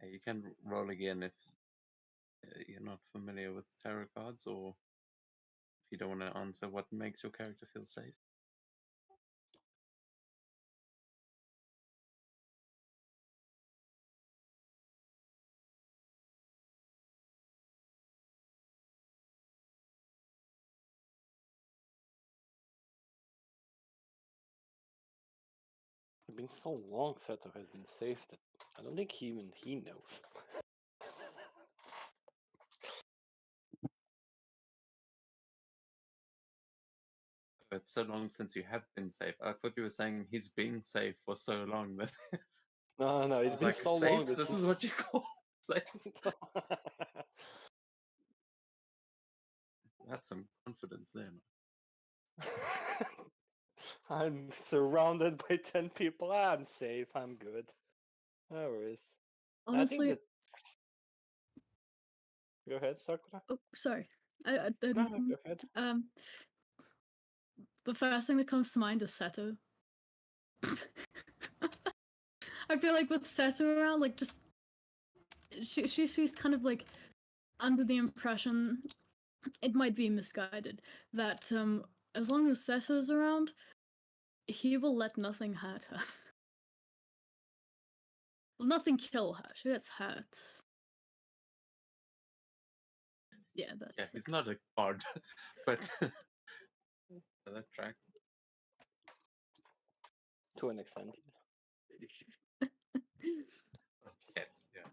You can roll again if you're not familiar with tarot cards, or if you don't want to answer what makes your character feel safe. It's been so long Seto has been safe that I don't think even he knows. It's so long since you have been safe. I thought you were saying he's been safe for so long that No, I it's was been like, so safe? long that This is what you call safe? That's some confidence there, man. I'm surrounded by 10 people. I'm safe. I'm good. No worries. Honestly, I think that... Go ahead, Sakura. oh, sorry. I No, go ahead. The first thing that comes to mind is Seto. I feel like with Seto around, like just she's kind of like under the impression, it might be misguided, that as long as Seto's around, he will let nothing hurt her. Well, nothing kill her. She gets hurt. Yeah, that's Yeah, he's not a bard, but that tracks. To an extent. Yeah, yeah.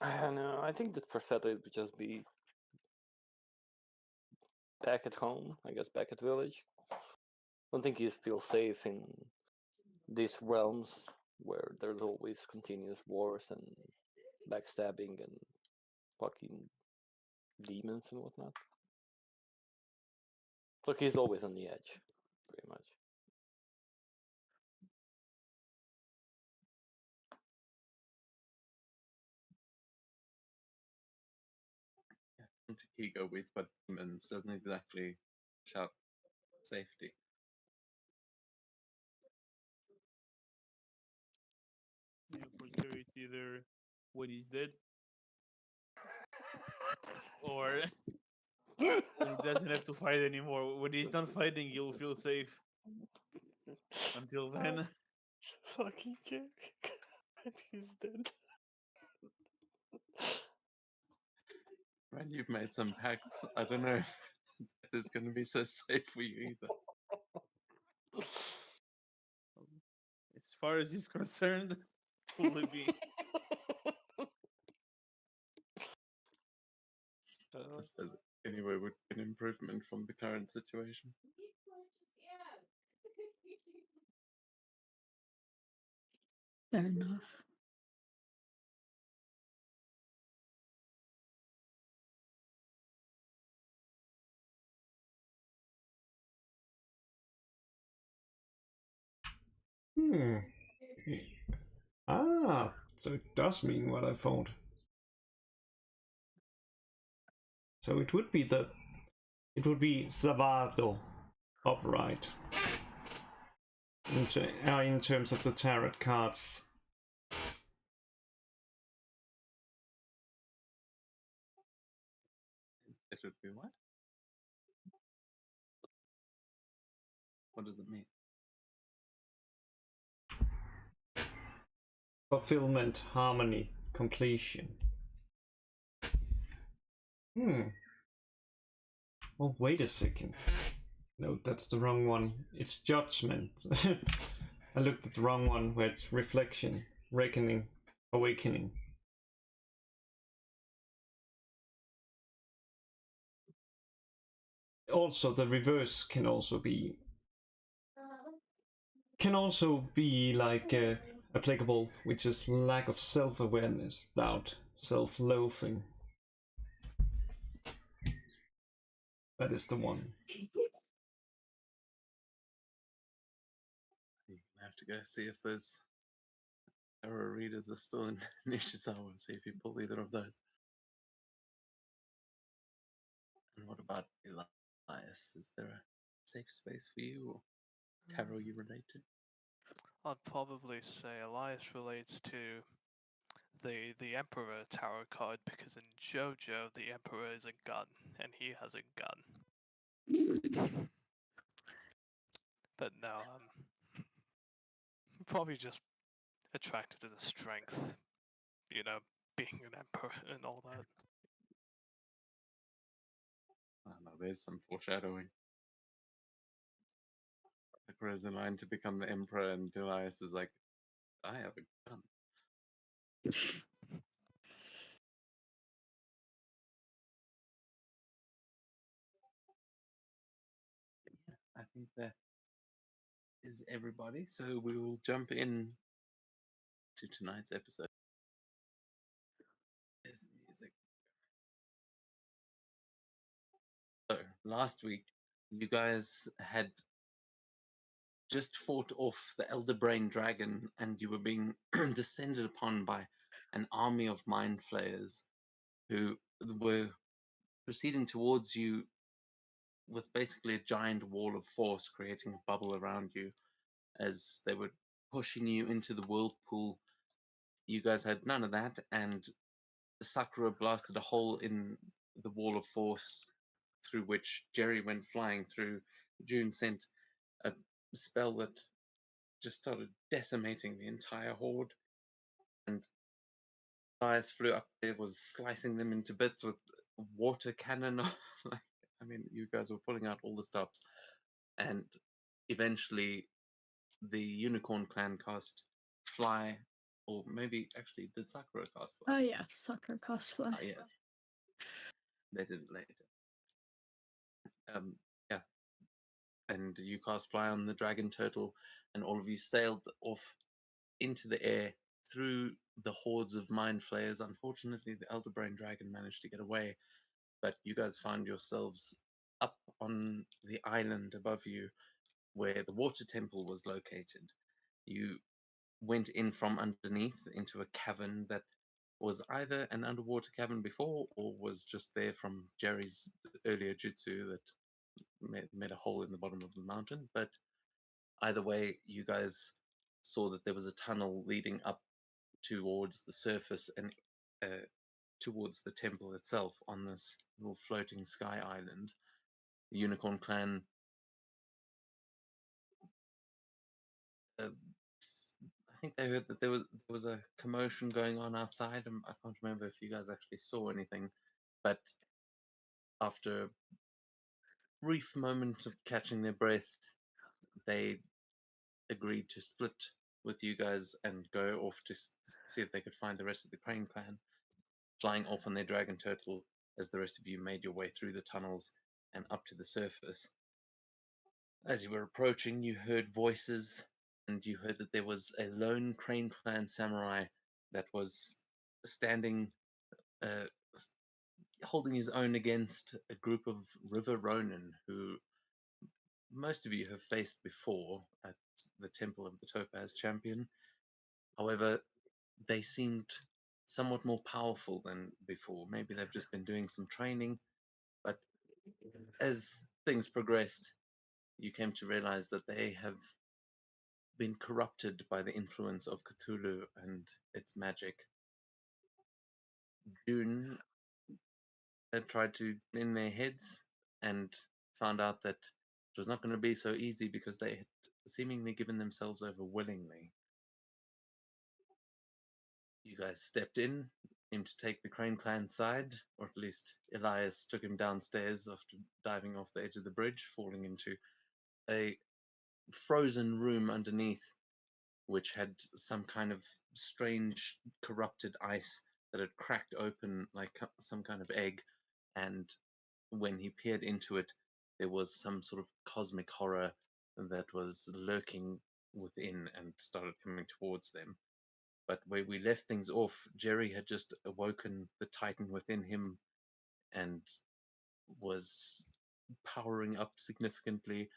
I don't know. I think that for Seto it would just be back at home, I guess, back at village. I don't think he feels safe in these realms where there's always continuous wars and backstabbing and fucking demons and whatnot. Look, he's always on the edge, pretty much. Yeah, Tigo with but demons doesn't exactly shout safety. Yeah, for Jerry, it's either when he's dead, or when he doesn't have to fight anymore. When he's not fighting, you'll feel safe. Until then, Fucking jerk. And he's dead. Man, you've made some pacts. I don't know if it's going to be so safe for you either. as far as he's concerned, will it be? I suppose anyway would be an improvement from the current situation. fair enough. So it does mean what I thought. So it would be Zavado upright in terms of the tarot cards. It would be what? What does it mean? Fulfillment, harmony, completion. Oh, wait a second. No, that's the wrong one. It's judgment. I looked at the wrong one where it's reflection, reckoning, awakening. Also, the reverse can also be like applicable, which is lack of self-awareness, doubt, self-loathing. That is the one. You're gonna have to go see if those tarot readers are still in Nishizawa, see if you pull either of those. And what about Elias? Is there a safe space for you, or tarot you related? I'd probably say Elias relates to the Emperor tarot card because in JoJo the Emperor is a gun and he has a gun. But no, I'm probably just attracted to the strength, being an emperor and all that. I don't know, there's some foreshadowing. Sakura is in line to become the emperor, and Elias is like, I have a gun. Yeah, I think that is everybody. So we will jump in to tonight's episode. There's the music. So last week, you guys had just fought off the Elder Brain Dragon, and you were being descended upon by an army of mind flayers who were proceeding towards you with basically a giant wall of force, creating a bubble around you as they were pushing you into the whirlpool. You guys had none of that, and Sakura blasted a hole in the wall of force through which Jerry went flying through. June sent a spell that just started decimating the entire horde, and Elias flew up there, was slicing them into bits with water cannon. I mean, you guys were pulling out all the stops, and eventually the Unicorn Clan cast Fly, or maybe actually did Sakura cast Fly? Oh yeah, Sakura cast Fly. Ah, yes, they did it later. Yeah, and you cast Fly on the Dragon Turtle, and all of you sailed off into the air through the hordes of mind flayers. Unfortunately, the Elder Brain Dragon managed to get away, but you guys found yourselves up on the island above you where the water temple was located. You went in from underneath into a cavern that was either an underwater cavern before or was just there from Jerry's earlier jutsu that made a hole in the bottom of the mountain. But either way, you guys saw that there was a tunnel leading up towards the surface and towards the temple itself on this little floating sky island. The Unicorn Clan I think they heard that there was a commotion going on outside. I can't remember if you guys actually saw anything, but after a brief moment of catching their breath, they agreed to split with you guys and go off to see if they could find the rest of the Crane Clan, flying off on their Dragon Turtle as the rest of you made your way through the tunnels and up to the surface. As you were approaching, you heard voices, and you heard that there was a lone Crane Clan samurai that was standing, uh, holding his own against a group of River Ronin who most of you have faced before at the Temple of the Topaz Champion. However, they seemed somewhat more powerful than before. Maybe they've just been doing some training, but as things progressed, you came to realize that they have been corrupted by the influence of Cthulhu and its magic. June had tried to in their heads and found out that it was not going to be so easy because they had seemingly given themselves over willingly. You guys stepped in, seemed to take the Crane Clan side, or at least Elias took him downstairs after diving off the edge of the bridge, falling into a frozen room underneath, which had some kind of strange corrupted ice that had cracked open like some kind of egg, and when he peered into it, there was some sort of cosmic horror that was lurking within and started coming towards them. But where we left things off, Jerry had just awoken the Titan within him and was powering up significantly.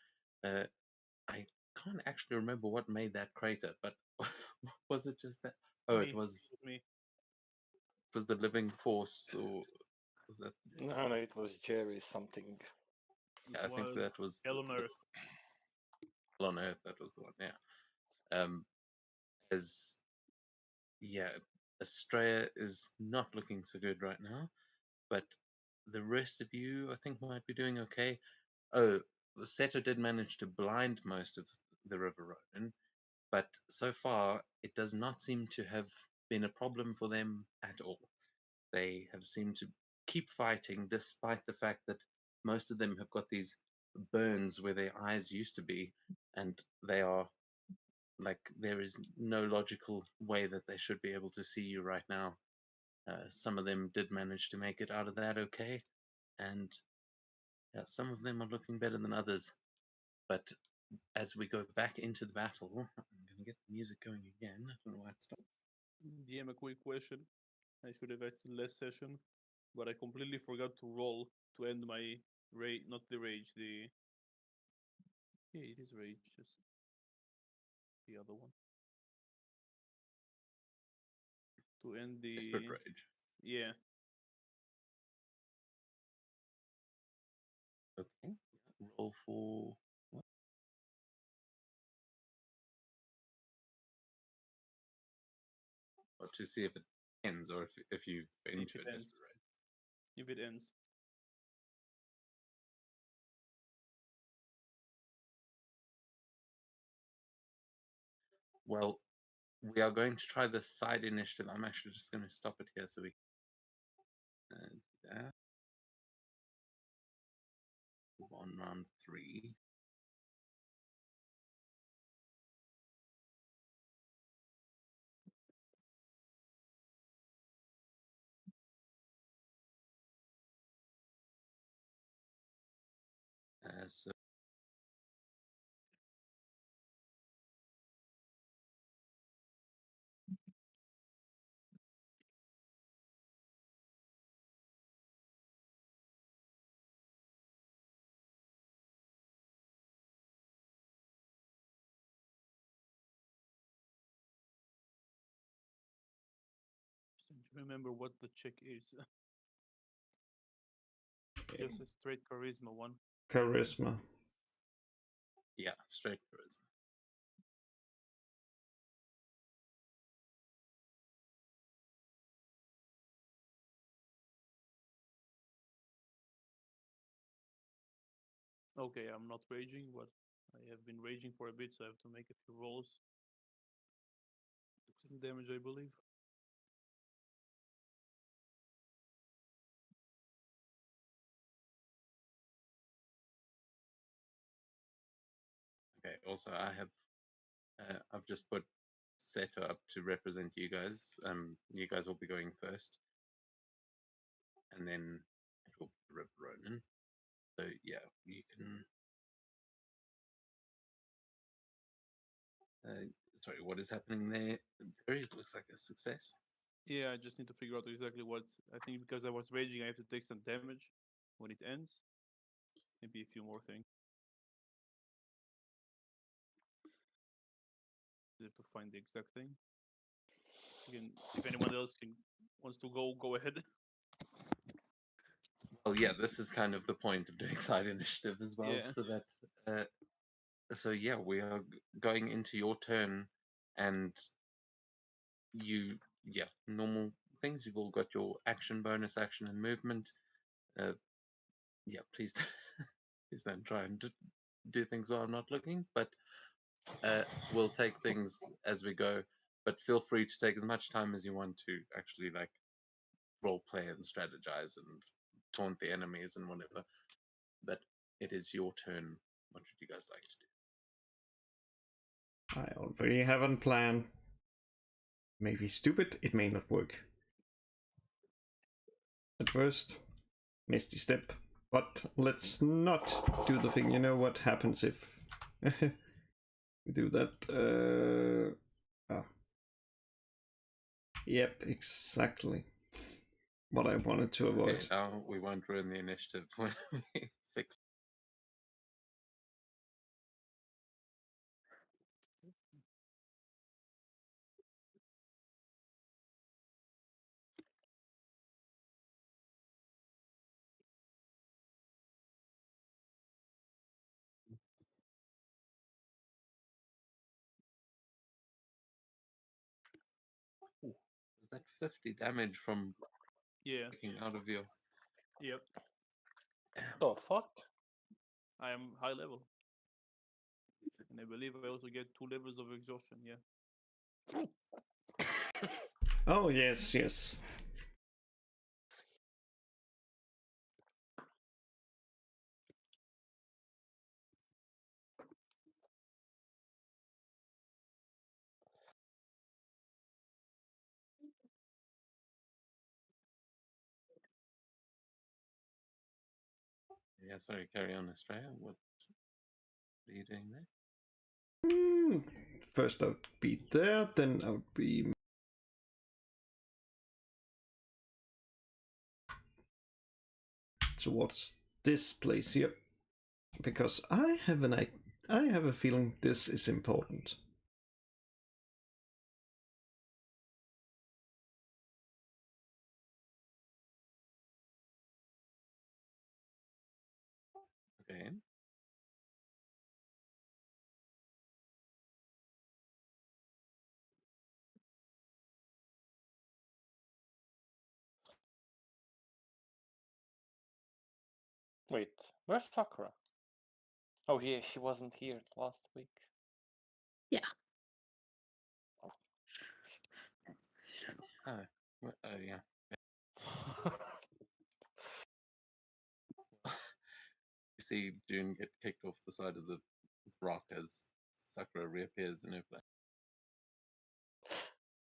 I can't actually remember what made that crater, but was it just that? Oh, it was Me. the living force, or that? No, it was Jerry something. Yeah, I think that was Hell on Earth. Hell on Earth. That was the one. Yeah. as yeah, Estrella is not looking so good right now, but the rest of you, I think, might be doing okay. Oh, Seto did manage to blind most of the River Ronin, but so far it does not seem to have been a problem for them at all. They have seemed to keep fighting despite the fact that most of them have got these burns where their eyes used to be, and they are like there is no logical way that they should be able to see you right now. Some of them did manage to make it out of that okay, and yeah, some of them are looking better than others. But as we go back into the battle, I'm going to get the music going again. I don't know why it stopped. DM, a quick question. I should have asked in last session, but I completely forgot to roll to end my rage. Not the rage. The yeah, it is rage. Just the other one. To end the Desperate Rage. yeah. Okay. Roll for what? Or to see if it ends or if you into If it a ends. Desperate Rage. If it ends. Well, we are going to try this side initiative. I'm actually just going to stop it here so we can do that. Move on round 3. So Just need to remember what the check is. Just a straight charisma one. Charisma. yeah, straight charisma. Okay, I'm not raging, but I have been raging for a bit, so I have to make a few rolls. Took some damage, I believe. Okay. Also, I've just put Seto up to represent you guys. You guys will be going first, and then it will be River Ronin. So yeah, you can. Sorry, what is happening there? It looks like a success. Yeah, I just need to figure out exactly what. I think because I was raging, I have to take some damage when it ends. Maybe a few more things. I have to find the exact thing. Again, if anyone else wants to go ahead. Well, yeah, this is kind of the point of doing side initiative as well, Yeah. so that. So yeah, we are going into your turn, and normal things. You've all got your action, bonus action, and movement. Yeah, please, please don't try and do things while I'm not looking. But we'll take things as we go. But feel free to take as much time as you want to actually like role play and strategize and taunt the enemies and whatever. But it is your turn. What would you guys like to do? I already have a plan. Maybe stupid, it may not work. At first, Misty Step. But let's not do the thing. You know what happens if we do that? Yep, exactly. What I wanted to It's avoid. okay. Now we won't ruin the initiative when we fix. 50 damage from Yeah. breaking out of your. Yep. The fuck? I am high level. And I believe I also get 2 levels of exhaustion, yeah. Oh, yes, yes. Yeah, sorry, carry on, Australia. What are you doing there? First I would be there, then I would be towards this place here, because I have a feeling this is important. Okay. Wait, where's Sakura? Oh yeah, she wasn't here last week. Yeah. Oh, oh yeah. You see June get kicked off the side of the rock as Sakura reappears in her place.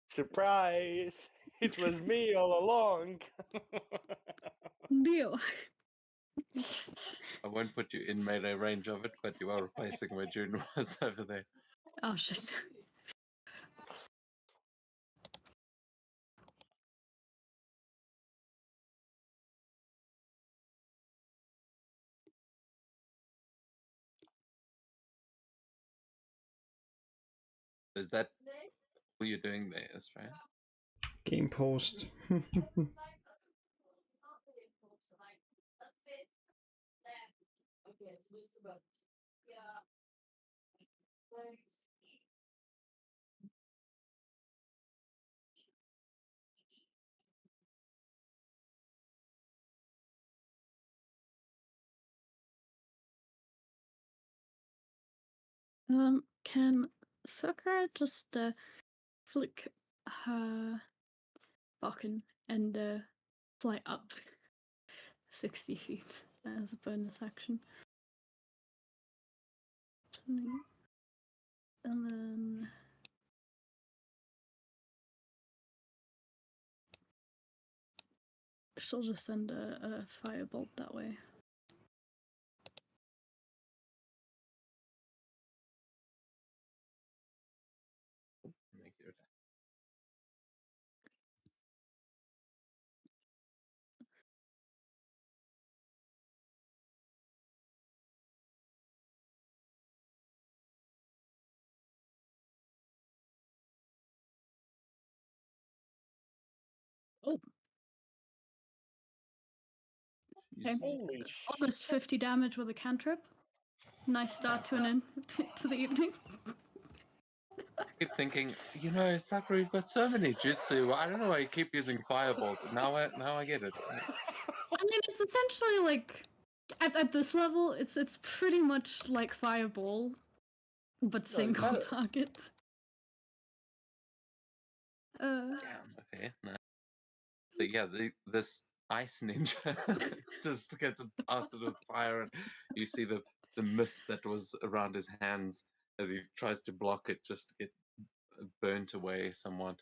Surprise! It was me all along. Deal. I won't put you in melee range of it, but you are replacing where June was over there. Oh shit. Is that what you're doing there, Australia? Game post. Can Sakura just flick her Bakken and fly up 60 feet as a bonus action? And then she'll just send a firebolt that way. Make your attack. Oh, okay. Holy Almost 50 damage with a cantrip. Nice start to to the evening. I keep thinking, Sakura, you've got so many jutsu. I don't know why you keep using Firebolt. Now I get it. I mean, it's essentially like at this level, it's pretty much like Fireball, but single that- target. Damn. Okay. Nice. But yeah, this ice ninja just gets blasted with fire, and you see the mist that was around his hands as he tries to block it, just to get burnt away somewhat.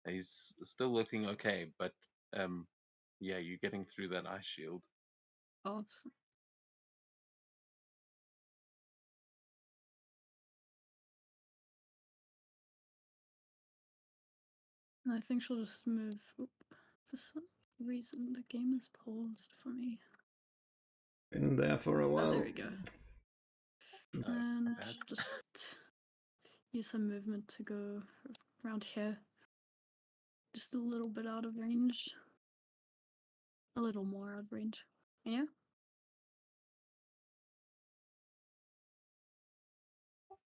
He's still looking okay, but yeah, you're getting through that ice shield. Awesome. And I think she'll just move. Oop. For some reason, the game is paused for me. Been there for a Oh, while. there we go. And bad. she'll just use her movement to go around here. Just a little bit out of range. A little more out of range. Yeah?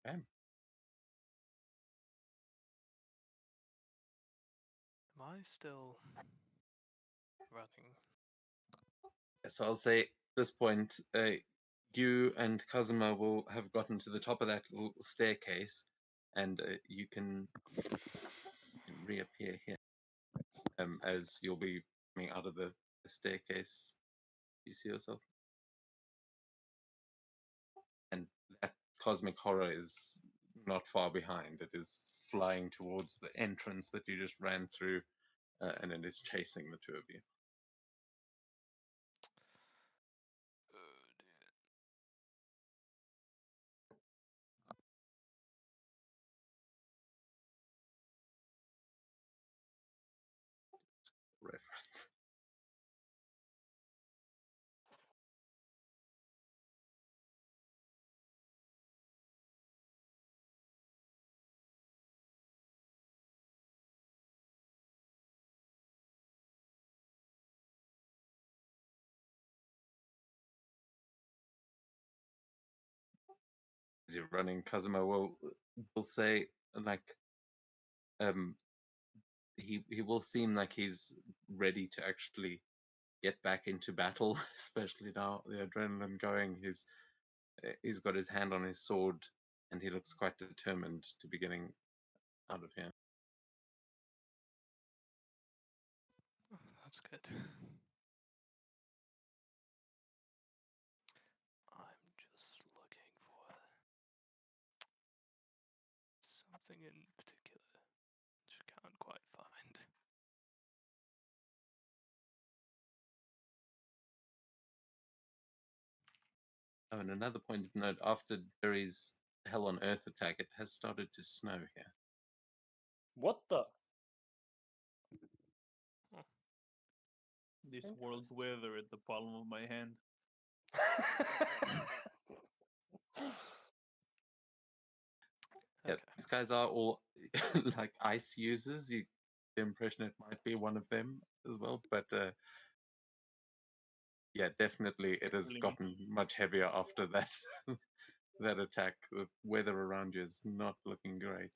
Okay. Am I still running? So I'll say at this point, you and Kazuma will have gotten to the top of that little staircase, and you can reappear here as you'll be coming out of the staircase. You see yourself, and that cosmic horror is not far behind. It is flying towards the entrance that you just ran through, and it is chasing the two of you. Oh dear. Reference. As you're running, Kazuma will say like he will seem like he's ready to actually get back into battle, especially now the adrenaline going. He's got his hand on his sword, and he looks quite determined to be getting out of here. Oh, that's good. I'm just looking for something in particular, which I can't quite find. Oh, and another point of note: after Jerry's Hell on Earth attack, it has started to snow here. What the? This world's weather at the palm of my hand. Yeah, Okay. these guys are all like ice users. You get the impression it might be one of them as well, but yeah, definitely it has Really? gotten much heavier after that that attack. The weather around you is not looking great.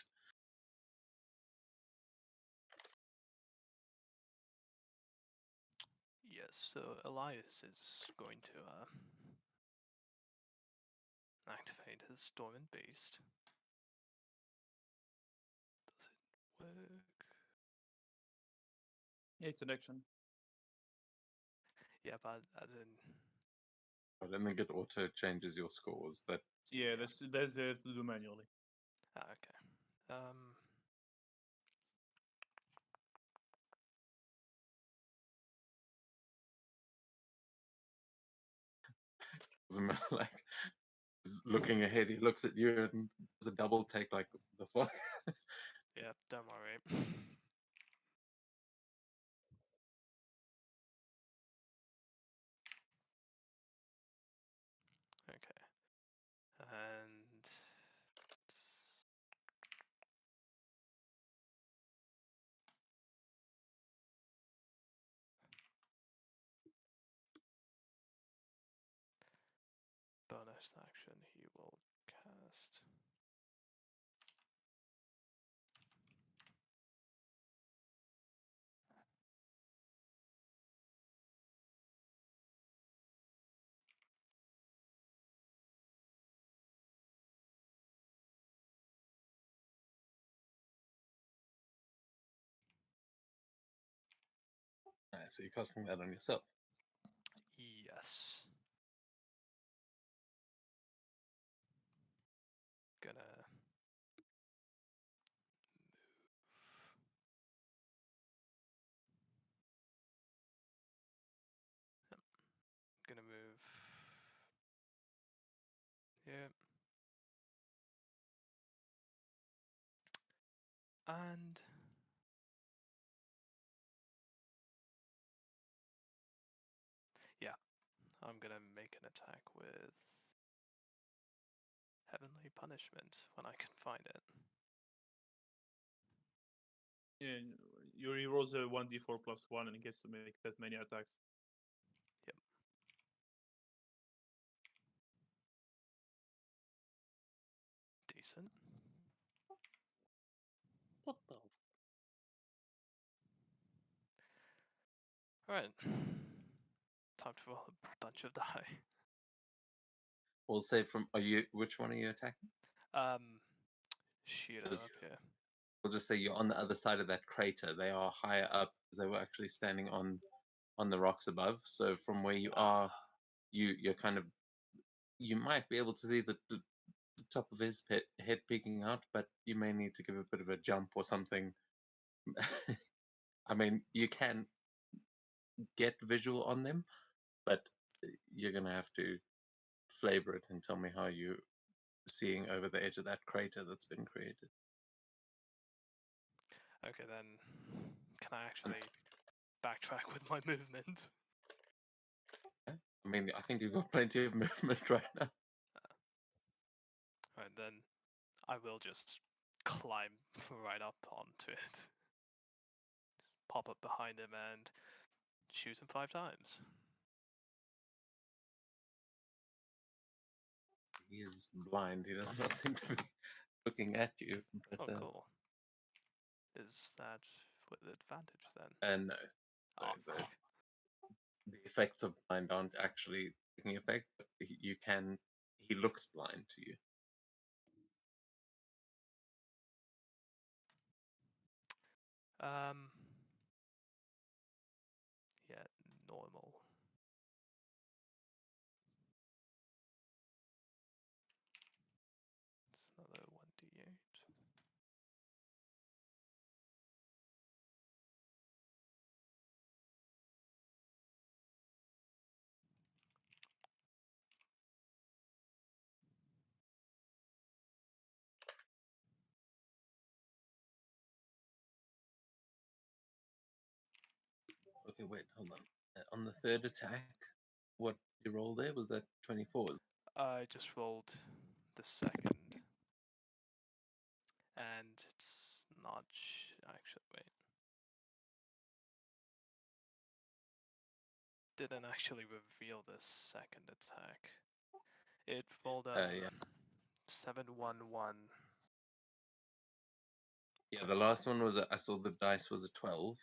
Yes, so Elias is going to activate his Dormant Beast. Does it work? Yeah, it's an action. Yeah, but as in, I don't think it auto changes your scores. That Yeah, that's they have to do manually. okay. doesn't like he's looking ahead. He looks at you and does a double take. Like the fuck. Yeah, don't worry. Okay. And bonus action, he will cast. Alright, so you're casting that on yourself. Yes. Gonna move. Yep. Gonna move. Yep. And yeah, I'm gonna make an attack with Heavenly Punishment when I can find it. Yeah, your heroes a 1d4 plus 1 and gets to make that many attacks. Yep. Decent. What the? Alright. Time to roll a bunch of die. We'll say which one are you attacking? Shooter Does- up here. We'll just say you're on the other side of that crater. They are higher up because they were actually standing on the rocks above. So from where you are, you're kind of, you might be able to see the top of his head peeking out, but you may need to give a bit of a jump or something. I mean, you can get visual on them, but you're gonna have to flavor it and tell me how you're seeing over the edge of that crater that's been created. Okay, then can I actually backtrack with my movement? I mean, I think you've got plenty of movement right now. Right, then I will just climb right up onto it. Just pop up behind him and shoot him 5 times. He is blind. He does not seem to be looking at you. But, Oh, cool. Is that with advantage then? no. Oh, So fuck. the effects of blind aren't actually taking effect, but you can. He looks blind to you. Yeah, normal. It's another 1d8. Okay, wait, hold on. On the third attack, what you roll there was that 24s. I just rolled the second. And it's not actually, wait. Didn't actually reveal the second attack. It rolled a Yeah. 711. Yeah, the Plus last one was I saw the dice was a 12,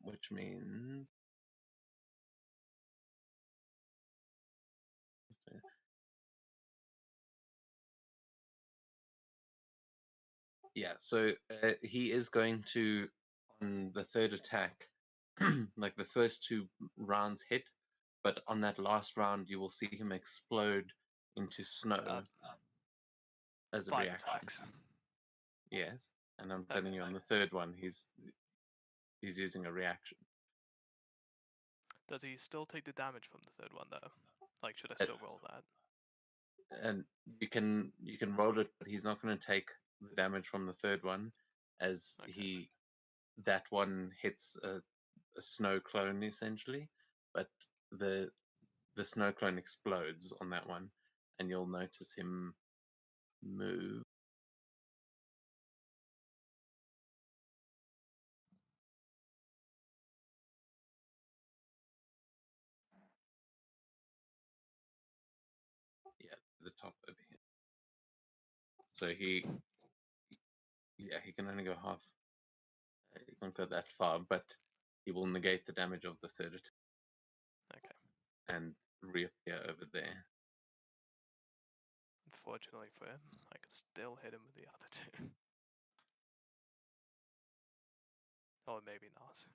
which means yeah. So he is going to, on the third attack, like the first 2 rounds hit, but on that last round you will see him explode into snow as a 5 reaction. attacks. Yes, and I'm Okay. telling you on the third one he's using a reaction. Does he still take the damage from the third one though? Like, should I still roll that? And you can roll it, but he's not going to take the damage from the third one, as Okay. that one hits a snow clone essentially, but the snow clone explodes on that one, and you'll notice him move. Yeah, to the top over here. So he can only go half. He can't go that far, but he will negate the damage of the third attack. Okay. And reappear over there. Unfortunately for him, I can still hit him with the other 2. Or maybe not.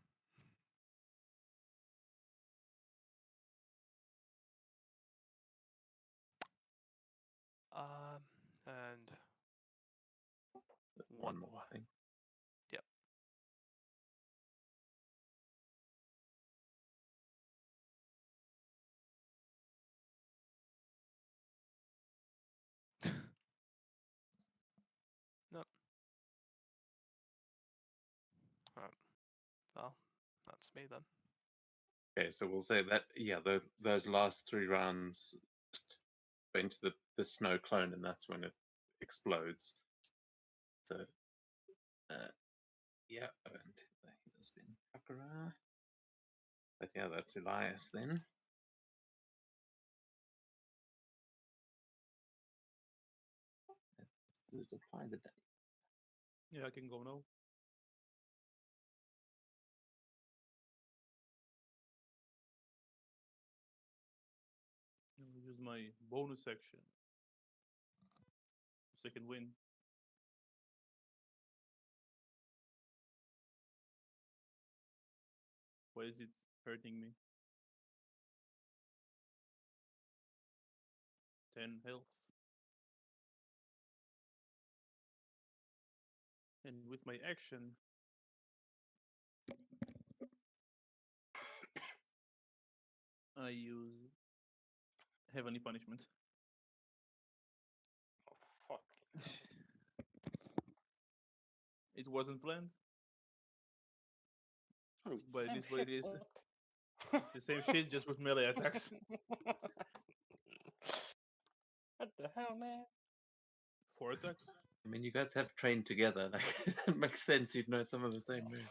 And one more. Thing. Yep. Nope. Alright. Well, that's me then. Okay, so we'll say that those last 3 rounds just go into the snow clone, and that's when it explodes. So yeah, and he has been Takara. But yeah, that's Elias then. Does it apply the day? Yeah, I can go now. Use my bonus action. Second win. Why is it hurting me? 10 health. And with my action, I use Heavenly Punishment. Oh, fuck. It wasn't planned, Oh, it's but the it same is what it shit, is. what? It's the same shit, just with melee attacks. What the hell, man? 4 attacks. I mean, you guys have trained together. Like, it makes sense you'd know some of the same moves.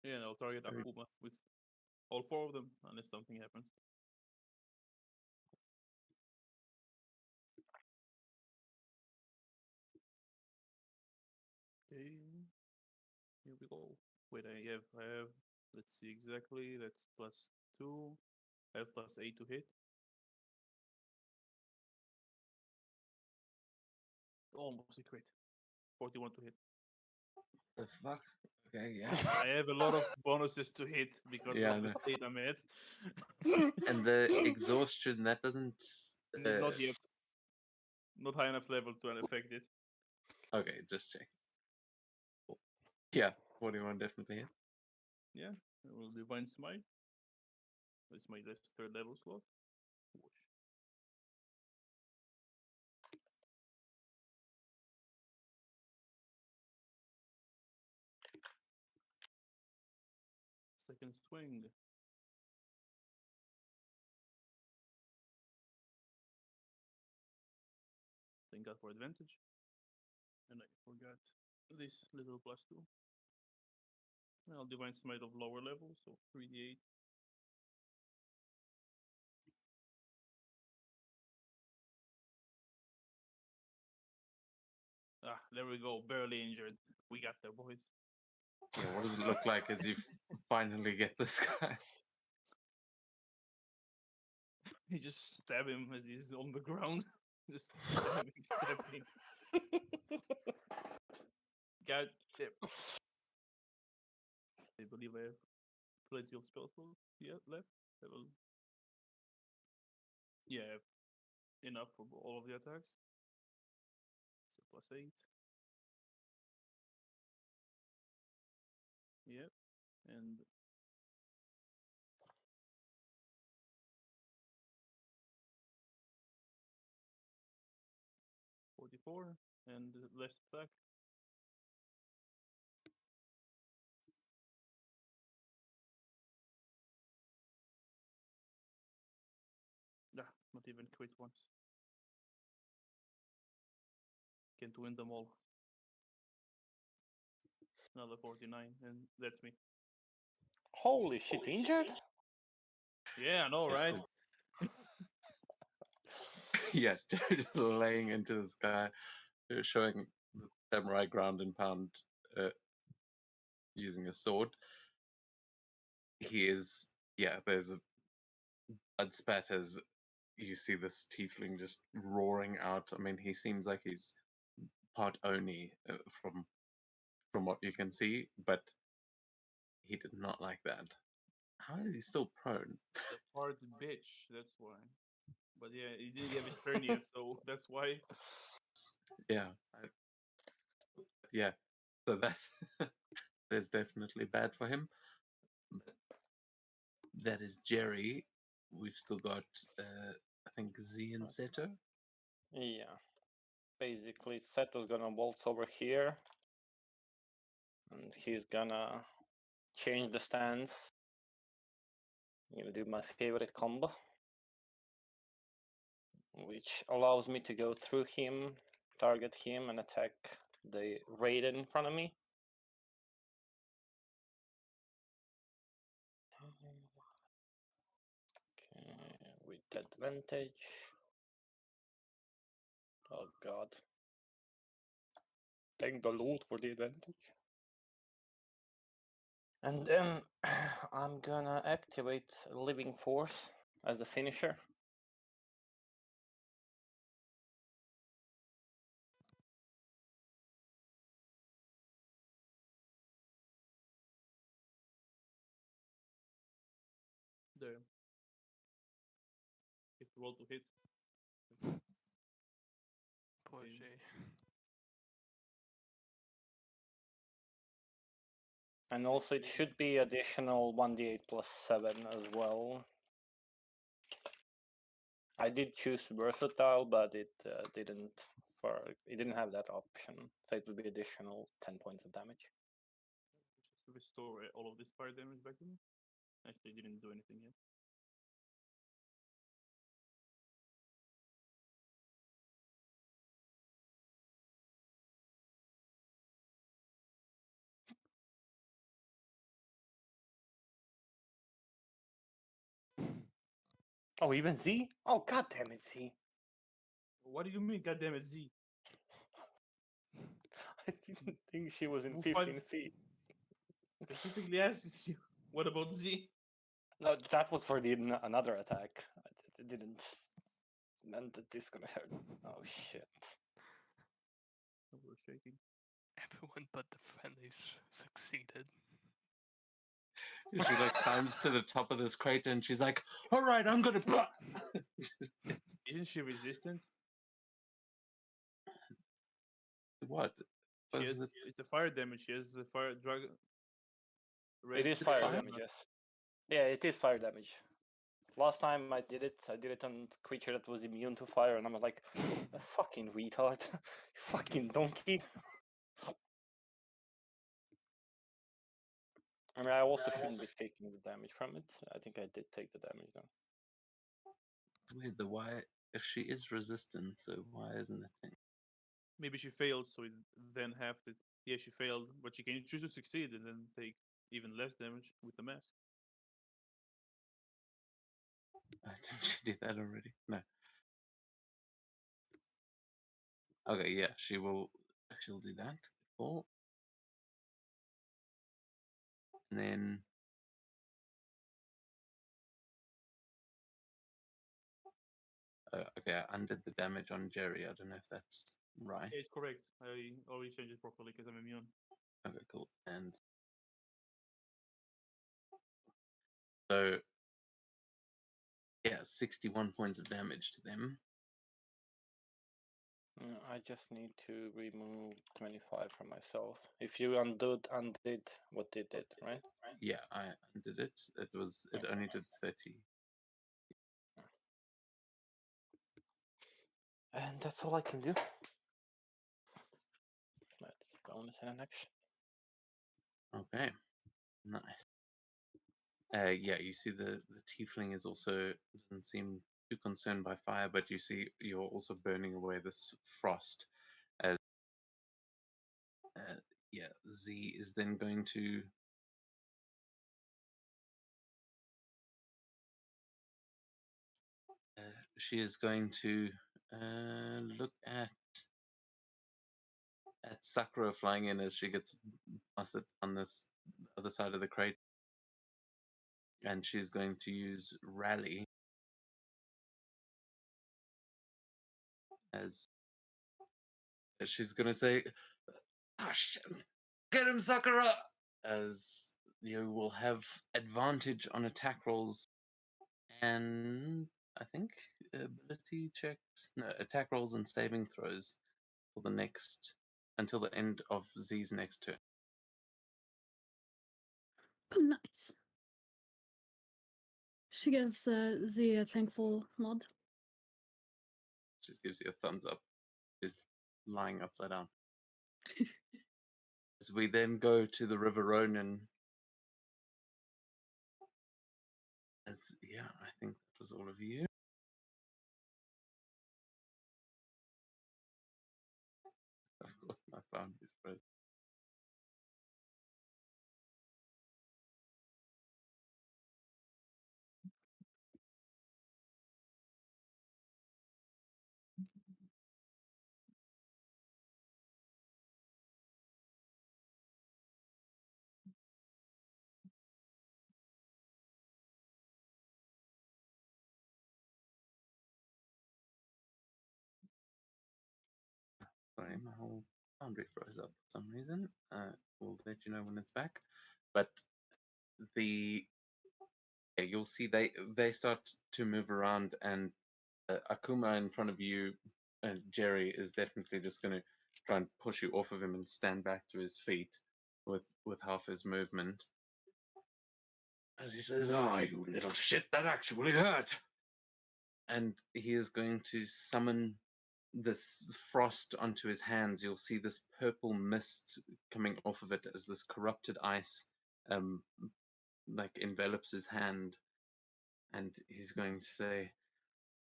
Yeah, and I'll target Very- Akuma with all 4 of them, unless something happens. Okay, here we go. Wait, I have. Let's see exactly. That's +2. I have +8 to hit. Almost a crit. 41 to hit. The fuck? Okay, yeah. I have a lot of bonuses to hit because Yeah, I of the know. state I'm at. And the exhaustion, that doesn't. Not yet. Not high enough level to affect it. Okay, just check. Cool. Yeah, 41 definitely hit. Yeah, I will Divine Smite. That's my last 3rd level slot. Whoosh. Second swing. Thank God for advantage. And I forgot this little +2. I'll Divine Smite of lower level, so 3d8. Ah, there we go. Barely injured. We got there, boys. Yeah, what does it look like as you finally get this guy? You just stab him as he's on the ground. Just stabbing. God damn. I believe I have plenty of spell slots left. I will. Yeah, I have enough for all of the attacks. So +8. Yep. And +44. And the last attack. Nah, not even crit once. Can't win them all. Another 49, and that's me. Holy shit, injured? Yeah, I know, Yes, right? Yeah, just laying into this guy, showing the samurai ground and pound using a sword. He is, yeah, there's a blood spat as you see this tiefling just roaring out. I mean, he seems like he's part Oni from what you can see, but he did not like that. How is he still prone? The hard bitch, that's why. But yeah, he didn't get his turn yet, so that's why. Yeah, yeah. So that that is definitely bad for him. But that is Jerry. We've still got, I think, Z and Seto. Yeah. Basically, Seto's gonna waltz over here. And he's gonna change the stance. I'm gonna do my favorite combo, which allows me to go through him, target him, and attack the Raiden in front of me. Okay, with advantage. Oh god. Thank the loot for the advantage. And then I'm gonna activate Living Force as the finisher. There. Hit roll to hit. Poor Okay. G. And also it should be additional 1d8 plus 7 as well. I did choose versatile, but it didn't have that option, so it would be additional 10 points of damage. Just restore all of this fire damage back to me. Actually, didn't do anything yet. Oh, even Z? Oh, god damn it, Z. What do you mean, goddamn it, Z? I didn't think she was in Who 15 finds- feet. Specifically asks you, what about Z? No, that was for the another attack. It didn't meant that this gonna hurt. Oh shit. Oh, we're shaking. Everyone but the friendlies succeeded. She like climbs to the top of this crater and she's like, "All right, I'm gonna." Isn't she resistant? What? She Was has, it? it's a fire damage. She has the fire dragon. It is It's fire fire? damage, yes. Yeah, it is fire damage. Last time I did it on creature that was immune to fire, and I'm like, a fucking retard, fucking donkey. I mean, I also shouldn't be taking the damage from it. I think I did take the damage though. It's weird. The why? If she is resistant, so why isn't it? Maybe she failed, so it then halved it. Yeah, she failed, but she can choose to succeed and then take even less damage with the mask. Didn't she do that already? No. Okay, yeah, she will. She'll do that. Cool. And then okay, I undid the damage on Jerry. I don't know if that's right. Yeah, it's correct. I already changed it properly because I'm immune. Okay, cool. And so yeah, 61 points of damage to them. I just need to remove 25 from myself. If you undid what they did, right? Yeah, I undid it. It only did 30. And that's all I can do. That's bonus and an action. Okay, nice. Yeah, you see the tiefling is also doesn't seem too concerned by fire, but you see you're also burning away this frost. As yeah, Z is then going to she is going to look at Sakura flying in as she gets busted on this other side of the crate, and she's going to use rally as she's going to say, "Ah, shit. Get him, Sakura!" As you will have advantage on attack rolls and I think ability checks, no, attack rolls and saving throws for the next until the end of Z's next turn. Oh, nice. She gives Z a thankful nod. Just gives you a thumbs up. Is lying upside down. As we then go to the River Ronin. As yeah, I think that was all of you. Of course, my phone is frozen. Sorry, my whole boundary froze up for some reason. We'll let you know when it's back. But you'll see they start to move around, and Akuma in front of you, and Jerry is definitely just going to try and push you off of him and stand back to his feet with half his movement. And he says, "Ah, you little shit, that actually hurt." And he is going to summon this frost onto his hands. You'll see this purple mist coming off of it as this corrupted ice like envelops his hand, and he's going to say,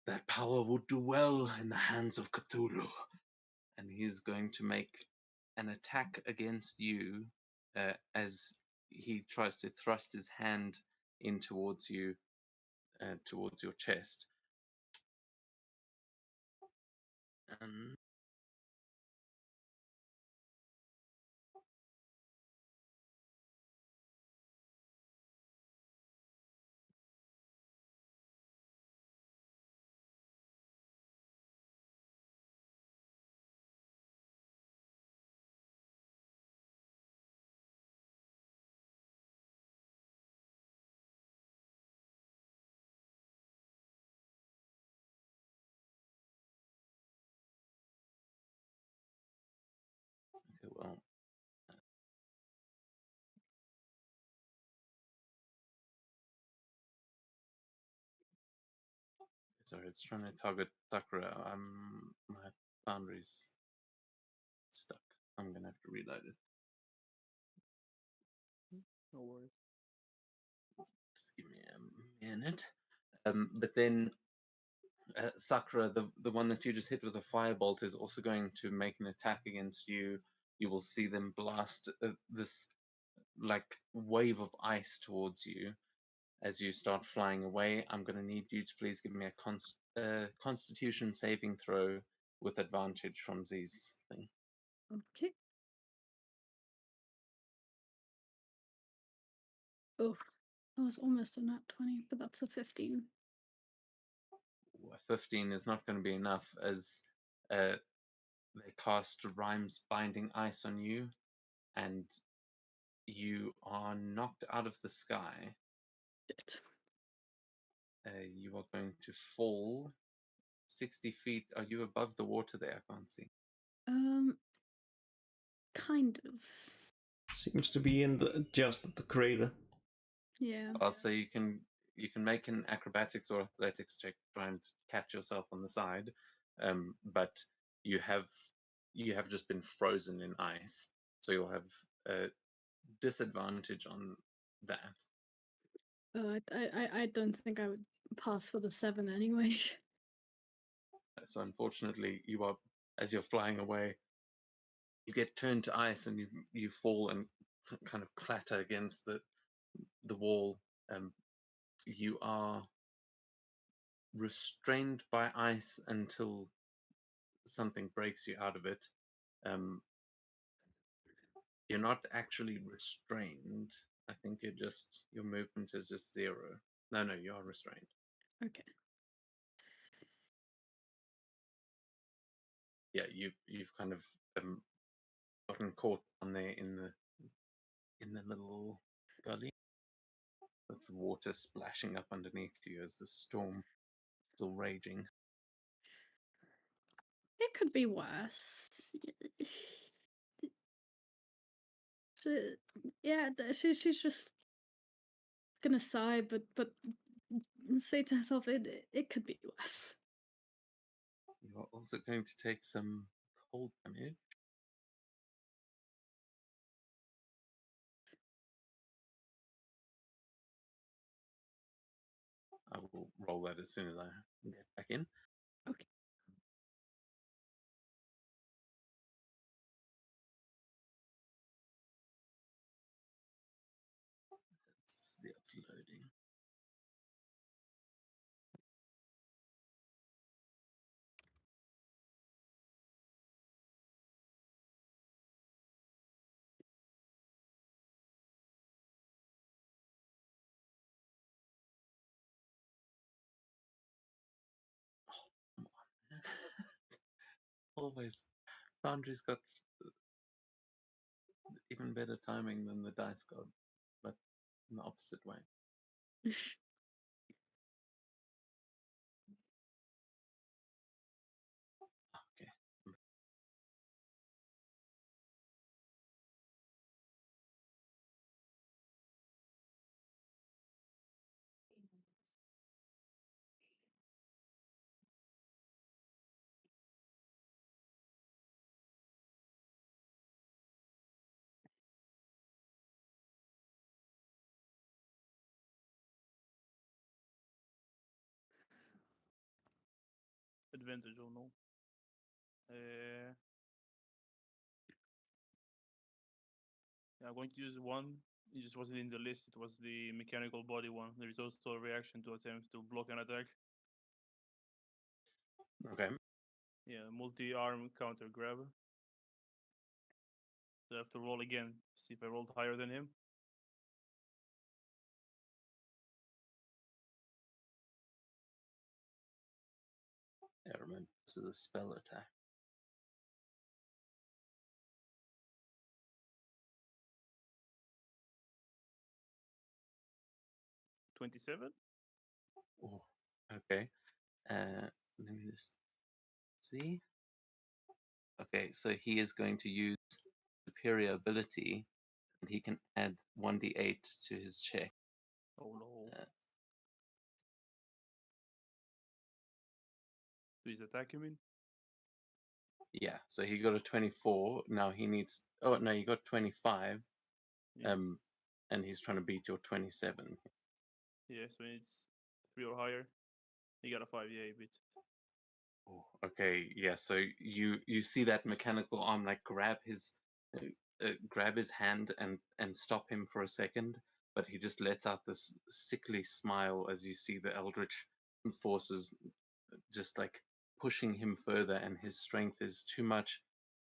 "That power would do well in the hands of Cthulhu." And he's going to make an attack against you as he tries to thrust his hand in towards you, towards your chest. And okay, well, sorry, it's trying to target Sakura. My boundary's stuck. I'm gonna have to reload it. No worries. Just give me a minute. But then Sakura, the one that you just hit with a firebolt, is also going to make an attack against you. You will see them blast this like wave of ice towards you as you start flying away. I'm going to need you to please give me a Constitution saving throw with advantage from Z's thing. Okay. Oh, that was almost a nat 20, but that's a 15. 15 is not going to be enough as they cast Rhyme's Binding Ice on you, and you are knocked out of the sky. Shit. You are going to fall 60 feet. Are you above the water there? I can't see. Kind of. Seems to be in just at the crater. Yeah. I'll say you can make an acrobatics or athletics check to try and catch yourself on the side, but you have just been frozen in ice, so you'll have a disadvantage on that. I don't think I would pass for the 7 anyway. So unfortunately, as you're flying away, you get turned to ice and you fall and kind of clatter against the wall. You are restrained by ice until something breaks you out of it. You're not actually restrained. I think your movement is just 0. No, you are restrained. Okay. Yeah, you've kind of gotten caught on there in the little gully with the water splashing up underneath you as the storm is still raging. It could be worse. Yeah, she's just gonna sigh, but say to herself, it could be worse. You are also going to take some cold damage. I will roll that as soon as I get back in. Okay. See, it's loading. Oh, come on. Always. Foundry's got even better timing than the dice god, but in the opposite way. Okay. Advantage or no? Yeah, I'm going to use one. It just wasn't in the list. It was the mechanical body one. There is also a reaction to attempt to block an attack. Okay. Yeah, multi-arm counter grab. So I have to roll again. See if I rolled higher than him. Yeah, remember, this is a spell attack. $27. Oh, okay. Let me just see. Okay, so he is going to use superior ability, and he can add 1d8 to his check. Oh no. Uh, To his attack, you mean? Yeah, so he got a 24. Now he needs. Oh no, he got 25. Yes. And he's trying to beat your 27. Yeah, so it's 3 or higher. He got a 5, yeah, he beat. Oh, okay, yeah. So you see that mechanical arm like grab his hand and stop him for a second, but he just lets out this sickly smile as you see the eldritch forces just like pushing him further, and his strength is too much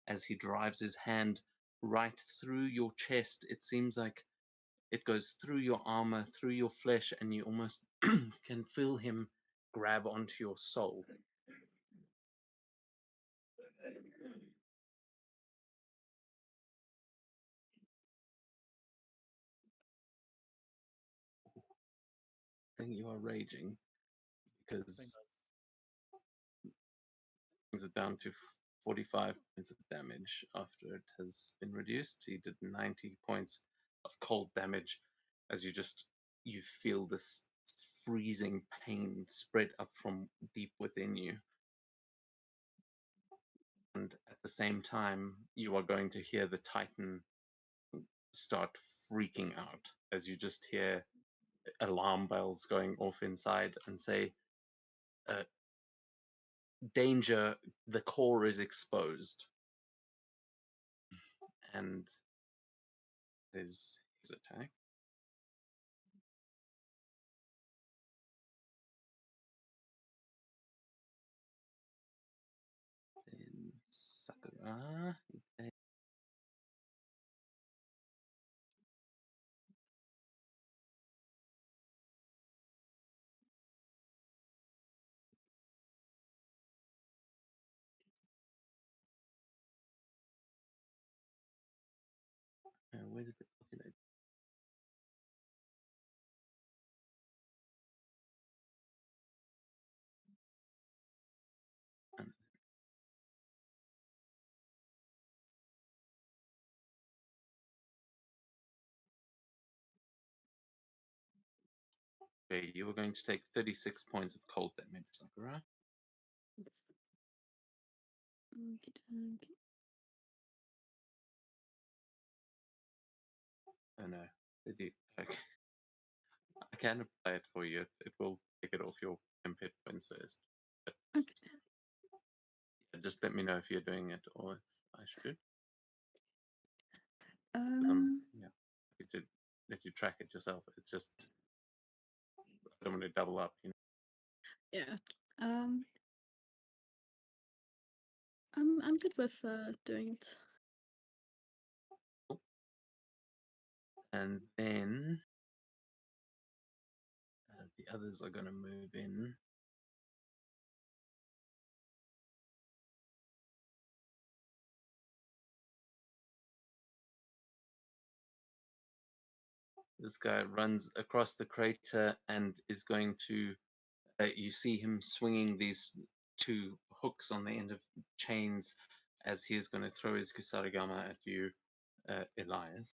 as he drives his hand right through your chest. It seems like it goes through your armor, through your flesh, and you almost can feel him grab onto your soul. I think you are raging Thank because brings it down to 45 points of damage after it has been reduced. He did 90 points of cold damage as you feel this freezing pain spread up from deep within you. And at the same time, you are going to hear the Titan start freaking out as you just hear alarm bells going off inside and say, danger, the core is exposed. And his attack. Then Sakura. Okay. Where did the calculate? Um, Okay, you were going to take 36 points of cold damage, Sakura. Okey-dokey. Oh no, did you? Okay. I can apply it for you. It will take it off your temp hit points first. But Okay. just let me know if you're doing it or if I should. 'Cause Um. yeah, happy to let you track it yourself. It's just I don't want to double up. Yeah. Um. I'm good with doing it. And then the others are going to move in. This guy runs across the crater and is going to. You see him swinging these two hooks on the end of chains as he is going to throw his Kusarigama at you, Elias.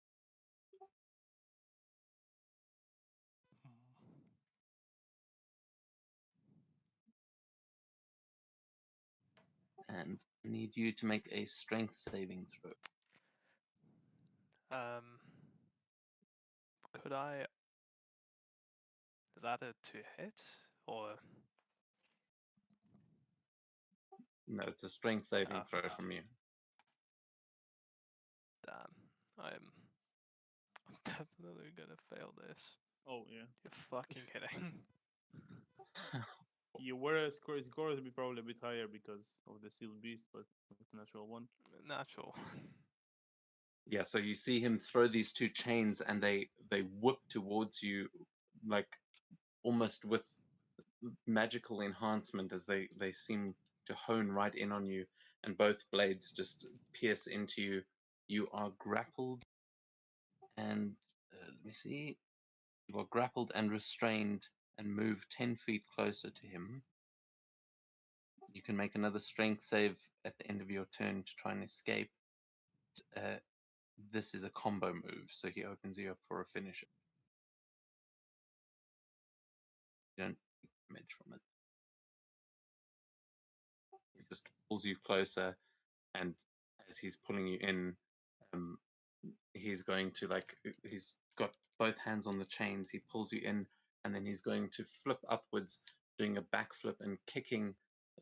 And I need you to make a strength saving throw. Could I? Is that a to hit or? No, it's a strength saving Ah, throw from you. damn, I'm definitely gonna fail this. Oh yeah. You're fucking kidding. You were score to be probably a bit higher because of the sealed beast, but it's a natural one. Natural. Yeah, so you see him throw these two chains and they whip towards you like almost with magical enhancement as they seem to hone right in on you, and both blades just pierce into you. You are grappled and let me see. You are grappled and restrained and move 10 feet closer to him. You can make another strength save at the end of your turn to try and escape. This is a combo move, so he opens you up for a finisher. You don't take damage from it. He just pulls you closer, and as he's pulling you in, he's going to he's got both hands on the chains. He pulls you in, and then he's going to flip upwards, doing a backflip and kicking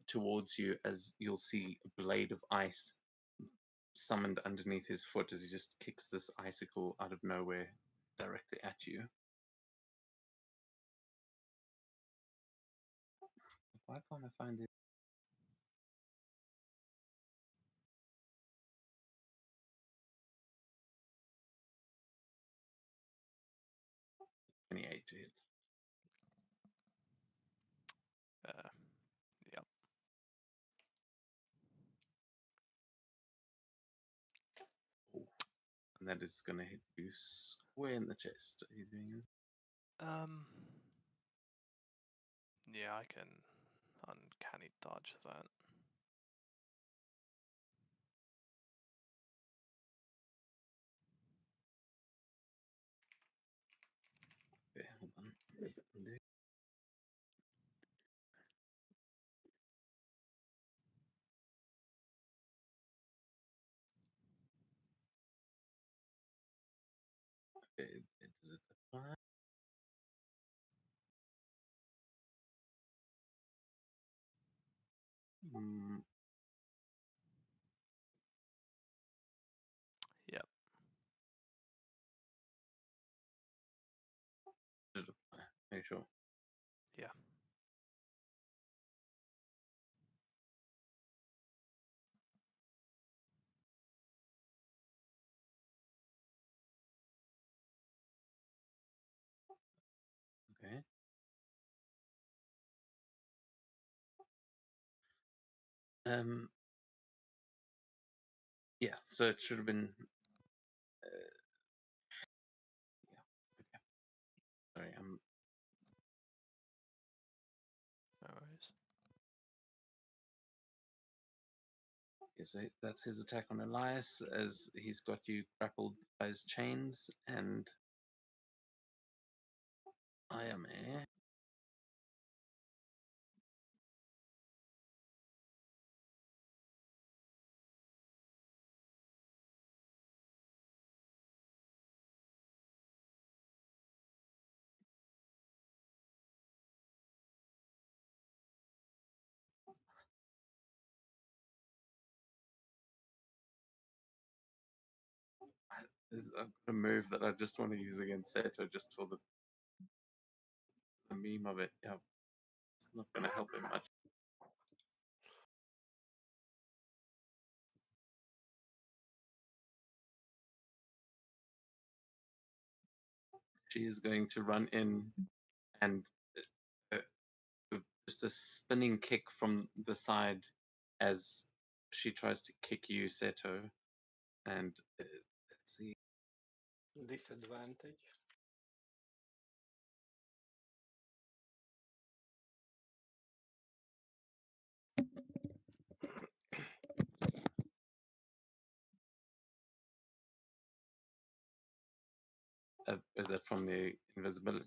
towards you as you'll see a blade of ice summoned underneath his foot as he just kicks this icicle out of nowhere directly at you. Why can't I find it? To hit. Yep. And that is going to hit you square in the chest. Are you doing it? Yeah, I can uncanny dodge that. Okay, hold on. Okay, it did it apply. Yep. Did it apply? Are you sure? Yeah. Okay. Yeah, so it should have been. Yeah. Okay. Sorry, I'm. No worries. Yeah, so that's his attack on Elias as he's got you grappled by his chains, and I am a. I've got a move that I just want to use against Seto just for the meme of it. Yeah, it's not going to help him much. She is going to run in and uh, just a spinning kick from the side as she tries to kick you, Seto. And let's see. Disadvantage. Is that from the invisibility?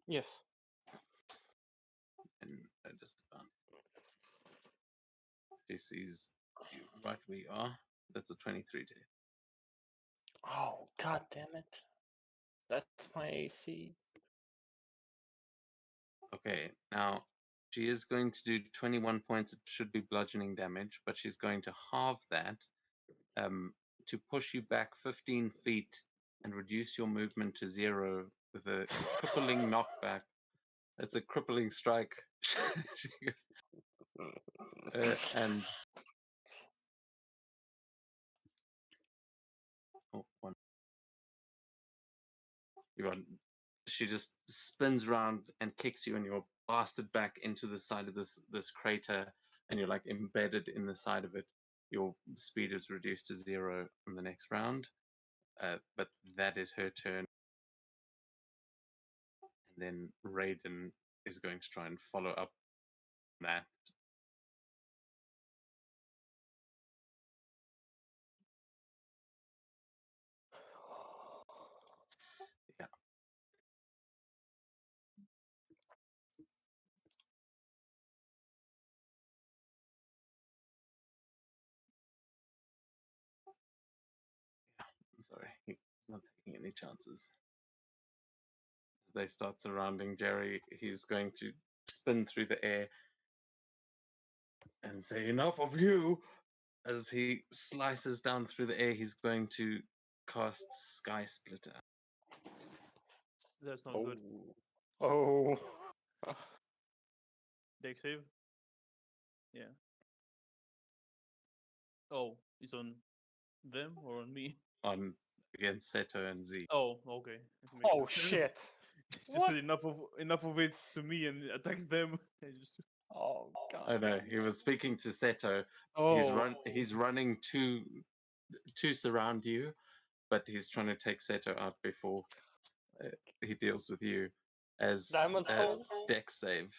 Yes. And just about. She sees you right where you are. That's a 23 to hit. Oh, god damn it. That's my AC. Okay, now she is going to do 21 points. It should be bludgeoning damage, but she's going to halve that to push you back 15 feet and reduce your movement to 0 with a crippling knockback. That's a crippling strike. And oh, one. She just spins around and kicks you, and you're blasted back into the side of this crater, and you're like embedded in the side of it. Your speed is reduced to 0 in the next round, but that is her turn. And then Raiden is going to try and follow up that. Yeah. I'm sorry, he's not taking any chances. As they start surrounding Jerry, he's going to spin through the air and say, "Enough of you!" As he slices down through the air, he's going to cast Sky Splitter. That's not Oh. good. Oh. Deck save? Yeah. Oh, it's on them or on me? On against Seto and Z. Oh, okay. That makes Oh sense. shit. It's just What? enough of it to me and attacks them. I just... Oh god. Oh no, he was speaking to Seto. Oh, He's running to surround you, but he's trying to take Seto out before he deals with you as Diamond Soul? deck save.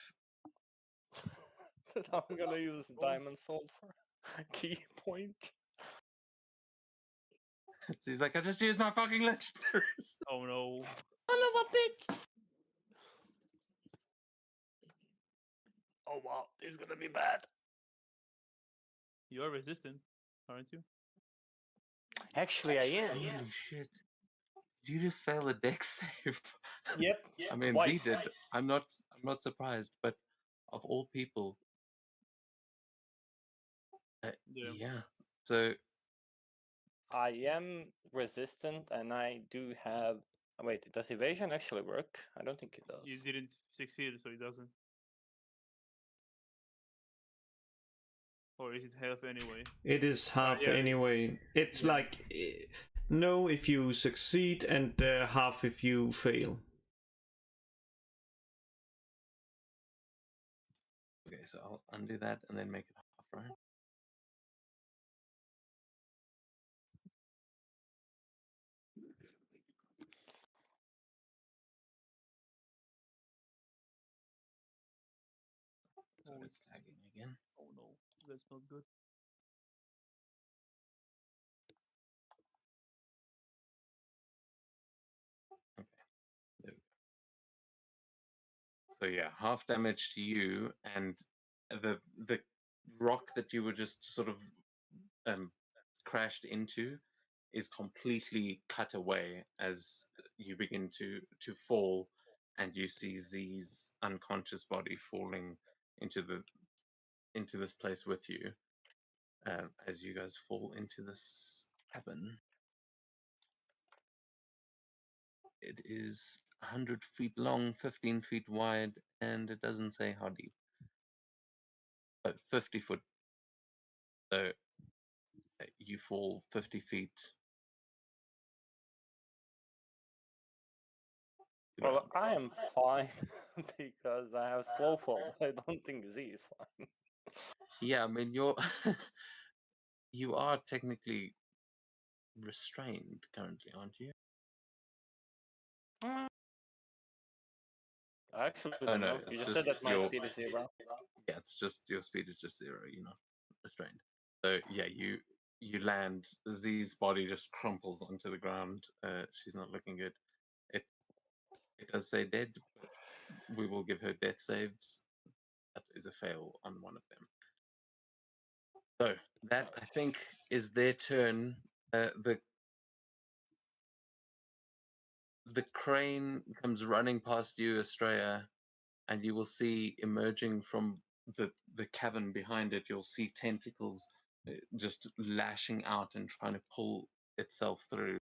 I'm gonna use Diamond Soul for key point. So he's like, I just used my fucking legendaries. oh no. Son of a bitch! Oh wow, this is gonna be bad. You are resistant, aren't you? Actually, I am. Holy shit. Did you just fail a deck save? Yep. I mean, Twice. Z did. I'm not surprised, but of all people, Yeah. yeah. So I am resistant, and I do have. Wait, does evasion actually work? I don't think it does. You didn't succeed, so it doesn't. Or is it half anyway? It is half yeah. anyway. It's Yeah. like no if you succeed and half if you fail. okay, so I'll undo that and then make it half, right? So Oh, it's lagging again. Oh no, that's not good. There we go. So yeah, half damage to you, and the rock that you were just sort of crashed into is completely cut away as you begin to fall, and you see Z's unconscious body falling into this place with you as you guys fall into this cavern. It is 100 feet long, 15 feet wide, and it doesn't say how deep, but 50 foot. So you fall 50 feet. Well, I am fine because I have slow fall. I don't think Z is fine. Yeah, I mean you're you are technically restrained currently, aren't you? I actually Oh don't no, know. You it's just just said that my your speed is 0. yeah, it's just your speed is just 0. You're not restrained. So yeah, you land. Z's body just crumples onto the ground. She's not looking good. It does say dead, but we will give her death saves. That is a fail on one of them. So that I think is their turn. The crane comes running past you, Estrella, and you will see emerging from the cavern behind it. You'll see tentacles just lashing out and trying to pull itself through.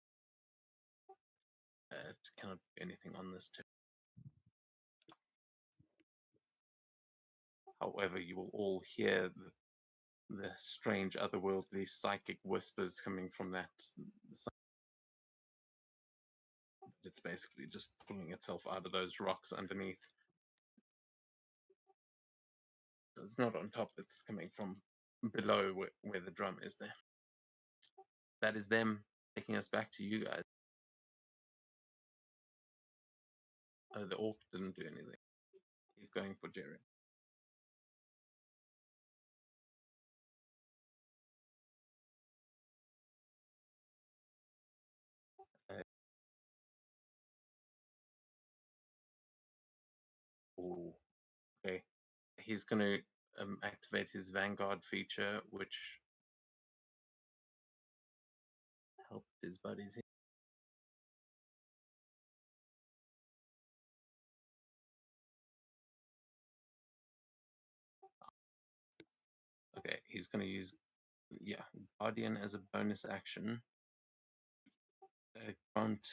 It cannot do anything on this turn. However, you will all hear the strange otherworldly psychic whispers coming from that. It's basically just pulling itself out of those rocks underneath. It's not on top, it's coming from below where the drum is there. That is them taking us back to you guys. Oh, the orc didn't do anything. He's going for Jerry. Oh, okay. He's going to activate his Vanguard feature, which helped his buddies here. Okay, he's going to use Guardian as a bonus action. Grant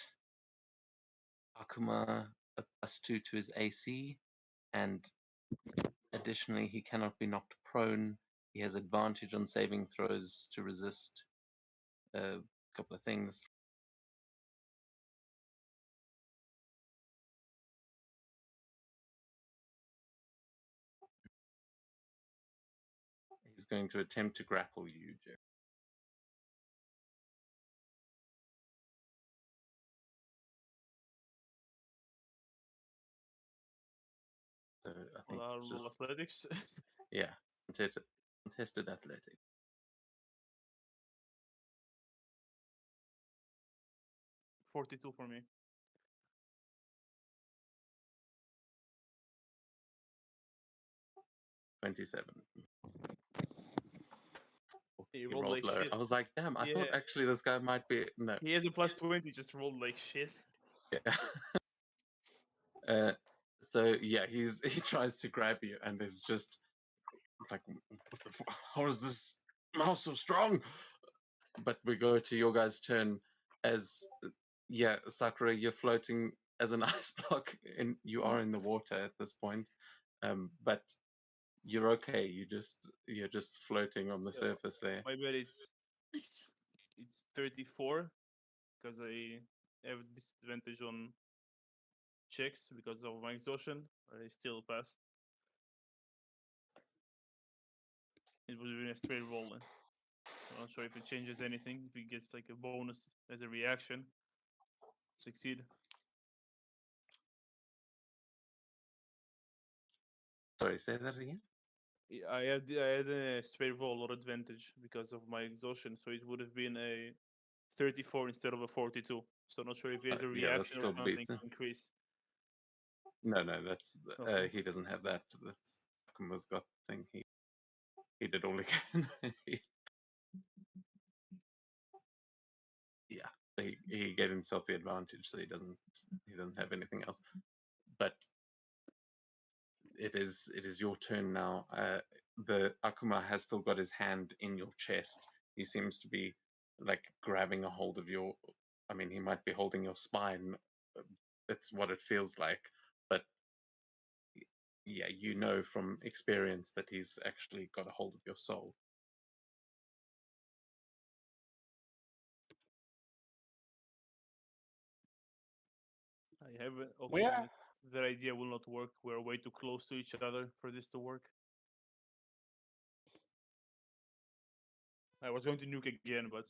Akuma a +2 to his AC, and additionally, he cannot be knocked prone. He has advantage on saving throws to resist a couple of things. He's going to attempt to grapple you, Jerry. So I think it's just, athletics. yeah, contested athletic. $42 for me. $27. He He rolled rolled like low. shit. I was like, damn, I thought Yeah. actually this guy might be no. He has a +20, just rolled like shit. Yeah. So yeah, he tries to grab you and is just like, what the how is this mouse so strong? But we go to your guys' turn as Sakura, you're floating as an ice block, and you are in the water at this point. But you're okay. You're just floating on the surface there. My bet is Nice. it's 34 because I have disadvantage on checks because of my exhaustion. I still passed. It was even a straight roll. I'm not sure if it changes anything. If it gets like a bonus as a reaction, succeed. Sorry, say that again. I had a straight roll or advantage because of my exhaustion, so it would have been a 34 instead of a 42. So not sure if there's a Yeah, that reaction or still something beats to it. increase. No, that's Okay. he doesn't have that. That's Akuma's got thing. He did all he can. Yeah, he gave himself the advantage, so he doesn't have anything else. But it is your turn now. The Akuma has still got his hand in your chest. He seems to be like grabbing a hold of your. I mean, he might be holding your spine. That's what it feels like. But yeah, you know from experience that he's actually got a hold of your soul. I have it. Okay, We are. that idea will not work. We're way too close to each other for this to work. I was going to nuke again, but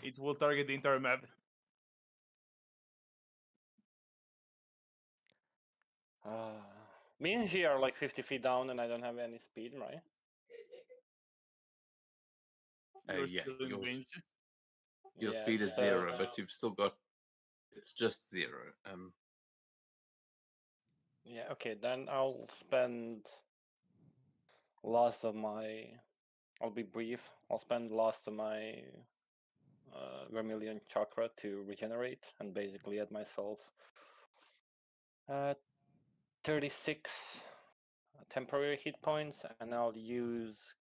it will target the entire map. Me and G are like 50 feet down, and I don't have any speed, right? You're Yeah, still in range. your Yeah, speed is so- 0, but you've still got. It's just 0. Yeah, okay, then I'll spend lots of my. I'll be brief. I'll spend lots of my Vermilion chakra to regenerate and basically add myself 36 temporary hit points, and I'll use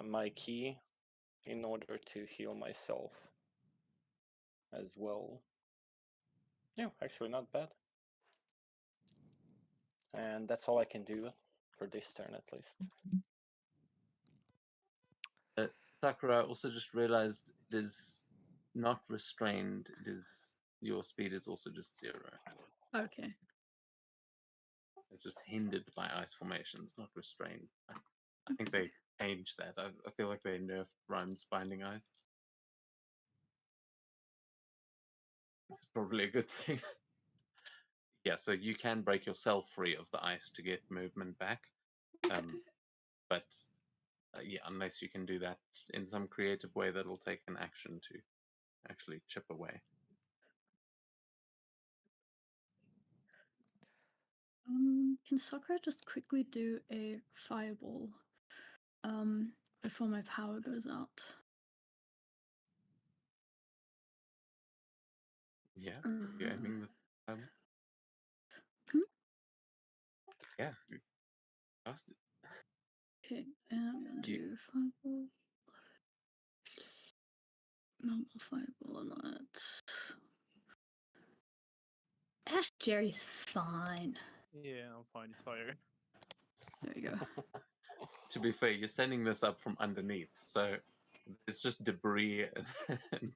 my key in order to heal myself as well. Yeah, actually not bad. And that's all I can do for this turn at least. Sakura also just realized it is not restrained. It is your speed is also just 0. Okay. It's just hindered by ice formations, not restrained. I think they changed that. I feel like they nerfed Rhymes Binding Ice. It's probably a good thing. Yeah, so you can break yourself free of the ice to get movement back. But yeah, unless you can do that in some creative way that'll take an action to actually chip away. Can Sakura just quickly do a fireball before my power goes out? Yeah, you're aiming the Hmm? yeah, you cast it. Okay, and I'm gonna do fireball. Normal fireball or not. Jerry's fine. Yeah, I'm fine. It's fire. There you go. To be fair, you're sending this up from underneath, so it's just debris. And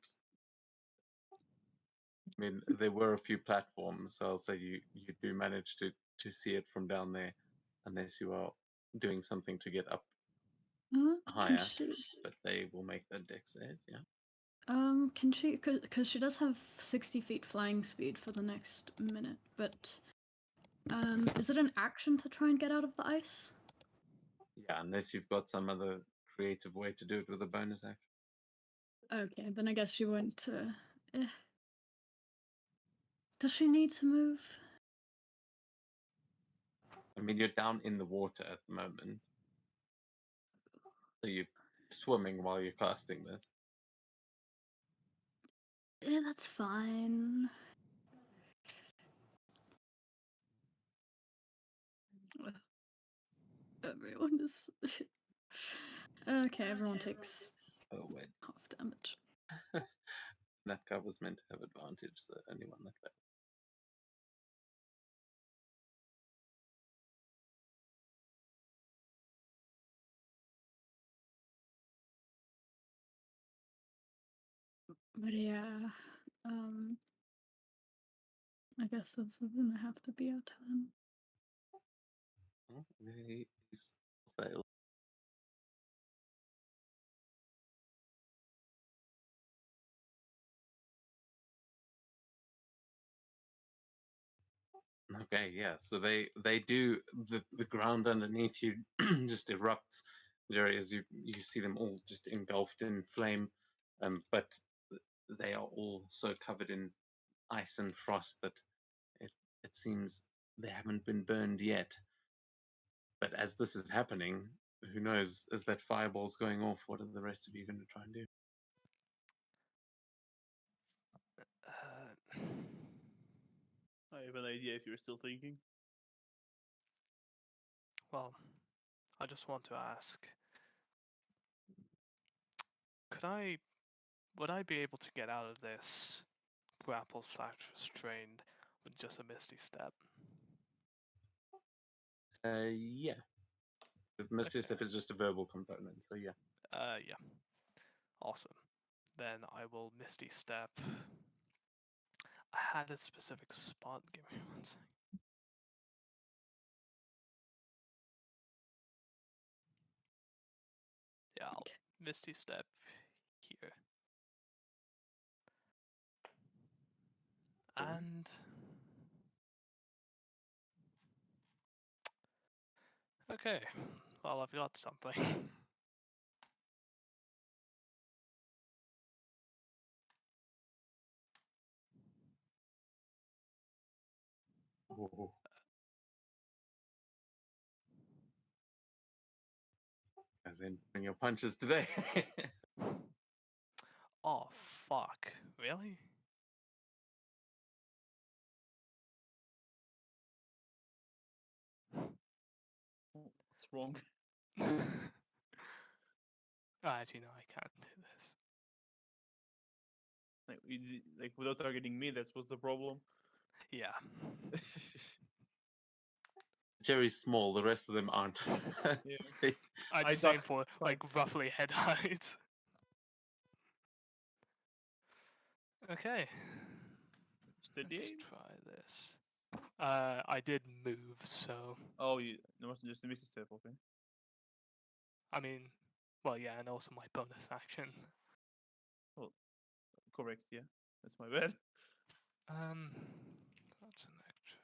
I mean, there were a few platforms, so I'll say you do manage to see it from down there, unless you are doing something to get up Can higher. she? But they will make that dex save, yeah. Can she? Because she does have 60 feet flying speed for the next minute, but is it an action to try and get out of the ice? Yeah, unless you've got some other creative way to do it with a bonus action. Okay, then I guess she won't. Does she need to move? I mean, you're down in the water at the moment, so you're swimming while you're casting this. Yeah, that's fine. Everyone is. Okay, everyone takes Oh wait, half damage. that guy was meant to have advantage. The only one that left. But yeah, I guess this is gonna have to be our time. Oh, he's failed. Okay, yeah. So they do the ground underneath you just erupts, Jerry, as you see them all just engulfed in flame, but they are all so covered in ice and frost that it seems they haven't been burned yet. But as this is happening, who knows? As that fireball's going off, what are the rest of you going to try and do? Uh, I have an idea if you're still thinking. well, I just want to ask, would I be able to get out of this grapple / restrained with just a Misty Step? Yeah. The Misty Step is just a verbal component, so yeah. Yeah. Awesome. Then I will Misty Step. I had a specific spot. Give me 1 second. Yeah, I'll Misty Step here. And okay, well, I've got something. Oh, As in bring your punches today. Oh fuck! Really? What's wrong? Actually, no, I can't do this. Like without targeting me, that's what's the problem. Yeah. Jerry's small, the rest of them aren't. Yeah. See? I I just aim duck for fine. like roughly head height. Okay. Steady Let's aim? try this. I did move, so Oh, you must just miss a step. Okay. I mean, well, yeah, and also my bonus action. Correct. Yeah. That's my bad. That's an extra.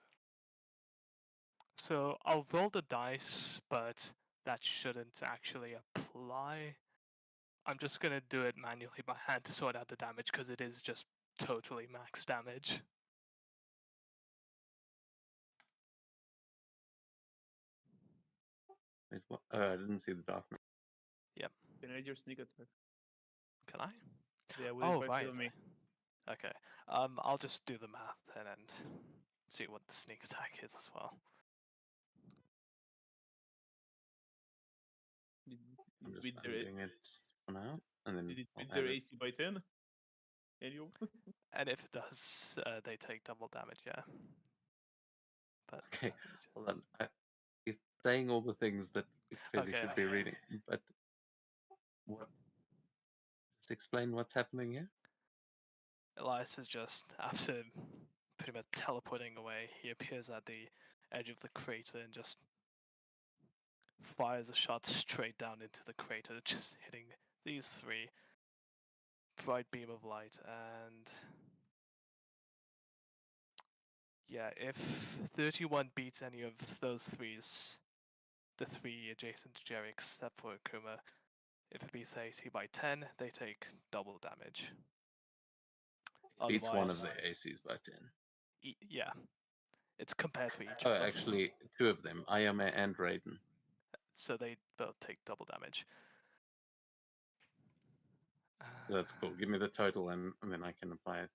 So I'll roll the dice, but that shouldn't actually apply. I'm just gonna do it manually by hand to sort out the damage because it is just totally max damage. Wait, what? Oh, I didn't see the darkness. Can I add your sneak attack? Can I? Yeah. Will Oh, it right. kill me? Okay. I'll just do the math then and see what the sneak attack is as well. Did I'm it just beat their undoing it for now, and then did it I'll beat add their it. AC by 10? And you? And if it does, they take double damage, yeah. But Okay, let me just- hold on. You're saying all the things that we clearly Okay, should be okay. reading, but what? Just explain what's happening here. Elias is just, after pretty much teleporting away, he appears at the edge of the crater and just fires a shot straight down into the crater, just hitting these three. Bright beam of light, and yeah, if 31 beats any of those threes, the three adjacent to Jerry except for Akuma, if it beats AC by 10, they take double damage. Beats one of Otherwise, the ACs by 10. Yeah, it's compared to each Oh, of them. actually, two of them, Ayame and Raiden. So they both take double damage. So that's cool. Give me the total, and then I can apply it.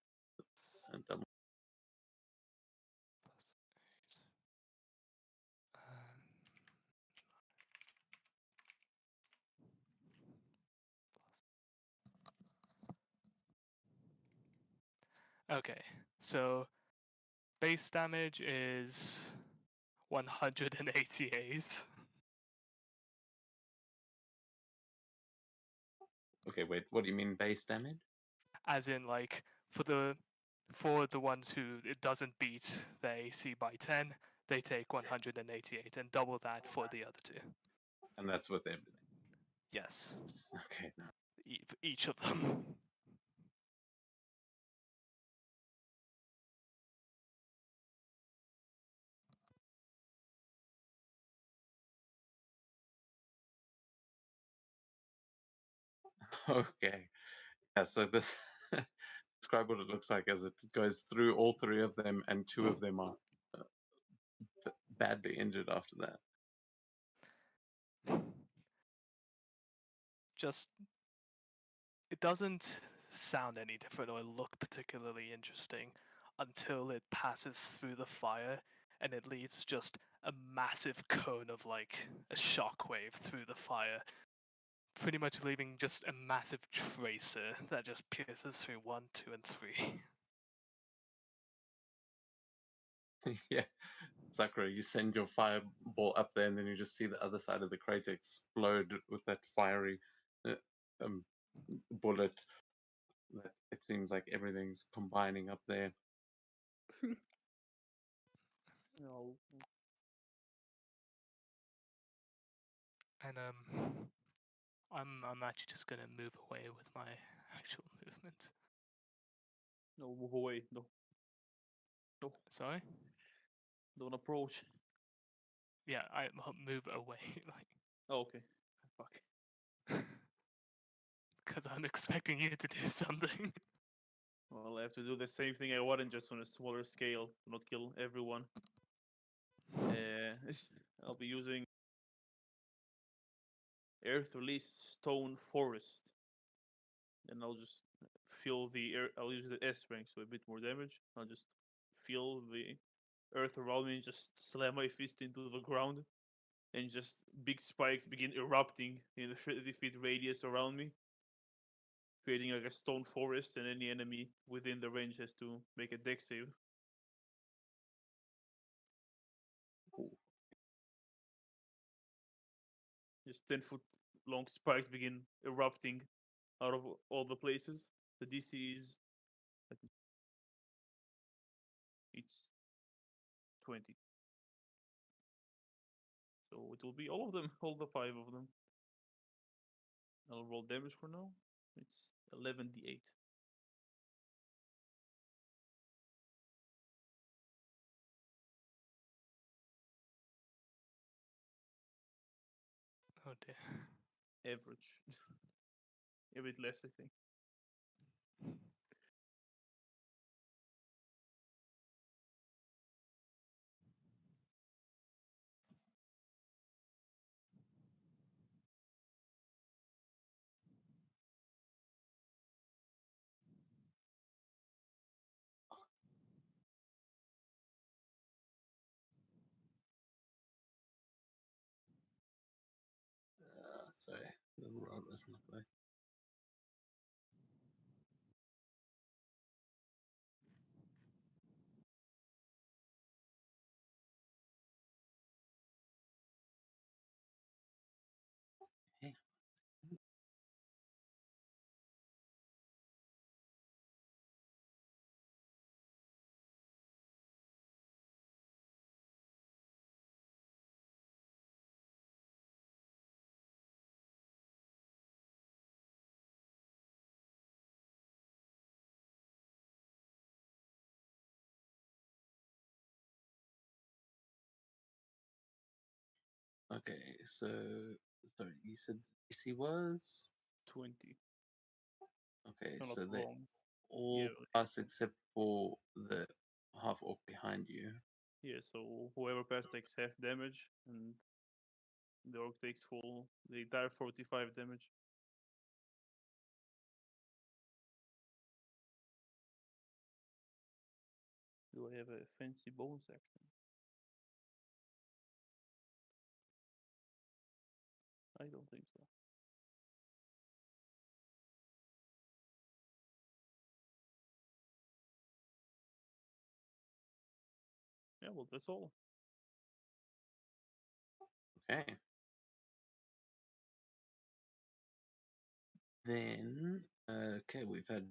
And double. Okay, so base damage is 188. Okay, wait. What do you mean base damage? As in, like, for the ones who it doesn't beat their AC by 10, they take 188, and double that for the other two. And that's with everything. Yes, Okay. No. for each of them. Okay. Yeah. So this describe what it looks like as it goes through all three of them, and two of them are badly injured after that. Just, it doesn't sound any different or look particularly interesting until it passes through the fire and it leaves just a massive cone of like a shockwave through the fire, pretty much leaving just a massive tracer that just pierces through 1, 2, and 3. Yeah. Sakura, you send your fireball up there, and then you just see the other side of the crater explode with that fiery uh, bullet. That it seems like everything's combining up there. No. And I'm actually just gonna move away with my actual movement. No. Move away. No. No. Sorry? Don't approach. Yeah, I move away, like, Oh, okay. Fuck. because I'm expecting you to do something. Well, I have to do the same thing I wanted, just on a smaller scale, to not kill everyone. I'll be using Earth release stone forest. And I'll just feel the air. I'll use the S strength, so a bit more damage. I'll just feel the earth around me and just slam my fist into the ground. And just big spikes begin erupting in the 30-feet radius around me, creating like a stone forest, and any enemy within the range has to make a dex save. Just 10-foot long spikes begin erupting out of all the places. The DC is it's 20. So it will be all of them, all the 5 of them. I'll roll damage for now. It's 11d8. Oh dear. Average. A bit less, I think. Sorry, the rod was not there. Okay. Okay, so sorry, you said DC was 20. okay. If I'm So not they wrong. all pass except for the half orc behind you. Yeah, so whoever passed takes half damage, and the orc takes the entire 45 damage. Do I have a fancy bonus action? I don't think so. Yeah, well, that's all. Okay. Then okay, we've had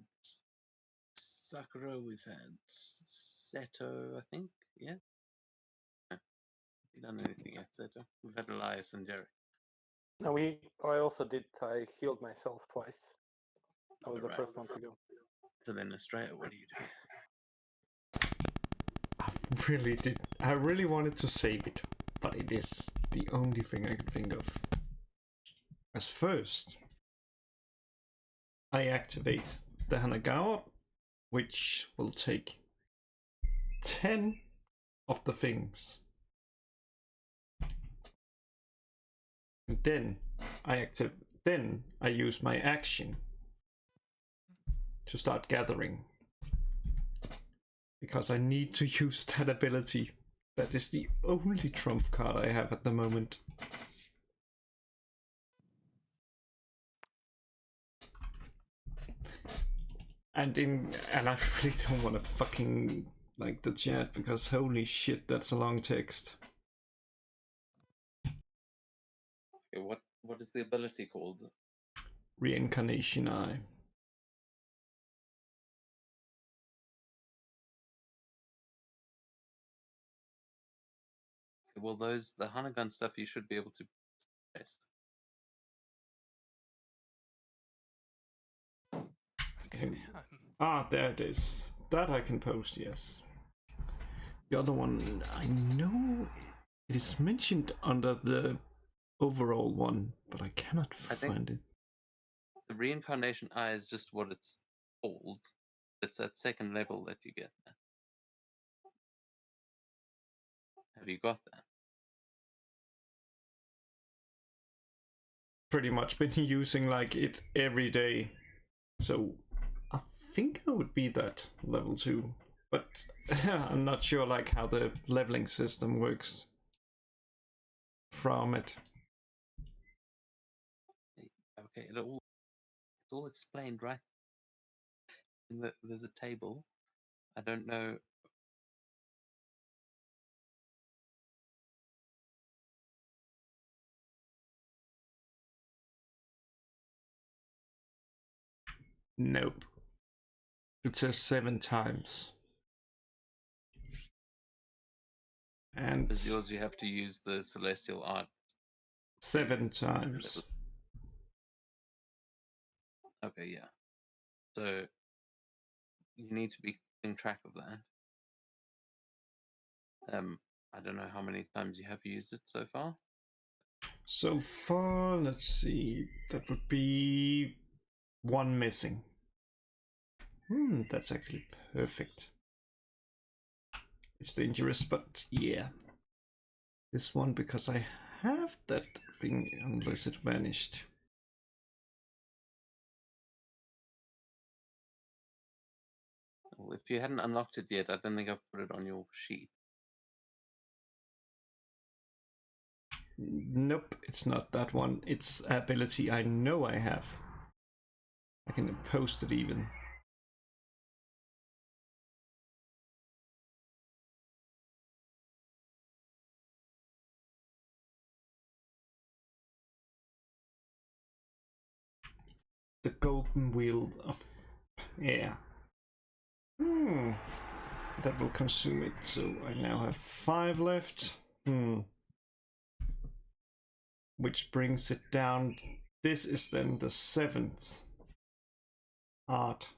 Sakura, we've had Seto, I think. Yeah. No, we done anything yet, Seto? We've had Elias and Jerry. No, I also did. I healed myself twice. I was the Alright. first one to go. So then Australia, what do you do? I really wanted to save it, but it is the only thing I could think of. As first, I activate the Hanagawa, which will take 10 of the things. And then I use my action to start gathering. Because I need to use that ability. That is the only trump card I have at the moment. And I really don't want to fucking like the chat because holy shit, that's a long text. Okay, what is the ability called? Reincarnation Eye. Okay, well, the Hanagun stuff you should be able to test. Okay. There it is. That I can post, yes. The other one, I know it is mentioned under the overall one, but I cannot find it. The Reincarnation Eye is just what it's called. It's at second level that you get that. Have you got that? pretty much been using like it every day. So I think I would be that level 2. But I'm not sure like how the leveling system works from it. Okay, it's all explained, right? There's a table. I don't know. Nope. It says 7 times. And As yours, you have to use the celestial art. 7 times. Okay, yeah. So you need to be keeping track of that. I don't know how many times you have used it so far. So far, let's see, that would be 1 missing. That's actually perfect. It's dangerous, but yeah. This one, because I have that thing, unless it vanished. Well, if you hadn't unlocked it yet, I don't think I've put it on your sheet. Nope, it's not that one. It's ability I know I have. I can post it even. The golden wheel of air. That will consume it, so I now have 5 left. Which brings it down. This is then the 7th art,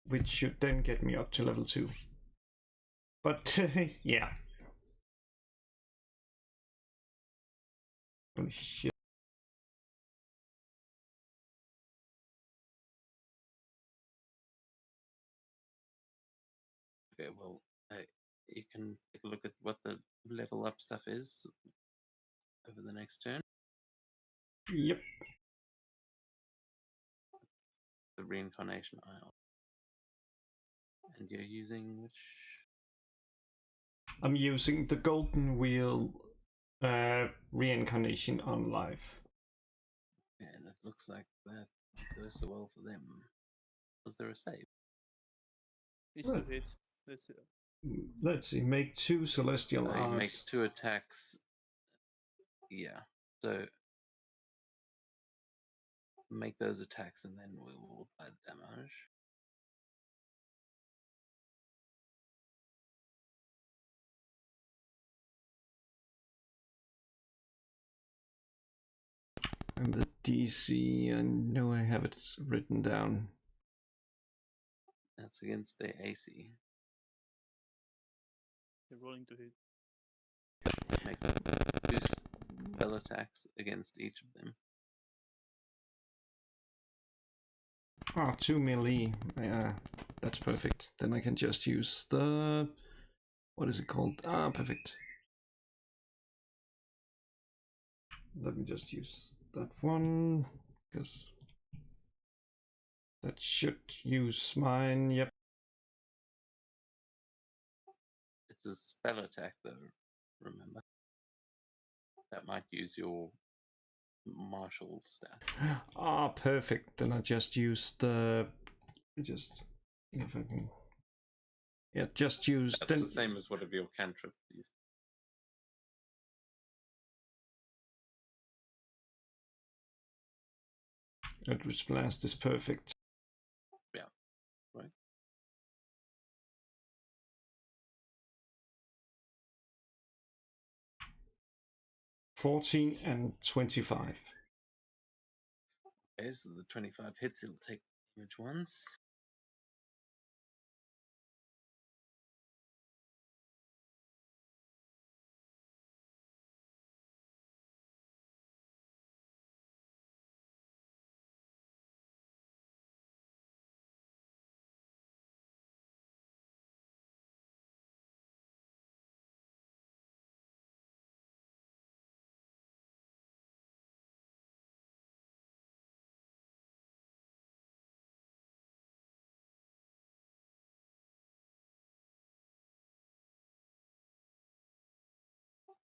which should then get me up to level 2. But yeah. Holy shit. Okay, well, you can take a look at what the level up stuff is over the next turn. Yep. The reincarnation isle. And you're using which? I'm using the golden wheel reincarnation on live. And it looks like that goes so well for them. Was there a save? It's to hit. That's it. Let's see, make 2 celestial You make arts. 2 attacks. Yeah. So make those attacks and then we will apply the damage. And the DC, I know I have it written down. That's against the AC. You're rolling to hit. Make 2 spell attacks against each of them. 2 melee. That's perfect. Then I can just use the... What is it called? Perfect. Let me just use that one, because that should use mine. Yep. It's a spell attack though, remember? That might use your martial stat. Perfect. Then I just use the... Just... If I can... Yeah, just use... That's the same as whatever your cantrip use. Eldritch Blast is perfect. Yeah, right. $14 and $25. Okay, so the 25 hits, it'll take damage once.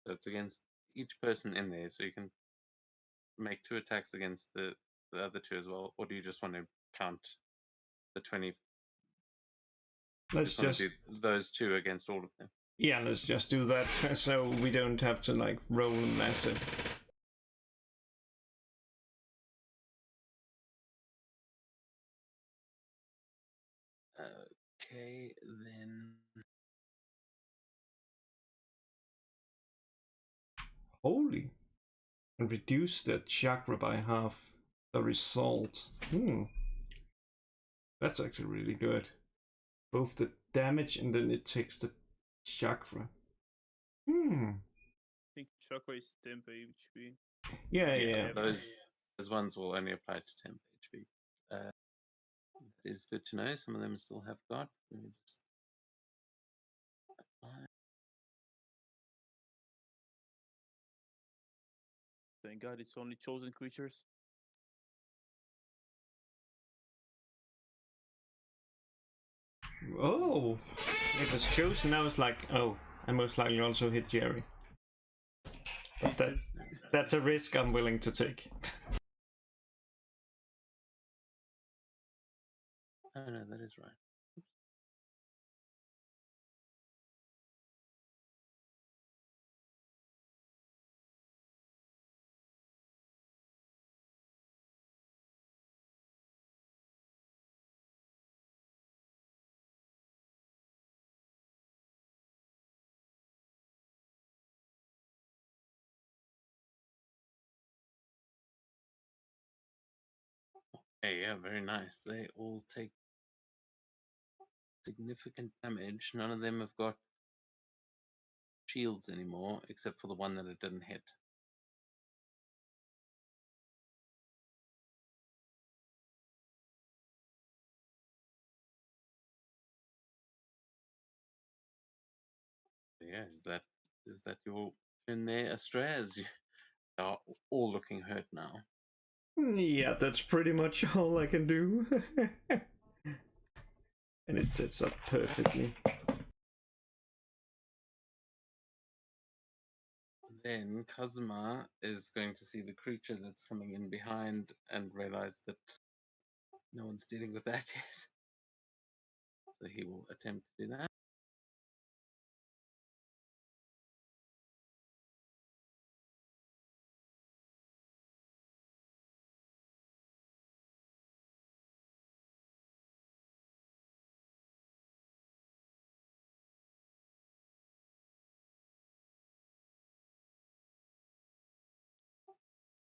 So it's against each person in there, so you can make 2 attacks against the other 2 as well, or do you just want to count the 20? Let's Just want to just do those 2 against all of them. yeah, let's just do that so we don't have to like roll massive. Okay, then. Holy. And reduce the chakra by half the result. That's actually really good. Both the damage and then it takes the chakra. I think chakra is 10 HP. Yeah. Those ones will only apply to 10 HP. That is good to know. Some of them still have got. Let me just apply. Thank God it's only chosen creatures. Oh, it was chosen. I was like, oh, I most likely also hit Jerry. But that's a risk I'm willing to take. Oh no, that is right. Hey, yeah, very nice. They all take significant damage. None of them have got shields anymore, except for the one that it didn't hit. Yeah, is that your in there, Astraz? You are all looking hurt now. Yeah, that's pretty much all I can do. And it sets up perfectly. Then Kazuma is going to see the creature that's coming in behind and realize that no one's dealing with that yet. So he will attempt to do that.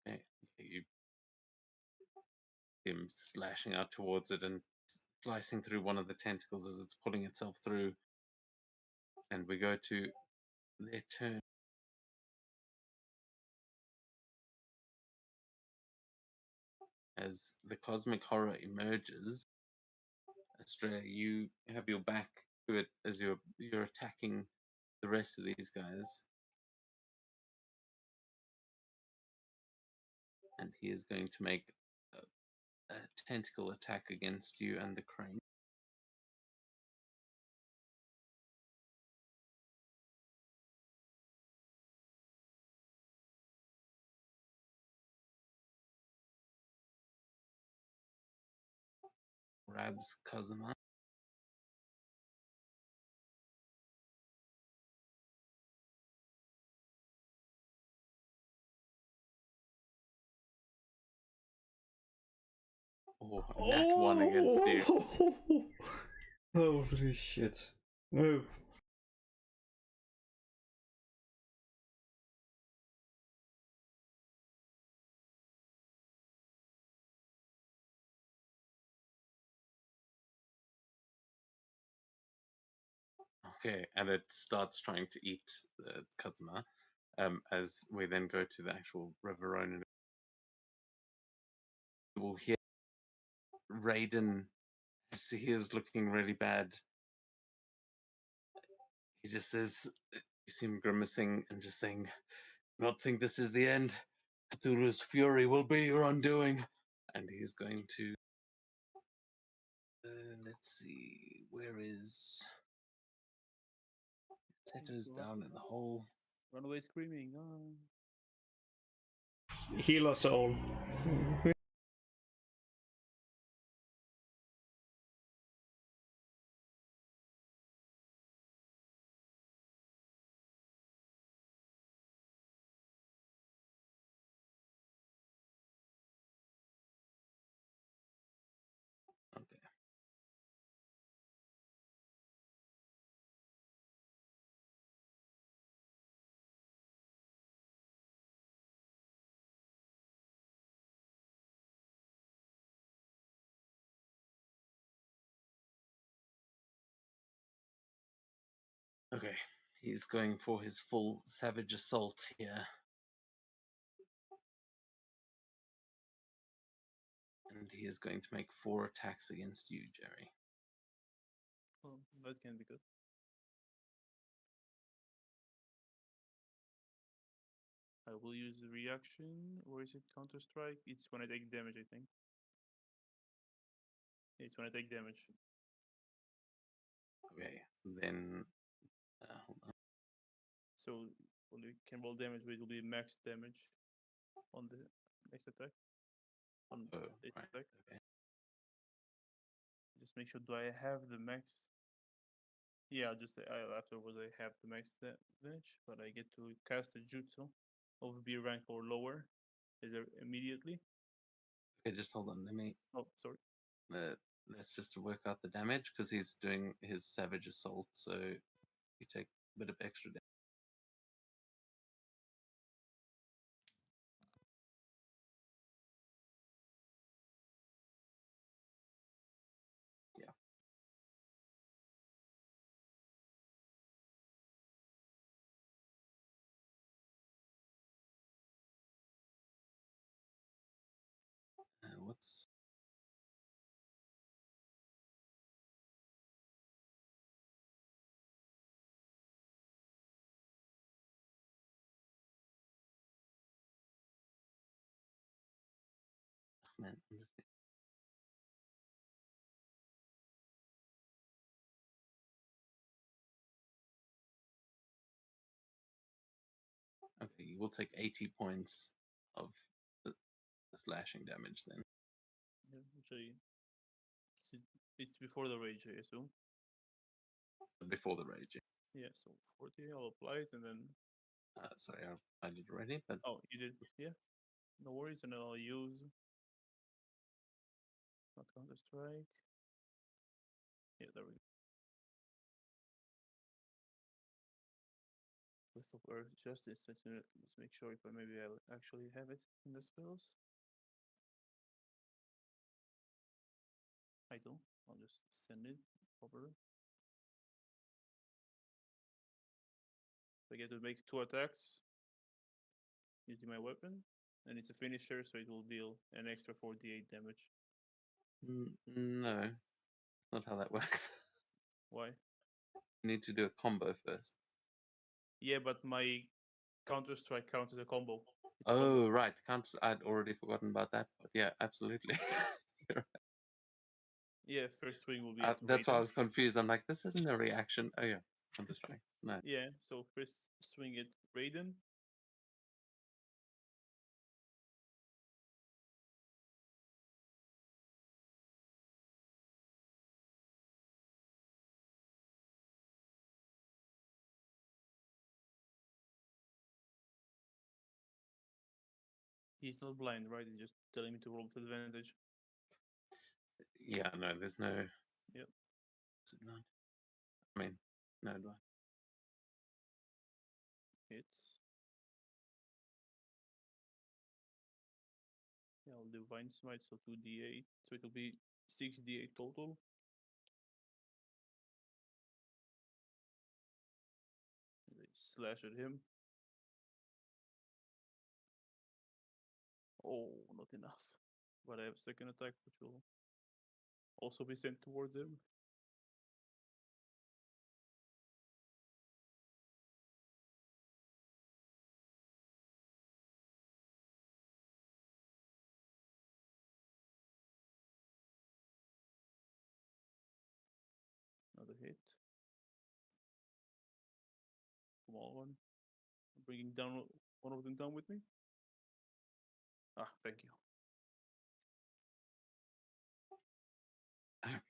Okay, you see him slashing out towards it and slicing through one of the tentacles as it's pulling itself through. And we go to their turn. As the cosmic horror emerges, Astrea, you have your back to it as you're attacking the rest of these guys. And he is going to make a tentacle attack against you and the crane. Grabs Kazuma. Oh, nat 1 against you. Holy shit. No. Okay, and it starts trying to eat Kazuma. As we then go to the actual Riverone, you will hear Raiden as he is looking really bad. He just says, you see him grimacing and just saying, "Not think this is the end. Cthulhu's fury will be your undoing." And he's going to. Let's see, where is. Seto's down in the hole. Run away screaming. Heal us all. Okay. Okay, he's going for his full savage assault here. And he is going to make 4 attacks against you, Jerry. Oh, that can be good. I will use the reaction. Or is it Counter Strike? It's when I take damage, I think. It's when I take damage. Okay, then hold on. So when you can roll damage, but it will be max damage on the next attack. On Oh, this right. attack. Okay. Just make sure. Do I have the max? Yeah, afterwards I have the max damage, but I get to cast a jutsu of B rank or lower. Is there immediately? Okay, just hold on. Let me. Oh, sorry. Let's just work out the damage because he's doing his savage assault. So you take a bit of extra damage. Yeah. What's man? Okay, you will take 80 points of the slashing damage then. Yeah, actually, it's before the rage, I assume. Before the rage. Yeah, so 40. I'll apply it, and then Sorry, I did already, but oh, you did. Yeah, no worries. And then I'll use not Counter Strike. Yeah, there we go. With the word justice, let's make sure if maybe I actually have it in the spells. I don't. I'll just send it over. I get to make 2 attacks using my weapon, and it's a finisher, so it will deal an extra 48 damage. no, not how that works. Why? You need to do a combo first. Yeah, but my Counter Strike counts as a combo. It's Oh, right. I'd already forgotten about that. But yeah, absolutely. yeah, first swing will be at That's why I Raiden. was confused. I'm like, this isn't a reaction. Oh yeah, Counter Strike. No. Yeah, so first swing at Raiden. He's not blind, right? He's just telling me to roll with advantage. Yeah, no, there's no. Yep. Is it not? I mean, no, do I? Hits. Yeah, I'll do Divine Smite, so 2d8. So it'll be 6d8 total. And I slash at him. Oh, not enough. But I have second attack, which will also be sent towards him. Another hit. Small one. bringing down one of them down with me. Ah, thank you.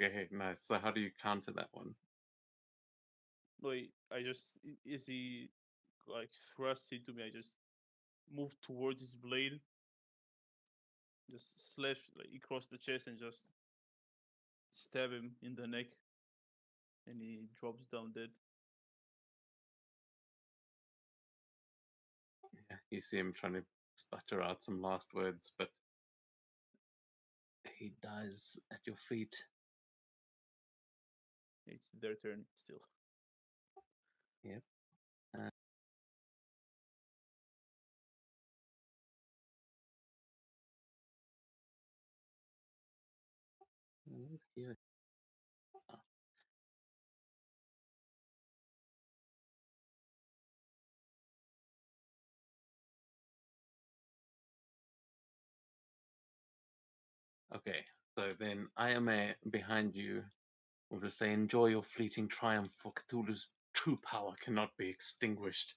Okay, nice. So how do you counter that one? Like I just as he like thrusts into me, I just move towards his blade, just slash like across the chest and just stab him in the neck, and he drops down dead. Yeah, you see him trying to sputter out some last words, but he dies at your feet. It's their turn still. Yep. Uh, here. Oh, okay, so then Ayame behind you will just say, "Enjoy your fleeting triumph, for Cthulhu's true power cannot be extinguished."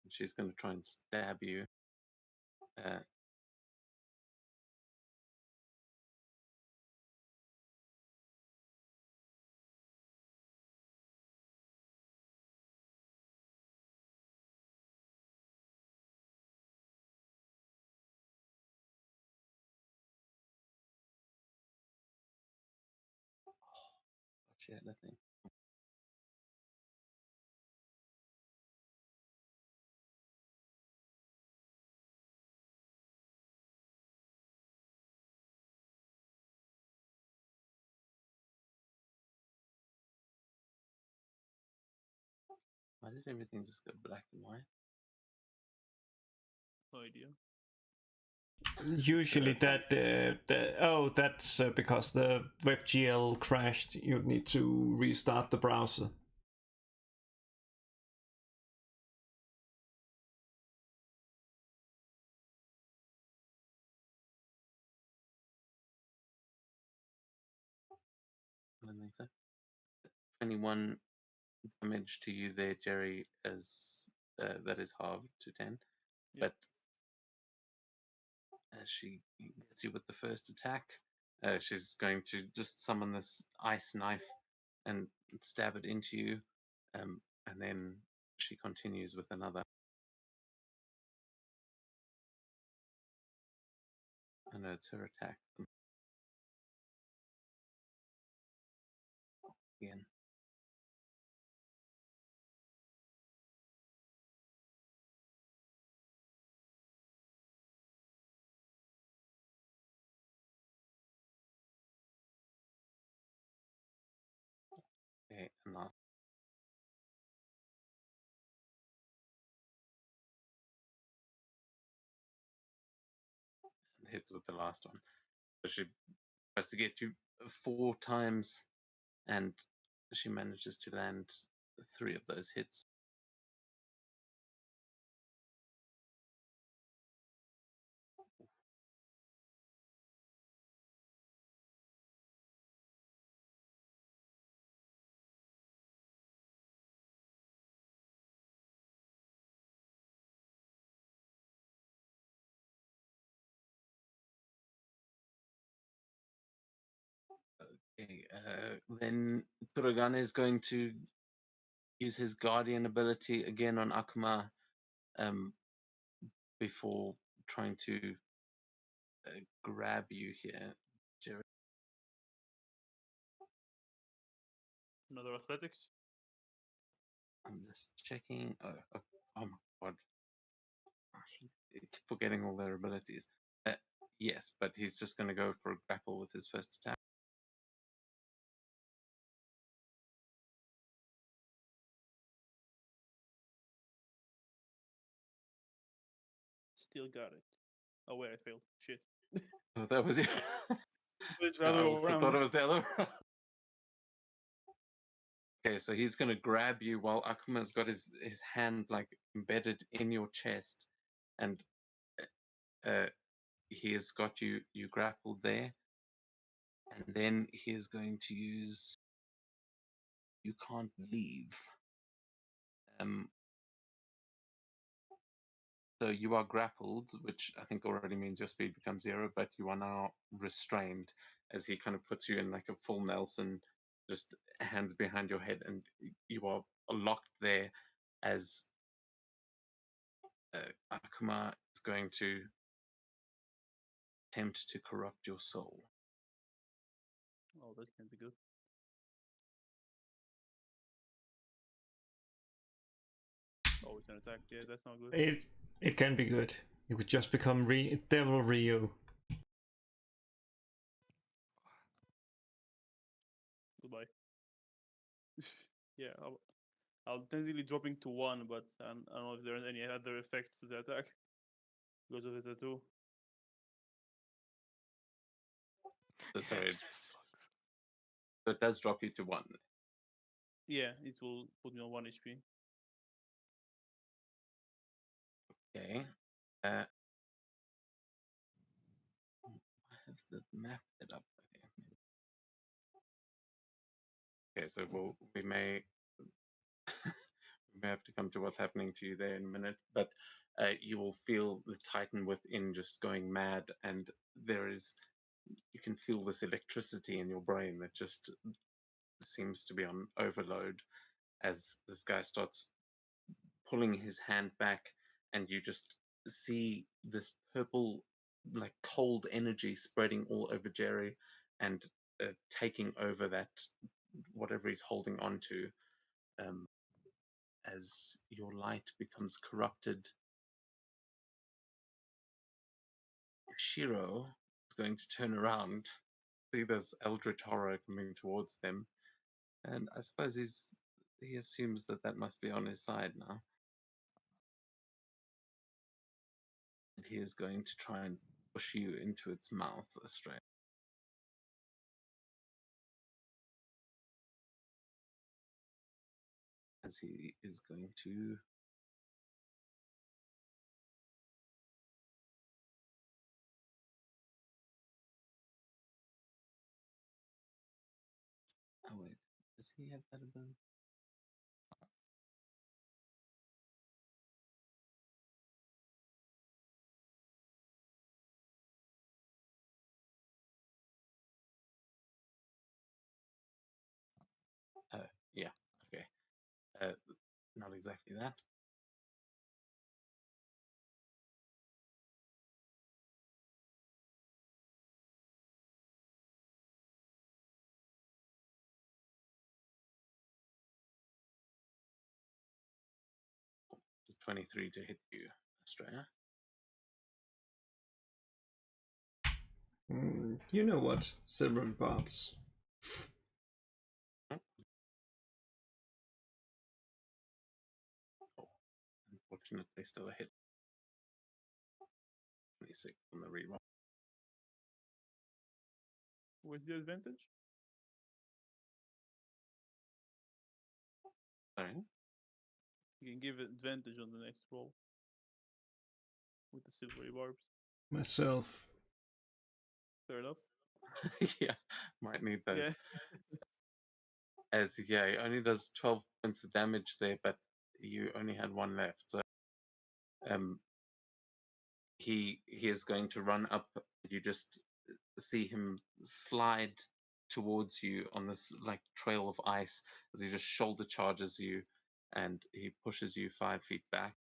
And she's going to try and stab you. Uh, shit, I think. Why did everything just go black and white? No idea. Usually that's because the WebGL crashed. You need to restart the browser. I don't think so. 21 damage to you there, Jerry, as that is halved to 10. Yep. But as she gets you with the first attack, she's going to just summon this ice knife and stab it into you. And then she continues with another. I know it's her attack. Again. Okay, enough. And hits with the last one. So she tries to get you 4 times, and she manages to land 3 of those hits. Okay, then Turagane is going to use his guardian ability again on Akuma before trying to grab you here, Jerry. Another athletics. I'm just checking. Oh my god. I keep forgetting all their abilities. Yes, but he's just going to go for a grapple with his first attack. Still got it. Oh wait, I failed. Shit. Oh, that was it. It's No, I rather also around. thought it was the other one. Okay, so he's going to grab you while Akuma's got his hand like embedded in your chest, and he has got you grappled there, and then he is going to use you can't leave. So you are grappled, which I think already means your speed becomes 0, but you are now restrained as he kind of puts you in like a full Nelson, just hands behind your head, and you are locked there as Akuma is going to attempt to corrupt your soul. Oh, that can be good. Oh, it's an attack. Yeah, that's not good. It can be good. You could just become Devil Ryu. Goodbye. Yeah, I'll tentatively dropping to 1, but I don't know if there are any other effects to the attack because of the tattoo. Sorry, Yes, so it does drop you to 1. Yeah, it will put me on 1 HP. Okay. I have the map it up. Okay, so we may we may have to come to what's happening to you there in a minute, but you will feel the Titan within just going mad, and you can feel this electricity in your brain that just seems to be on overload as this guy starts pulling his hand back, and you just see this purple, like cold energy spreading all over Jerry and taking over that whatever he's holding on to. As your light becomes corrupted, Shiro is going to turn around, see this eldritch horror coming towards them, and I suppose he assumes that must be on his side now. And he is going to try and push you into its mouth, Australia. As he is going to oh wait, does he have that ability? Yeah, okay. Not exactly that. Oh, 23 to hit you, Australia. You know what? Several barbs. Oh, unfortunately, still a hit. 26 on the reroll. What's the advantage? Sorry. You can give advantage on the next roll with the silvery barbs. Myself. Fair enough. Yeah, might need those. Yeah. As he only does 12 points of damage there, but you only had 1 left. So he is going to run up. You just see him slide towards you on this like trail of ice as he just shoulder charges you, and he pushes you 5 feet back.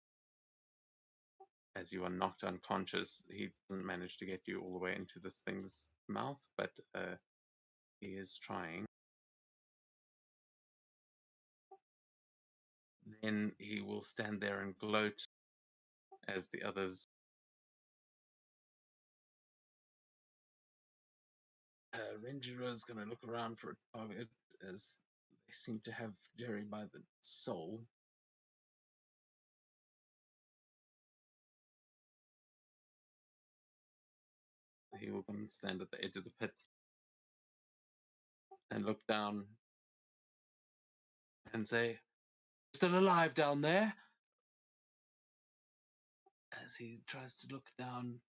As you are knocked unconscious, he doesn't manage to get you all the way into this thing's mouth, but he is trying. Then he will stand there and gloat as the others. Renjiro is going to look around for a target as they seem to have Jerry by the soul. He will come and stand at the edge of the pit and look down and say, "Still alive down there?" As he tries to look down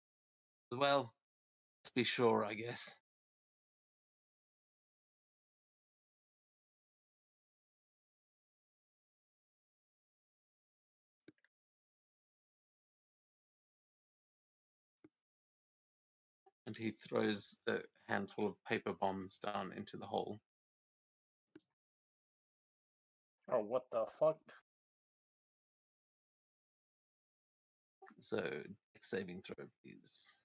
as well. Let's be sure, I guess. and he throws a handful of paper bombs down into the hole. Oh, what the fuck? So, saving throw, please.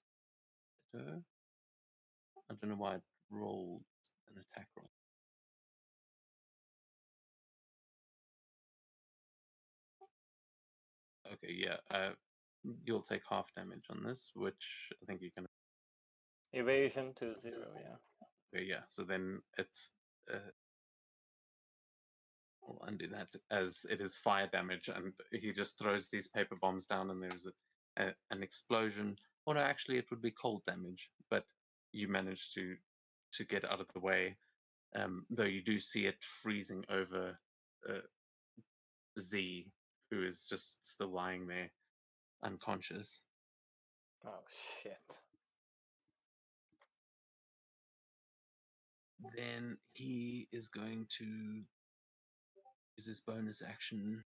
I don't know why it rolled an attack roll. Okay, yeah. You'll take half damage on this, which I think you can. Evasion to 0, yeah. Okay, yeah. So then it's. I'll undo that as it is fire damage, and he just throws these paper bombs down, and there's an explosion. Or no, actually, it would be cold damage, but you manage to get out of the way. Though you do see it freezing over Z, who is just still lying there, unconscious. Oh shit. Then he is going to use his bonus action,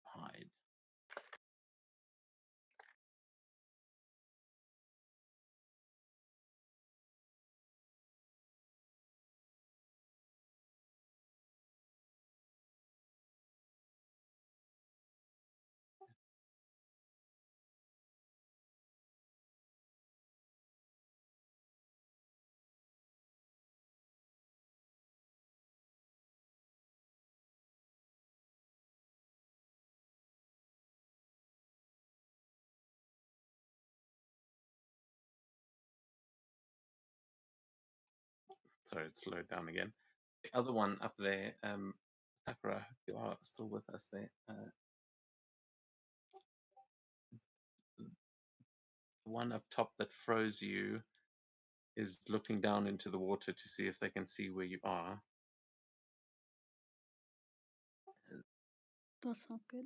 hide. Sorry, it slowed down again. The other one up there, Sakura, you are still with us there. The one up top that froze you is looking down into the water to see if they can see where you are. That's not good.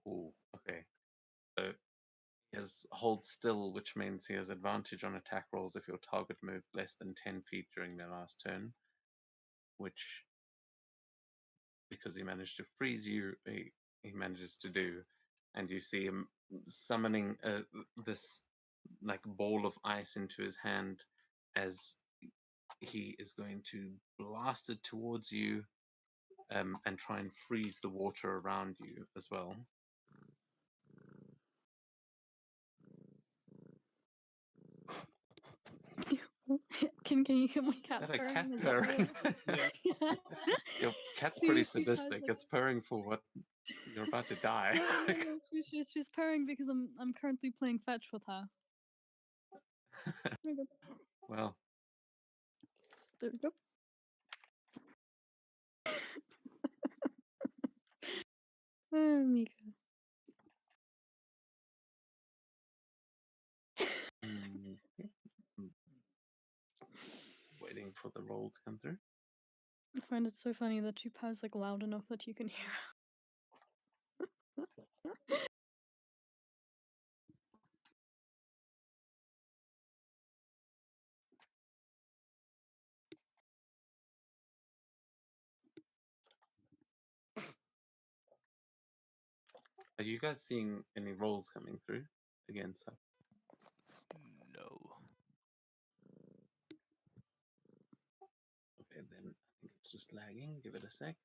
Ooh, okay. So he has hold still, which means he has advantage on attack rolls if your target moved less than 10 feet during their last turn, which, because he managed to freeze you, he manages to do. And you see him summoning this like ball of ice into his hand as he is going to blast it towards you and try and freeze the water around you as well. Can you hear my cat Is that a cat purring? Is purring? that Yeah. Your cat's She- pretty she has, sadistic. like- It's purring for what you're about to die. No, she's purring because I'm currently playing fetch with her. There we go. Well, There we go. Mika. mm, waiting for the roll to come through. I find it so funny that she purrs like loud enough that you can hear her. Are you guys seeing any rolls coming through against her? No. Okay, then I think it's just lagging. Give it a sec.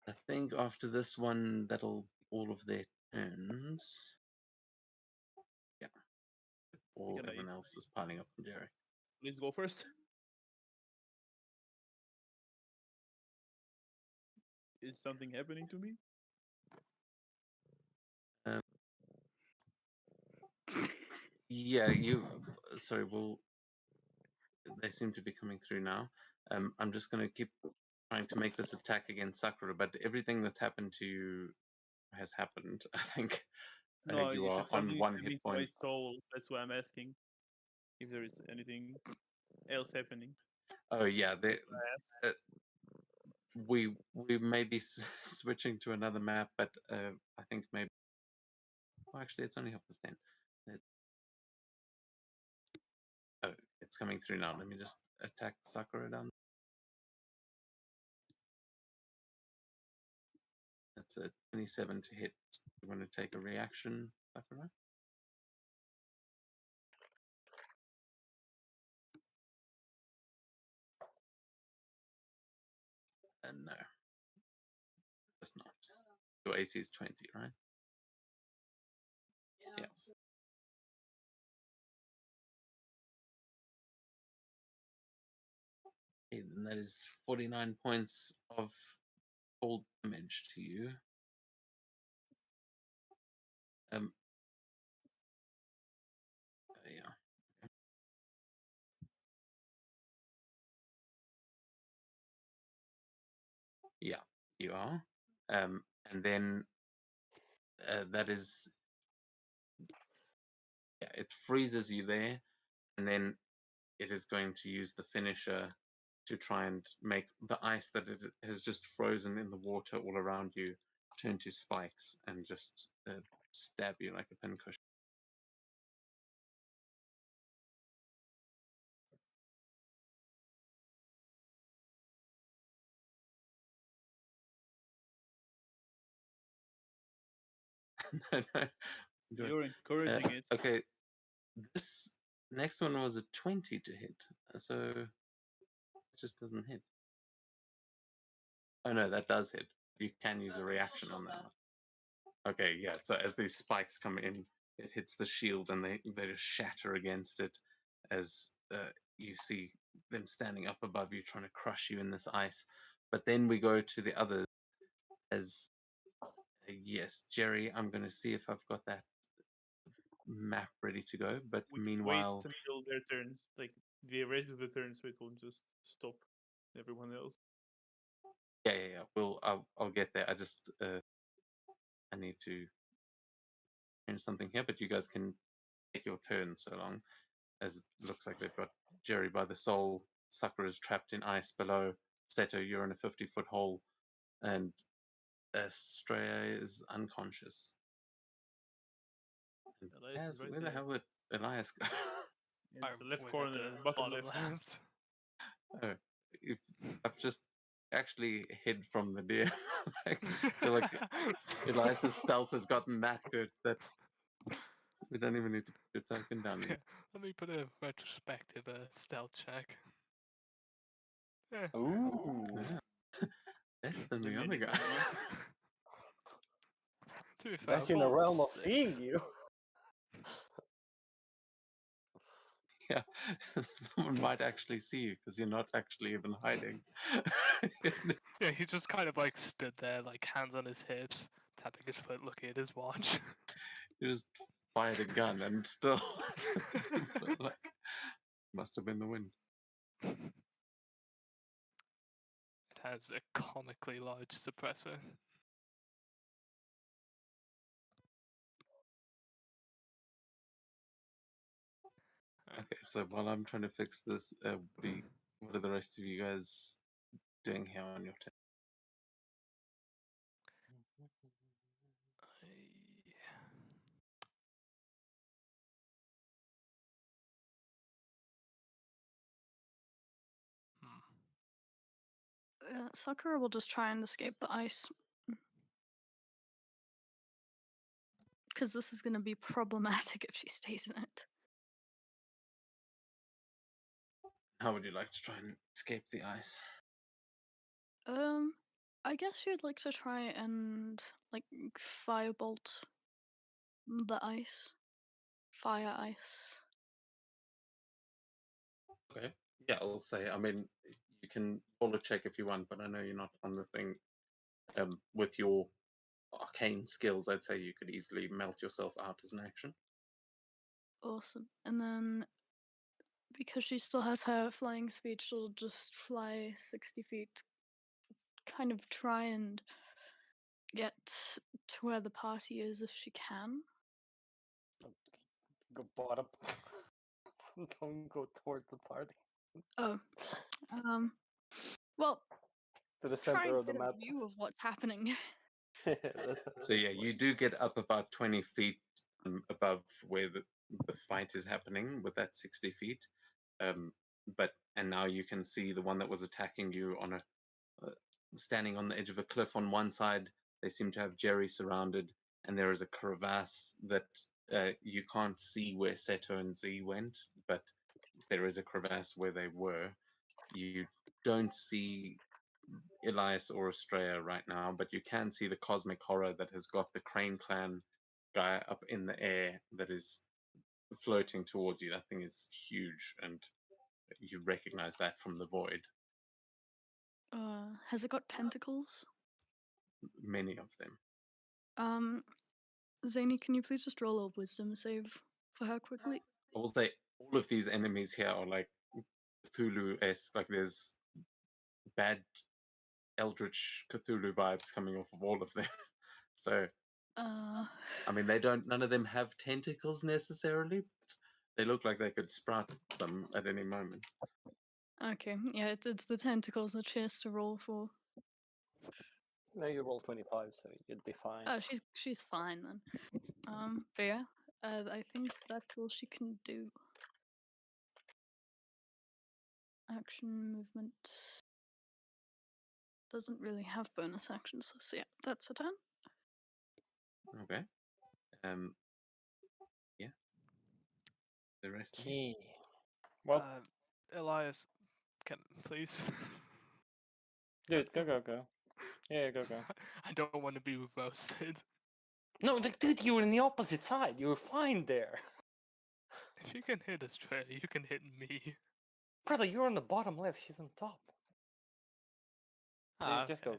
I think after this one, that'll be all of their turns. Yeah. Can I- Everyone else was piling up on Jerry. Please go first. Is something happening to me? Yeah, you. Sorry, they seem to be coming through now. I'm just going to keep trying to make this attack against Sakura, but everything that's happened to you has happened. I think No, you you are said something on is one happening hit to my point. soul. That's why I'm asking if there is anything else happening. Oh yeah, That's why I asked. we may be switching to another map, but I think maybe. Well, actually, it's only up to 10. Oh, it's coming through now. Let me just attack Sakura down. That's a 27 to hit. You want to take a reaction, Sakura? No, that's not. Your AC is 20, right? Yeah. Okay, then that is 49 points of cold damage to you. Yeah. Yeah, you are. And then that is, yeah, it freezes you there, and then it is going to use the finisher to try and make the ice that it has just frozen in the water all around you turn to spikes and just stab you like a pincushion. No, no, do it. You're encouraging it. Okay, this next one was a 20 to hit, so it just doesn't hit. Oh no, that does hit. You can use a reaction on that one. Okay, yeah, so as these spikes come in, it hits the shield and they just shatter against it as you see them standing up above you trying to crush you in this ice. But then we go to the others as yes, Jerry, I'm going to see if I've got that map ready to go. But We meanwhile, wait until their turns, like the rest of the turn, so it won't just stop everyone else. yeah. Well, I'll get there. I just I need to change something here, but you guys can take your turn so long. As it looks like they've got Jerry by the soul, Sakura is trapped in ice below, Seto, you're in a 50-foot hole, and Estrella is unconscious. And Elias is right where the there. hell would Elias go? In I'm the left with corner, the bottom left. Oh, I've just actually hid from the deer. I feel like Elias's stealth has gotten that good that we don't even need to put your token down. Yeah, let me put a retrospective stealth check. Yeah. Ooh. Yeah. Less than the Doing other anything guy. you want. To be fair, That's I in the rolled realm of 6. seeing you. Yeah, someone might actually see you because you're not actually even hiding. Yeah, he just kind of like stood there, like hands on his hips, tapping his foot, looking at his watch. You just fired a gun and still people are like, must have been the wind. It has a comically large suppressor. Okay, so while I'm trying to fix this, what are the rest of you guys doing here on your turn? Sakura will just try and escape the ice. Because this is going to be problematic if she stays in it. How would you like to try and escape the ice? I guess she'd like to try and, like, firebolt the ice. Fire ice. Okay. Yeah, I'll say. I mean, you can roll a check if you want, but I know you're not on the thing. With your arcane skills, I'd say you could easily melt yourself out as an action. Awesome. And then, because she still has her flying speed, she'll just fly 60 feet. Kind of try and get to where the party is if she can. Go bottom. Don't go towards the party. Oh. Well, To the try center and of the get map. a view of what's happening. So yeah, you do get up about 20 feet above where the fight is happening with that 60 feet. And now you can see the one that was attacking you on standing on the edge of a cliff on one side. They seem to have Jerry surrounded, and there is a crevasse that you can't see where Seto and Z went, but there is a crevasse where they were. You don't see Elias or Estrella right now, but you can see the cosmic horror that has got the Crane Clan guy up in the air that is floating towards you. That thing is huge, and you recognize that from the void. Has it got tentacles? Many of them. Zany, can you please just roll a wisdom save for her quickly? I will say all of these enemies here are like Cthulhu-esque. Like there's bad Eldritch Cthulhu vibes coming off of all of them. So I mean, none of them have tentacles necessarily, but they look like they could sprout some at any moment. Okay, yeah, it's the tentacles that she has to roll for. No, you roll 25, so you'd be fine. Oh, she's fine then. But yeah, I think that's all she can do. Action, movement. Doesn't really have bonus actions, so yeah, that's a turn. Okay. Yeah. The rest of you. Okay. Well, Elias, can please? dude, go. Yeah, go. I don't want to be roasted. No, dude, you were in the opposite side. You were fine there. If you can hit Estrella, you can hit me. Brother, you're on the bottom left. She's on top. Ah, Just okay.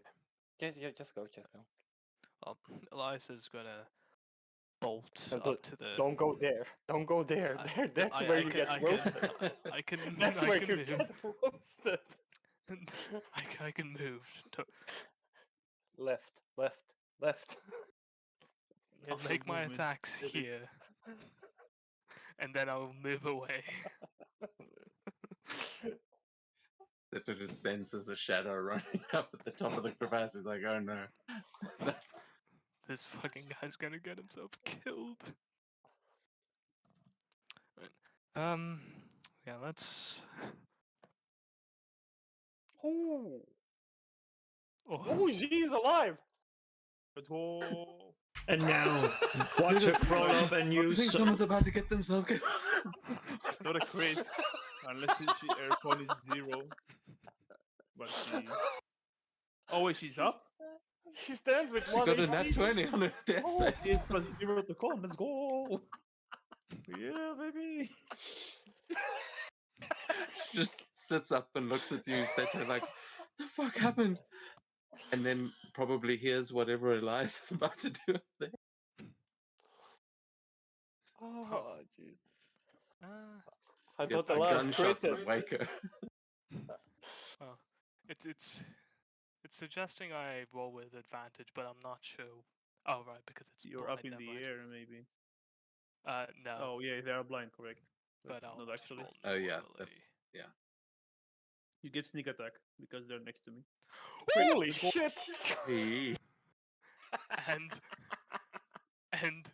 go. Just go. Well, Elias is gonna bolt No, up to the. Don't go there. Don't go there. That's where you get roasted. I can. That's I where can you move. get roasted. I can move. Left. I'll Yes, make my movement. attacks Did it. here, and then I'll move away. That it just senses a shadow running up at the top of the crevasse. He's like, oh no. This fucking guy's gonna get himself killed. Right. Yeah, let's. Oh, Oh, she's alive. Let's go. And now, watch her crawl up and I use. think someone's about to get themselves killed. It's not a crit. Unless her con is 0. But she... Oh wait, she's up? She stands with She one got a HP. nat 20 on her death Oh, save. she has +0 to con. Let's go. Yeah, baby. Just sits up and looks at you, Seto, like, the fuck happened? And then probably hears whatever Elias is about to do up there. Oh, jeez. I thought Gets the a last gunshot crit. to wake her. well, it's suggesting I roll with advantage, but I'm not sure. Oh right, because it's You're blind, up in never the mind. air, maybe. No. Oh, yeah, they are blind, correct. but I'll not just actually. roll Oh, yeah, normally. You get sneak attack because they're next to me. Holy shit! Hey. and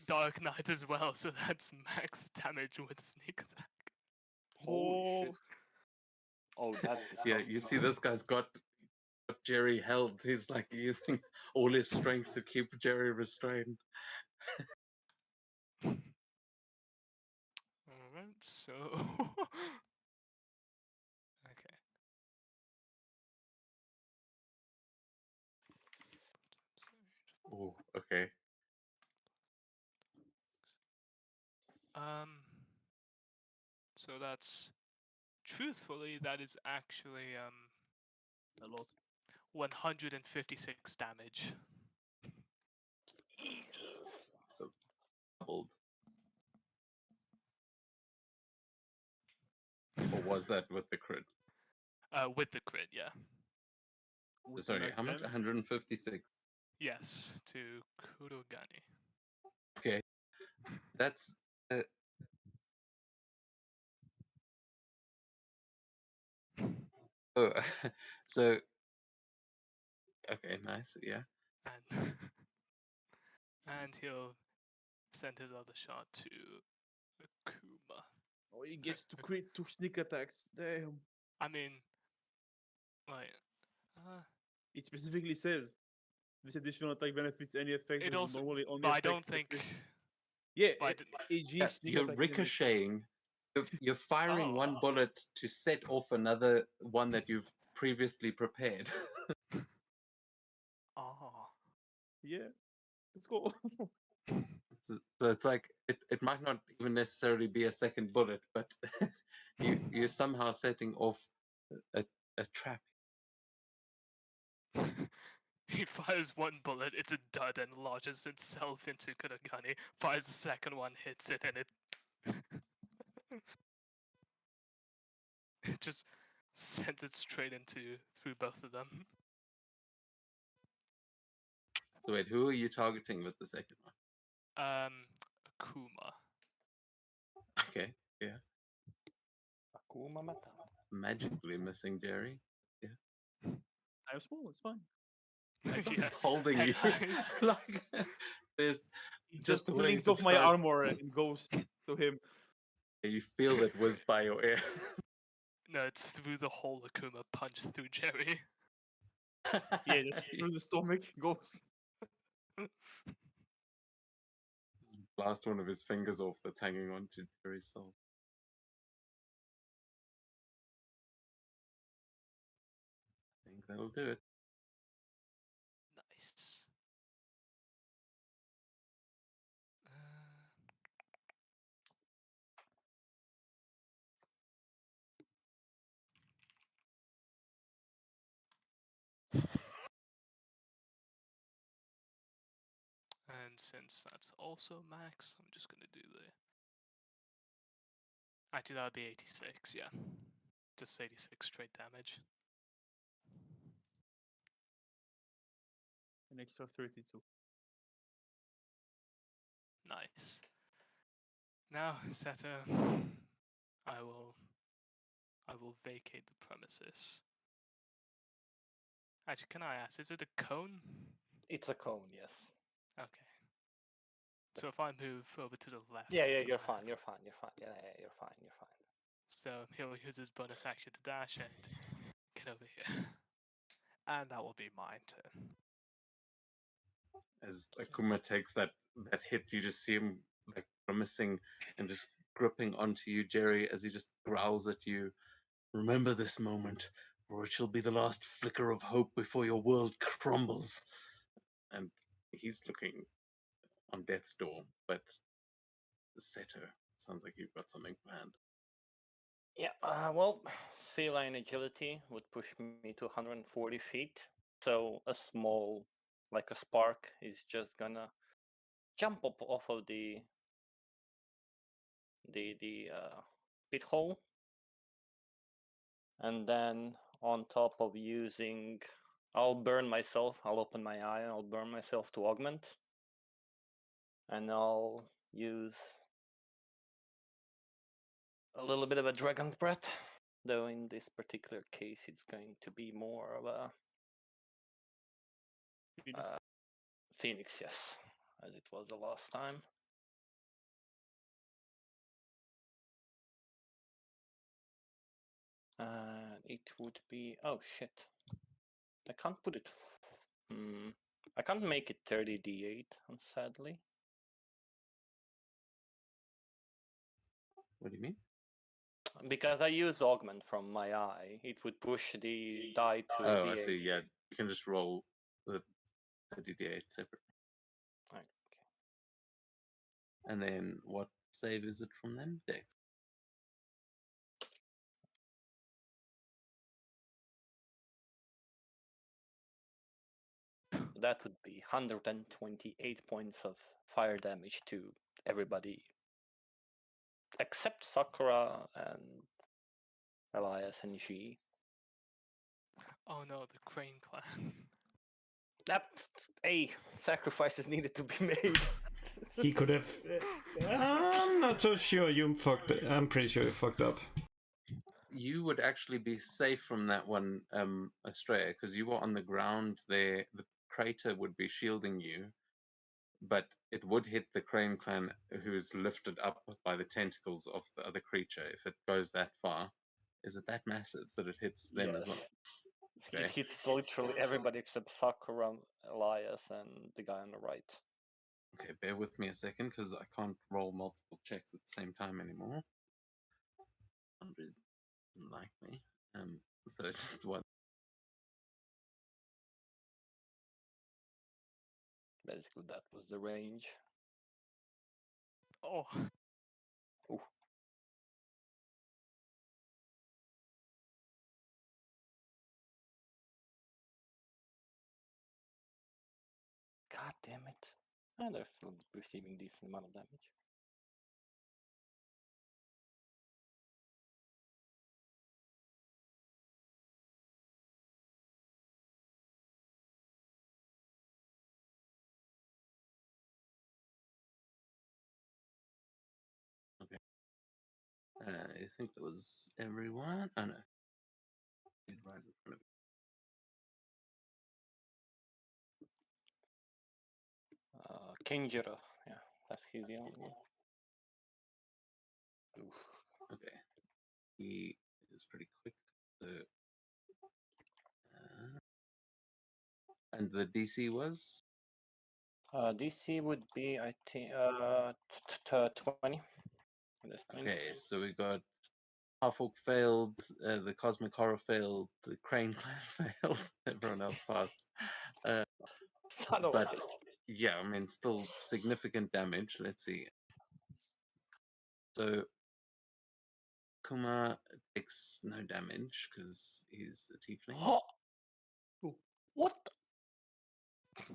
Dark Knight as well, so that's max damage with sneak attack. Holy shit! Oh, that's Yeah, disgusting. you see this guy's got Jerry held. He's like using all his strength to keep Jerry restrained. Alright, so okay. Oh, okay. So that's truthfully that is actually A lot. 156 damage. So doubled. Or was that with the crit? With the crit, yeah. With Sorry, max how much? damage. 156. Yes, to Kurogani. Okay. That's oh, so okay, nice, yeah. And and he'll send his other shot to Akuma. Oh, he gets to crit 2 sneak attacks. Damn. I mean, like, It specifically says this additional attack benefits any effect it that also, normally only but I affect don't the think. first- Yeah, But I d- AG Yeah, sneak you're attack. ricocheting. You're firing one Oh. bullet to set off another one that you've previously prepared. Oh. Yeah, let's go. So it's like it might not even necessarily be a second bullet, but you're somehow setting off a trap. He fires one bullet, it's a dud and lodges itself into Kurogane. Fires the second one, hits it, and it just sends it straight through both of them. So wait, who are you targeting with the second one? Akuma. Okay, yeah, Akuma Matata. magically missing Jerry. I'm small, it's fine. He's holding you Headlines. like there's He just just the way you flings off my describe- armor and goes to him. You feel it whiz by your ear. No, it's through the whole Akuma punch through Jerry. Yeah, just through the stomach goes. Blast one of his fingers off that's hanging on to Jerry's soul. I think that'll do it. Nice. And since that's also max, I'm just gonna do the. Actually, that would be 86, yeah. Just 86 straight damage. An extra 32. Nice. Now, Seto, I will vacate the premises. Actually, can I ask, is it a cone? It's a cone, yes. Okay. So if I move over to the left. Yeah, of the you're map, fine, you're fine, you're fine. Yeah, you're fine, you're fine. So he'll use his bonus action to dash and get over here. And that will be my turn. As Akuma takes that hit, you just see him like grimacing and just gripping onto you, Jerry, as he just growls at you. Remember this moment, for it shall be the last flicker of hope before your world crumbles. And he's looking on death's door, but Seto, sounds like you've got something planned. Yeah, well, feline agility would push me to 140 feet. So a small, like a spark, is just gonna jump up off of the pit hole, and then on top of using, I'll burn myself. I'll open my eye. I'll burn myself to augment, and I'll use a little bit of a dragon's breath. Though in this particular case, it's going to be more of a Phoenix, yes, as it was the last time. It would be, oh shit, I can't put it, I can't make it 30d8, sadly. What do you mean? Because I use augment from my eye, it would push the die to Oh, d8. I see. Yeah, you can just roll the 30d8 separately. Right, And then what save is it from them? Dex. that would be 128 points of fire damage to everybody except Sakura and Elias and G. Oh no, the Crane clan. That sacrifices needed to be made. He could have. I'm not so sure you fucked. I'm pretty sure you fucked up. You would actually be safe from that one, Australia, because you were on the ground there. The crater would be shielding you, but it would hit the Crane Clan who's lifted up by the tentacles of the other creature if it goes that far. Is it that massive that it hits them as well? It Okay. hits literally everybody except Sakura, Elias, and the guy on the right. Okay, bear with me a second because I can't roll multiple checks at the same time anymore. Andre doesn't like me. So just one. Basically, that was the range. Oh, Ooh. God damn it. And they're still receiving decent amount of damage. Okay. I think that was everyone. Oh no. Right in front of Kenjiro, yeah, that's he's the only one. Oof. you. Okay. He is pretty quick. So, and the DC was? DC would be, I think, 20. At this point. Okay, so we got Half-Orc failed, the Cosmic Horror failed, the Crane Clan failed, everyone else passed. Son of a But bitch. yeah, I mean, still significant damage. Let's see. So Kuma takes no damage because he's a tiefling. Huh? Cool. What?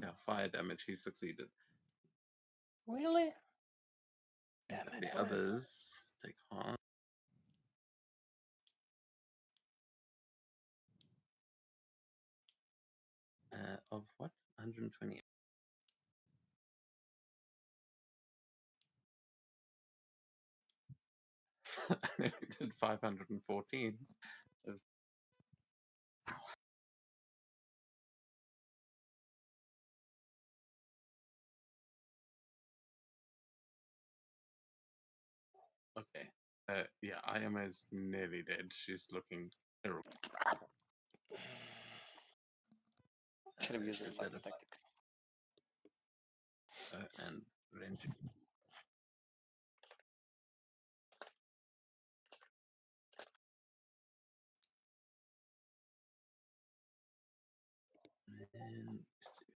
Yeah, fire damage. He succeeded. Really? Damn it. The others take harm. Of what? 120. I did 514. That's- Okay. Yeah, Ayama is nearly dead. She's looking terrible. Should have used She the did fighting a- tactic. and range. And these two.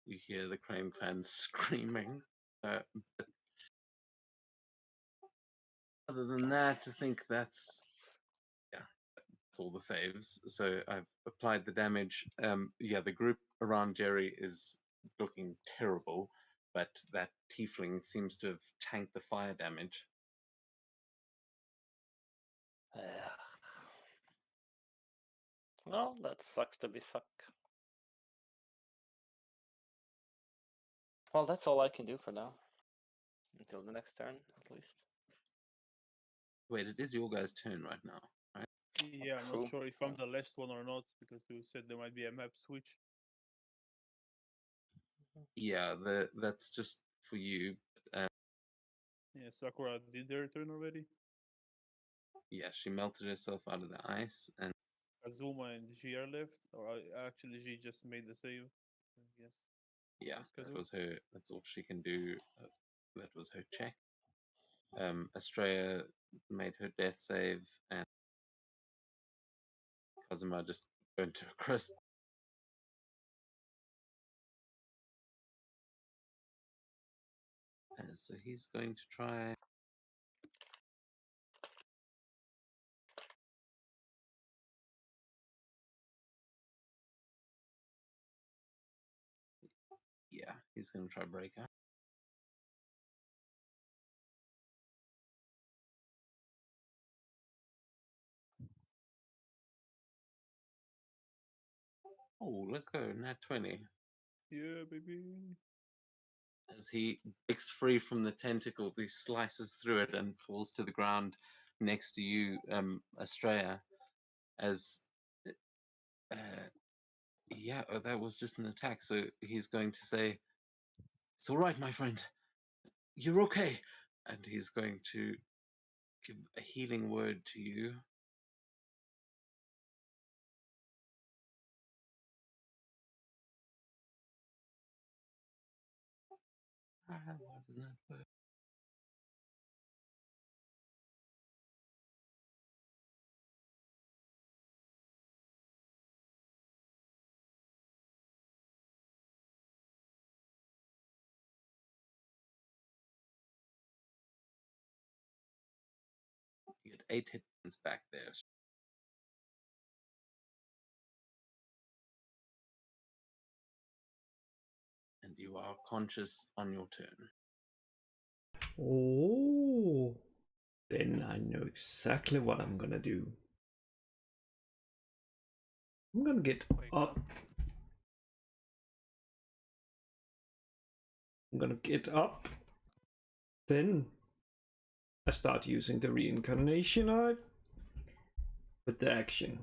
You hear the Crane Clan screaming. But other than that, I think that's all the saves. So I've applied the damage. Yeah, the group around Jerry is looking terrible, but that tiefling seems to have tanked the fire damage. Ugh. Well, that sucks to be suck. Well, that's all I can do for now. Until the next turn, at least. Wait, it is your guys' turn right now, right? Yeah, I'm True. not sure if I'm the last one or not because you said there might be a map switch. Yeah, that's just for you. Yeah, Sakura did their turn already. Yeah, she melted herself out of the ice, and Azuma and G are left, or actually G just made the save. Yes. yeah, Yes, that Kazu. was her. That's all she can do. That was her check. Estrella made her death save, and Kazuma just burnt to a crisp. So he's going to try. Yeah, he's going to try break out. Oh, let's go. Nat 20. Yeah, baby. as he breaks free from the tentacle, he slices through it and falls to the ground next to you, Estrella. As yeah, that was just an attack. So he's going to say, "It's all right, my friend. You're okay." And he's going to give a healing word to you. Why doesn't that work? You get 8 hit points back there. And you are conscious on your turn. Oh, then I know exactly what I'm gonna do. I'm gonna get Wake up. I'm gonna get up. Then I start using the reincarnation eye with the action.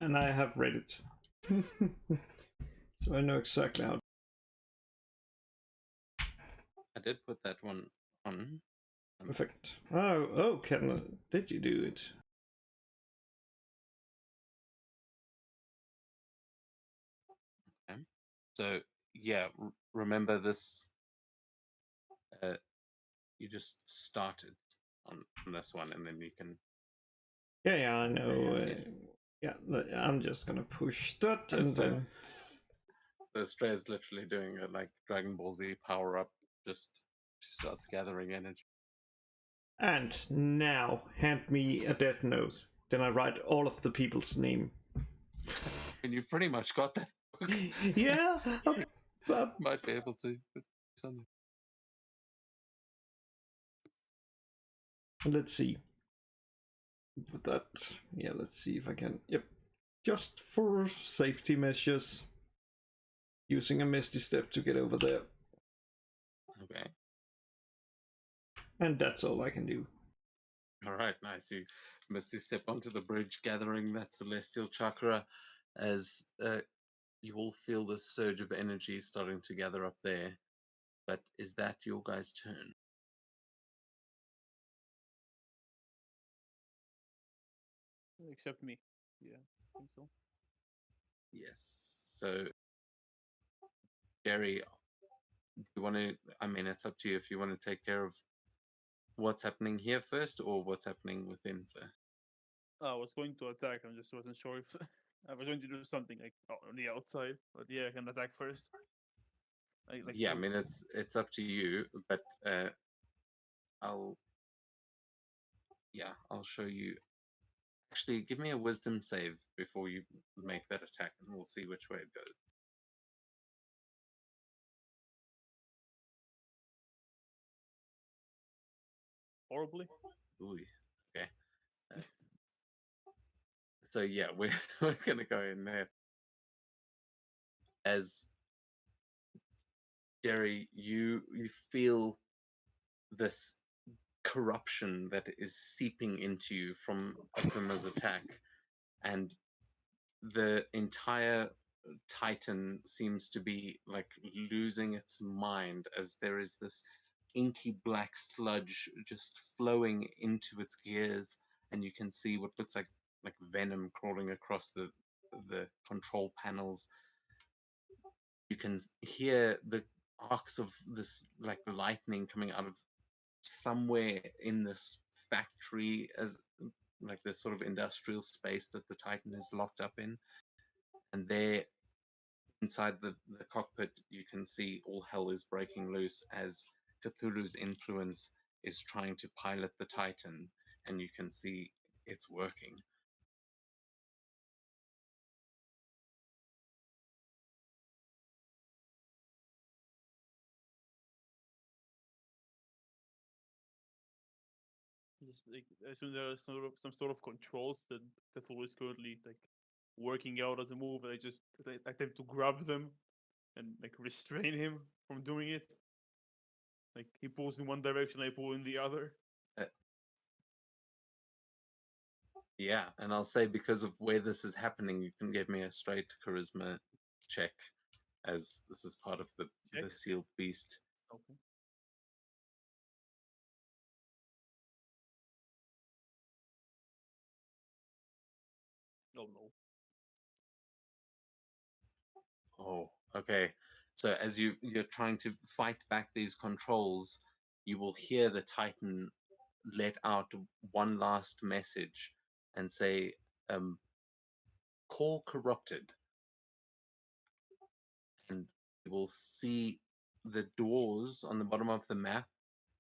And I have read it. So I know exactly how. I did put that one on. Perfect. Oh, did you do it? Okay. So yeah, remember this. You just started on this one, and then you can. Yeah, I know. Yeah. I'm just gonna push that and So then. the Stray is literally doing a like Dragon Ball Z power up. Just she starts gathering energy. And now hand me a death note. Then I write all of the people's name. And you've pretty much got that book. Yeah, Might be able to. But something. let's see. For that, yeah, let's see if I can. Yep, just for safety measures, using a misty step to get over there, Okay. and that's all I can do. All right, nice. You misty step onto the bridge, gathering that celestial chakra, as you all feel this surge of energy starting to gather up there. But is that your guys' turn? Except me. Yeah, I think so. Yes. So, Jerry, do you want to? I mean, it's up to you if you want to take care of what's happening here first or what's happening within first. I was going to attack. I just wasn't sure if I was going to do something like on the outside. But yeah, I can attack first. Yeah, I mean it's up to you, but I'll I'll show you. Actually, give me a wisdom save before you make that attack, and we'll see which way it goes. horribly. Ooh, okay. So yeah, we're we're gonna go in there. As Jerry, you feel this corruption that is seeping into you from Akuma's attack, and the entire Titan seems to be like losing its mind as there is this inky black sludge just flowing into its gears, and you can see what looks like venom crawling across the control panels. You can hear the arcs of this like lightning coming out of somewhere in this factory, as like this sort of industrial space that the Titan is locked up in. And there inside the cockpit you can see all hell is breaking loose as Cthulhu's influence is trying to pilot the Titan, and you can see it's working. Just like I assume there are some sort of controls that Cthulhu is currently like working out as a move. And I just attempt to grab them and like restrain him from doing it. Like he pulls in one direction, I pull in the other. Yeah, and I'll say because of where this is happening, you can give me a straight charisma check, as this is part of the Check? sealed beast. Okay. Oh no. Oh, okay. So as you're trying to fight back these controls, you will hear the Titan let out one last message and say, "Core corrupted," and you will see the doors on the bottom of the map.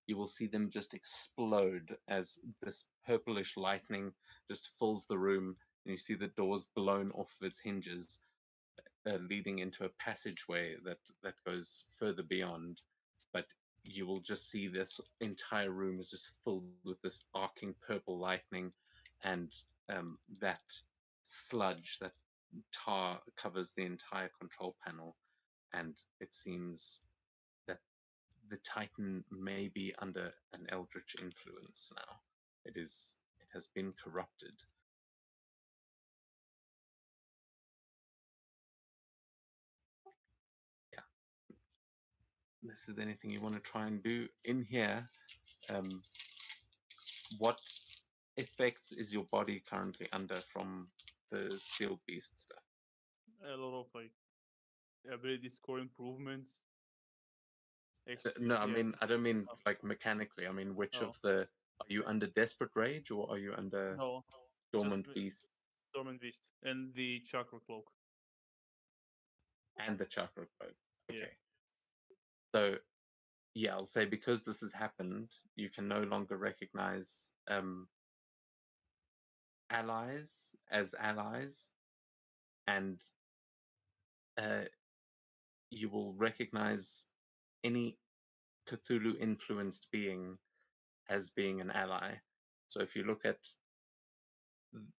You will see them just explode as this purplish lightning just fills the room, and you see the doors blown off of its hinges, leading into a passageway that goes further beyond. But you will just see this entire room is just filled with this arcing purple lightning, and that sludge, that tar, covers the entire control panel, and it seems that the Titan may be under an eldritch influence now. It has been corrupted. Yeah. This is anything you want to try and do in here. What effects is your body currently under from the sealed beast stuff? A lot of like ability score improvements. No, I Yeah. mean, I don't mean like mechanically. I mean, which Oh. of the are you under Desperate Rage or are you under No. Dormant Just Beast Dormant Beast and the Chakra Cloak. and the Chakra Cloak? Okay. Yeah. So, yeah, I'll say because this has happened, you can no longer recognize allies as allies, and you will recognize any Cthulhu influenced being as being an ally. So if you look at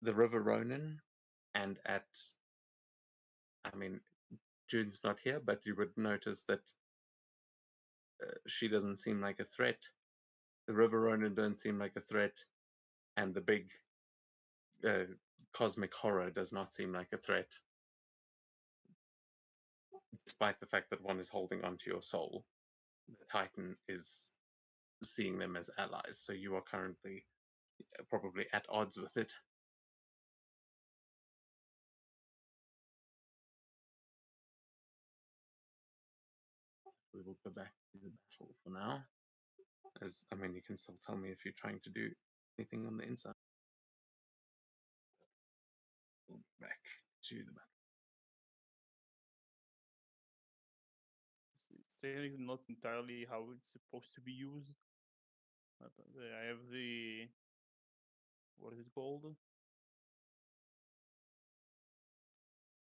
the River Ronin and at, I mean, June's not here, but you would notice that she doesn't seem like a threat. The River Ronin don't seem like a threat, and the big cosmic horror does not seem like a threat, despite the fact that one is holding onto your soul. The Titan is seeing them as allies, so you are currently probably at odds with it. We will go back to the battle for now. As I mean, you can still tell me if you're trying to do anything on the inside. Back to the battle. It's technically not entirely how it's supposed to be used. But I have the what is it called?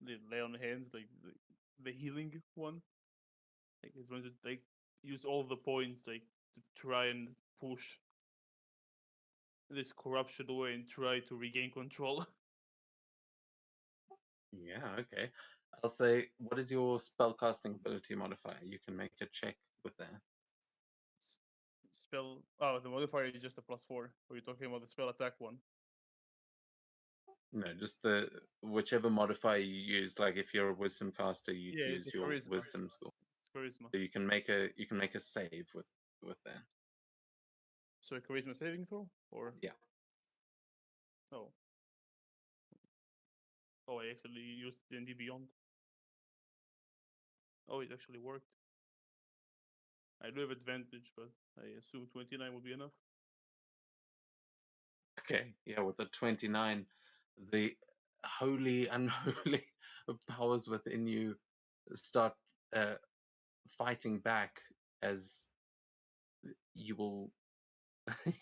The lay on hands, like the healing one. Like it's going to like use all the points like to try and push this corruption away and try to regain control. Yeah, okay. I'll say, what is your spellcasting ability modifier? You can make a check with that. Spell. Oh, the modifier is just a +4. Or you're talking about the spell attack one? No, just the whichever modifier you use. Like if you're a wisdom caster, you Yeah, use the your charisma. wisdom score. Charisma. So you can make a save with that. So a charisma saving throw, or Yeah. oh, oh, I actually used D&D Beyond. Oh, it actually worked. I do have advantage, but I assume 29 would be enough. Okay, yeah, with the 29, the holy, unholy powers within you start fighting back as you will.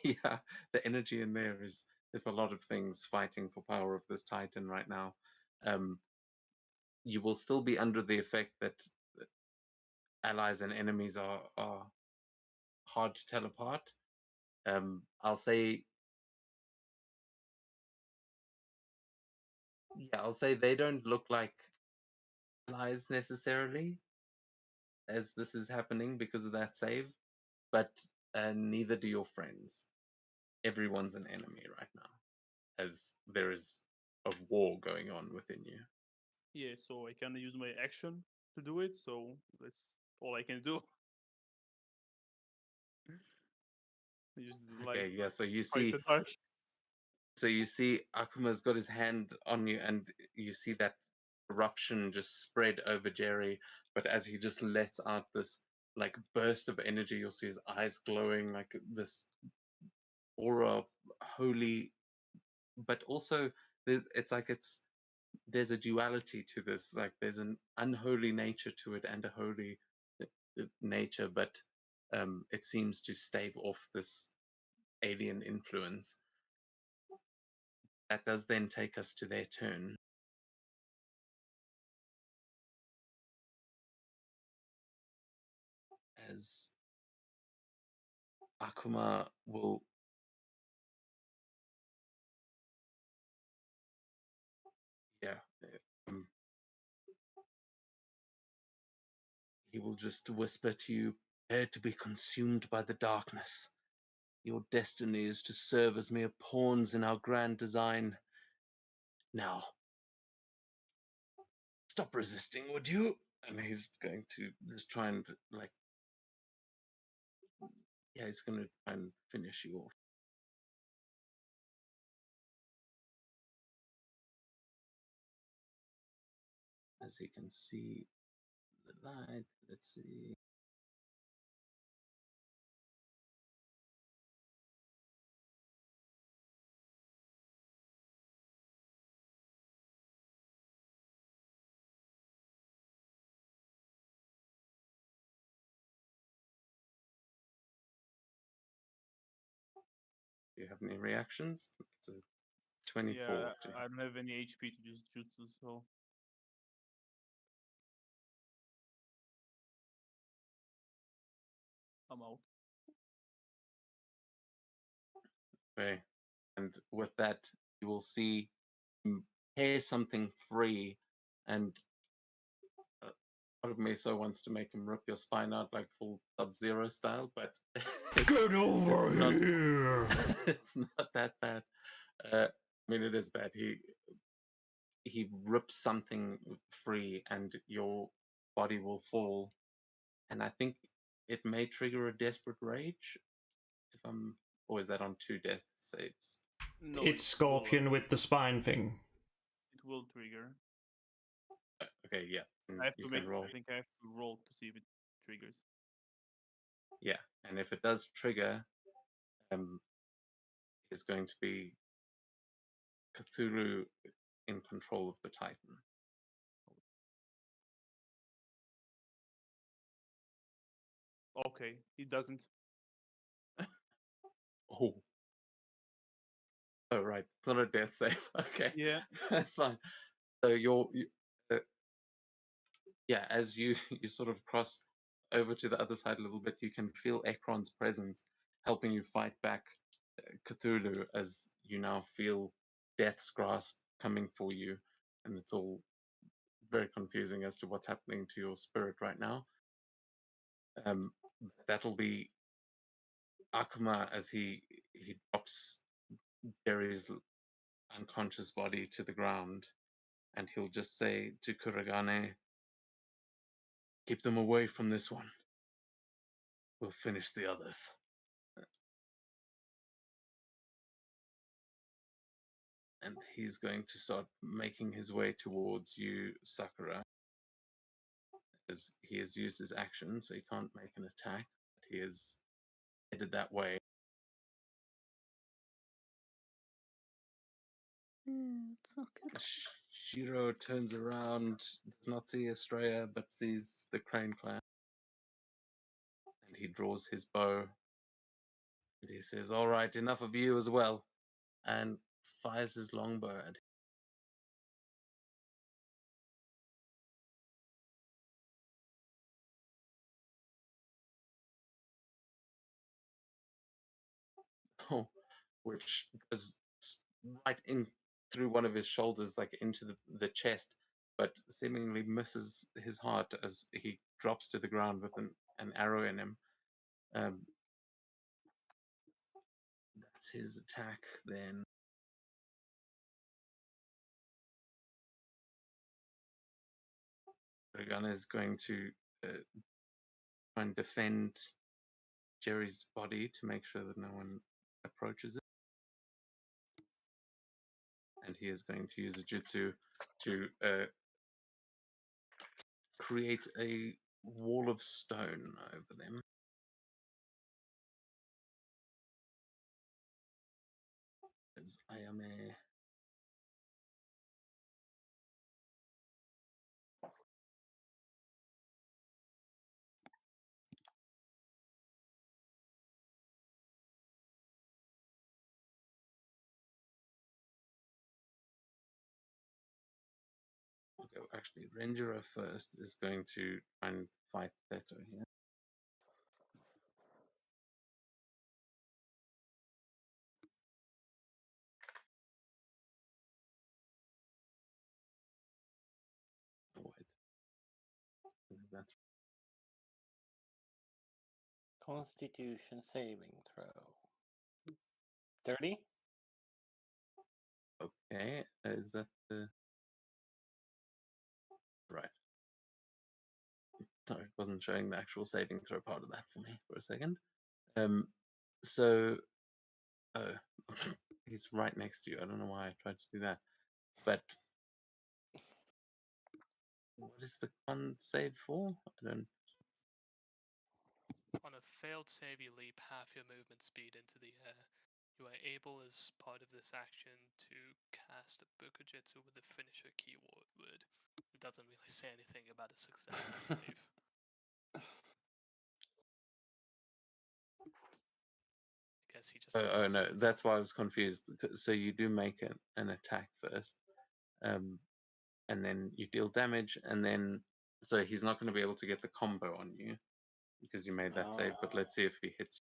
Yeah, the energy in there is there's a lot of things fighting for power of this Titan right now. You will still be under the effect that allies and enemies are hard to tell apart. I'll say Yeah, I'll say they don't look like allies necessarily as this is happening because of that save, but neither do your friends. Everyone's an enemy right now, as there is a war going on within you. Yeah, so I can use my action to do it. So that's all I can do. Use the light. Okay, yeah. So you Fight see, the dark. Akuma's got his hand on you, and you see that eruption just spread over Jerry. But as he just lets out this like burst of energy, you'll see his eyes glowing like this aura of holy, but also there's a duality to this. Like there's an unholy nature to it and a holy nature, but it seems to stave off this alien influence. That does then take us to their turn. As Akuma will yeah um, he will just whisper to you, prepare to be consumed by the darkness. Your destiny is to serve as mere pawns in our grand design. Now, stop resisting, would you? And he's going to just try and like, yeah, he's going to try and finish you off. As he can see the light, let's see. Do you have any reactions? It's a 24. Yeah, I don't have any HP to use jutsu, so I'm out. Okay. And with that, you will see him tear something free, and part of me so wants to make him rip your spine out like full Sub-Zero style, but Get over it's not, here! it's not that bad. I mean, it is bad. He rips something free, and your body will fall. And I think it may trigger a desperate rage. If I'm, or is that on 2 death saves? No, It's it will, Scorpion with the spine thing. it will trigger. Okay, yeah. I have you to can make. roll. I think I have to roll to see if it triggers. Yeah, and if it does trigger, is going to be Cthulhu in control of the Titan. Okay, it doesn't. Oh. Oh, right. It's not a death save. Okay. Yeah. That's fine. So yeah, as you sort of cross over to the other side a little bit, you can feel Ekron's presence helping you fight back Cthulhu as you now feel Death's grasp coming for you, and it's all very confusing as to what's happening to your spirit right now. That'll be Akuma as he drops Jerry's unconscious body to the ground, and he'll just say to Kuragane, keep them away from this one. We'll finish the others. And he's going to start making his way towards you, Sakura, as he has used his action, so he can't make an attack, but he is headed that way. It's not good. Shiro turns around, does not see Estrella, but sees the Crane clan. And he draws his bow. And he says, all right, enough of you as well. And fires his longbow at him. Oh, which goes right in through one of his shoulders, like into the chest, but seemingly misses his heart as he drops to the ground with an arrow in him. That's his attack then. Dragan is going to try and defend Jerry's body to make sure that no one approaches it. And he is going to use a jutsu to create a wall of stone over them. As Ayame okay, actually, Renjiro first is going to try and fight Seto here. Oh, wait. That's Constitution saving throw. 30? okay. Is that the right? Sorry, it wasn't showing the actual saving throw part of that for me for a second. So, oh, he's right next to you. I don't know why I tried to do that, but what is the con save for? I don't. On a failed save, you leap half your movement speed into the air. You are able, as part of this action, to cast a Bukujitsu with the finisher keyword. It doesn't really say anything about a successful save. I guess he just. Oh no, that's why I was confused. So you do make an attack first, and then you deal damage, and then so he's not going to be able to get the combo on you because you made that save. But let's see if he hits,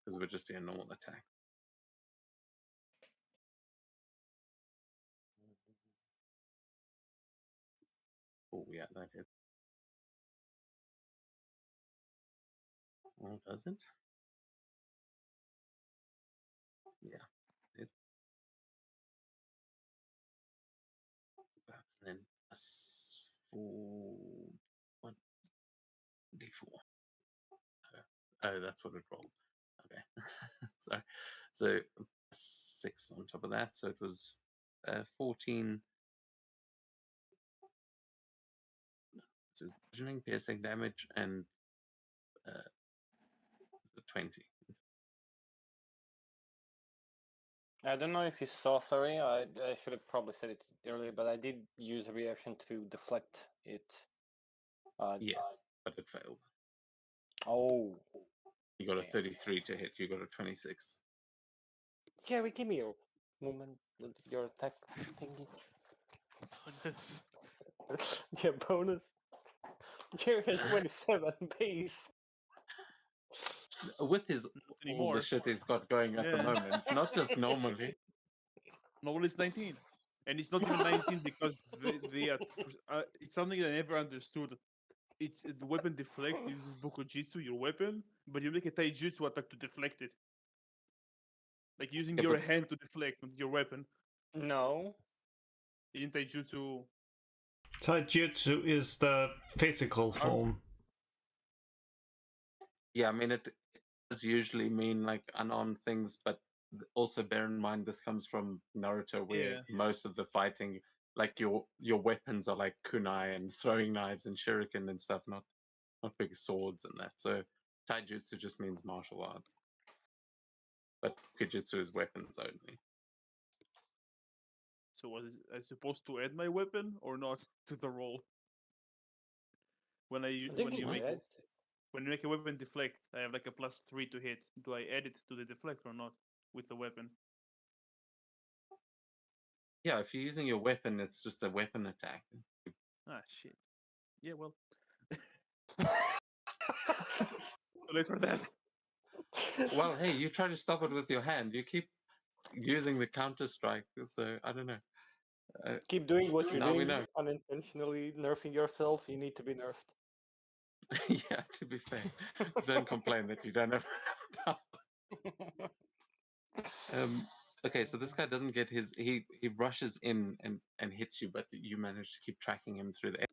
because it would just be a normal attack. Oh yeah, that hit. Oh, does it? Yeah, it. And then what? D4. Oh, that's what it rolled. Okay, sorry. So 6 on top of that, so it was 14. This is bludgeoning, piercing damage, and 20. I don't know if you saw, sorry, I should have probably said it earlier, but I did use a reaction to deflect it. Yes, but it failed. Oh. You got a Okay. 33 to hit. You got a 26. Jerry, give me your movement, your attack thingy. Bonus. Yeah, bonus. Jerry has 27 base. With his Not all anymore. the shit he's got going at the Yeah. moment, not just normally. Normally it's 19. And it's not even 19 because they are, it's something I never understood. It's the weapon deflect uses Bukujitsu, your weapon, but you make a taijutsu attack to deflect it. Like using Yeah, your but- hand to deflect, not your weapon. No. In taijutsu, Taijutsu is the physical form. Yeah, I mean it does usually mean like unarmed things, but also bear in mind this comes from Naruto, where Yeah. most of the fighting, like your weapons are like kunai and throwing knives and shuriken and stuff, not big swords and that. So taijutsu just means martial arts, but Kujutsu is weapons only. so was I supposed to add my weapon or not to the roll? When when you make a weapon deflect, I have like a +3 to hit. Do I add it to the deflect or not with the weapon? Yeah, if you're using your weapon, it's just a weapon attack. Ah, shit. Yeah, well. Too late for that. Well, hey, you try to stop it with your hand. You keep using the counter strike. So I don't know. Keep doing what you're Now we doing, know. unintentionally nerfing yourself. You need to be nerfed. Yeah, to be fair, don't complain that you don't have enough power. Okay, so this guy doesn't get his. He rushes in and hits you, but you manage to keep tracking him through the air.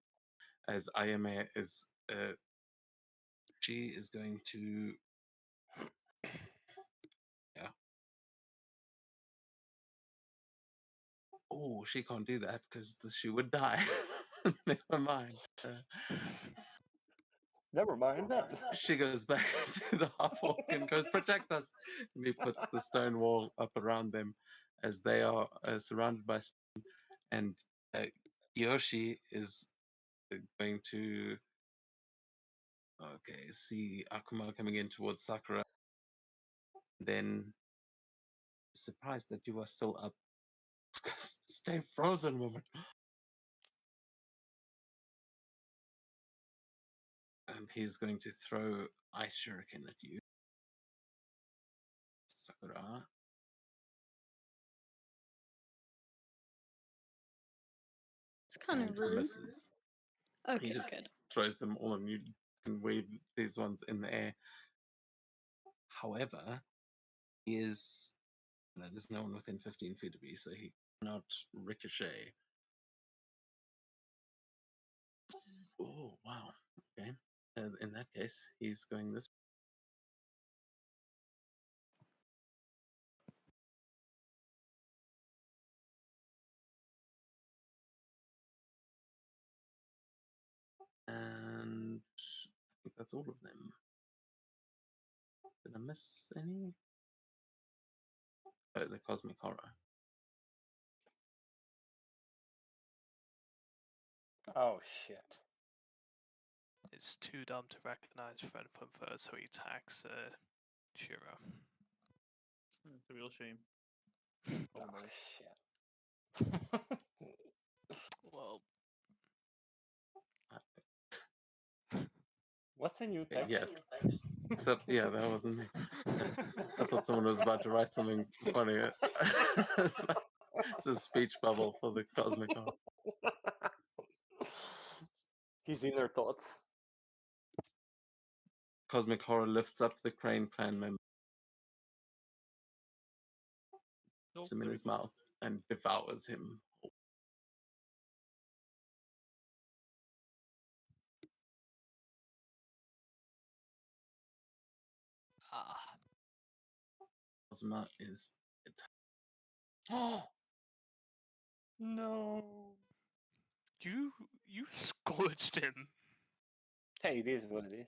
As Ayame is, she is going to. Yeah. Oh, she can't do that because she would die. Never mind. Never mind that. She goes back to the half orc and goes, "Protect us!" And he puts the stone wall up around them as they are surrounded by stone. And Yoshi is going to see Akuma coming in towards Sakura. Then surprised that you are still up. Stay frozen, woman. And he's going to throw ice shuriken at you, Sakura. It's kind And of rude. misses. Okay, He just good. throws them all and you can wave these ones in the air. However, there's no one within 15 feet of you, so he cannot ricochet. Oh, wow. Okay. In that case, he's going this. And I think that's all of them. Did I miss any? Oh, the Cosmic Horror. Oh shit. It's too dumb to recognize friend from first, so he attacks Shiro. It's a real shame. Oh Almost. shit. Well, What's a new text? Yes. Except, yeah, that wasn't me. I thought someone was about to write something funny. It's a speech bubble for the Cosmic Horror. His inner thoughts. Cosmic Horror lifts up the Crane Clan member, puts him in his mouth, and devours him. Cosma is dead. No. you scorched him. Hey, it is what it is.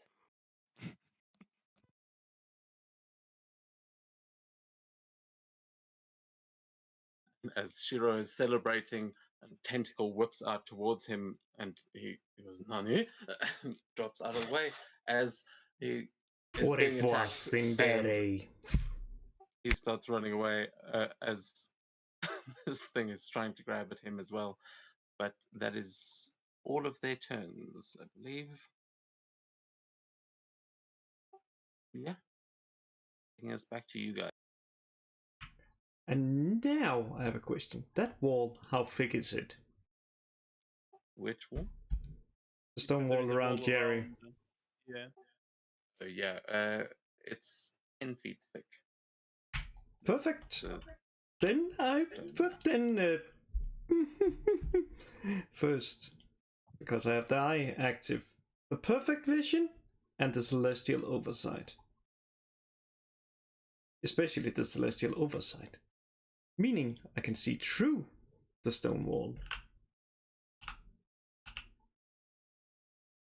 As Shiro is celebrating, and Tentacle whips out towards him, and he goes, "Nani?" drops out of the way as he is What being if was attacked. And Sindere? he starts running away as this thing is trying to grab at him as well. But that is all of their turns, I believe. Yeah. Taking us back to you guys. And now I have a question. That wall, how thick is it? Which one? The stone There wall is a around wall Jerry. Yeah. Oh, yeah. It's 10 feet thick. Perfect. So Then first, because I have the eye active, the perfect vision and the celestial oversight. Especially the celestial oversight, meaning I can see through the stone wall.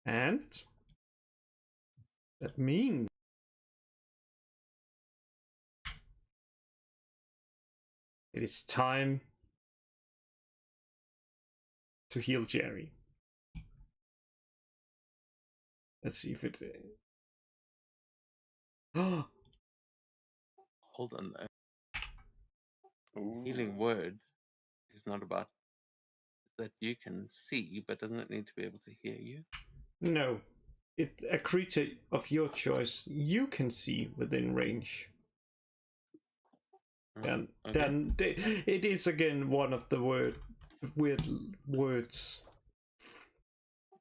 And that means it is time to heal Jerry. Let's see if it. Oh, hold on though. Ooh. Healing word is not about that you can see, but doesn't it need to be able to hear you? no. It's a creature of your choice you can see within range. And Okay. then it is again one of the weird words.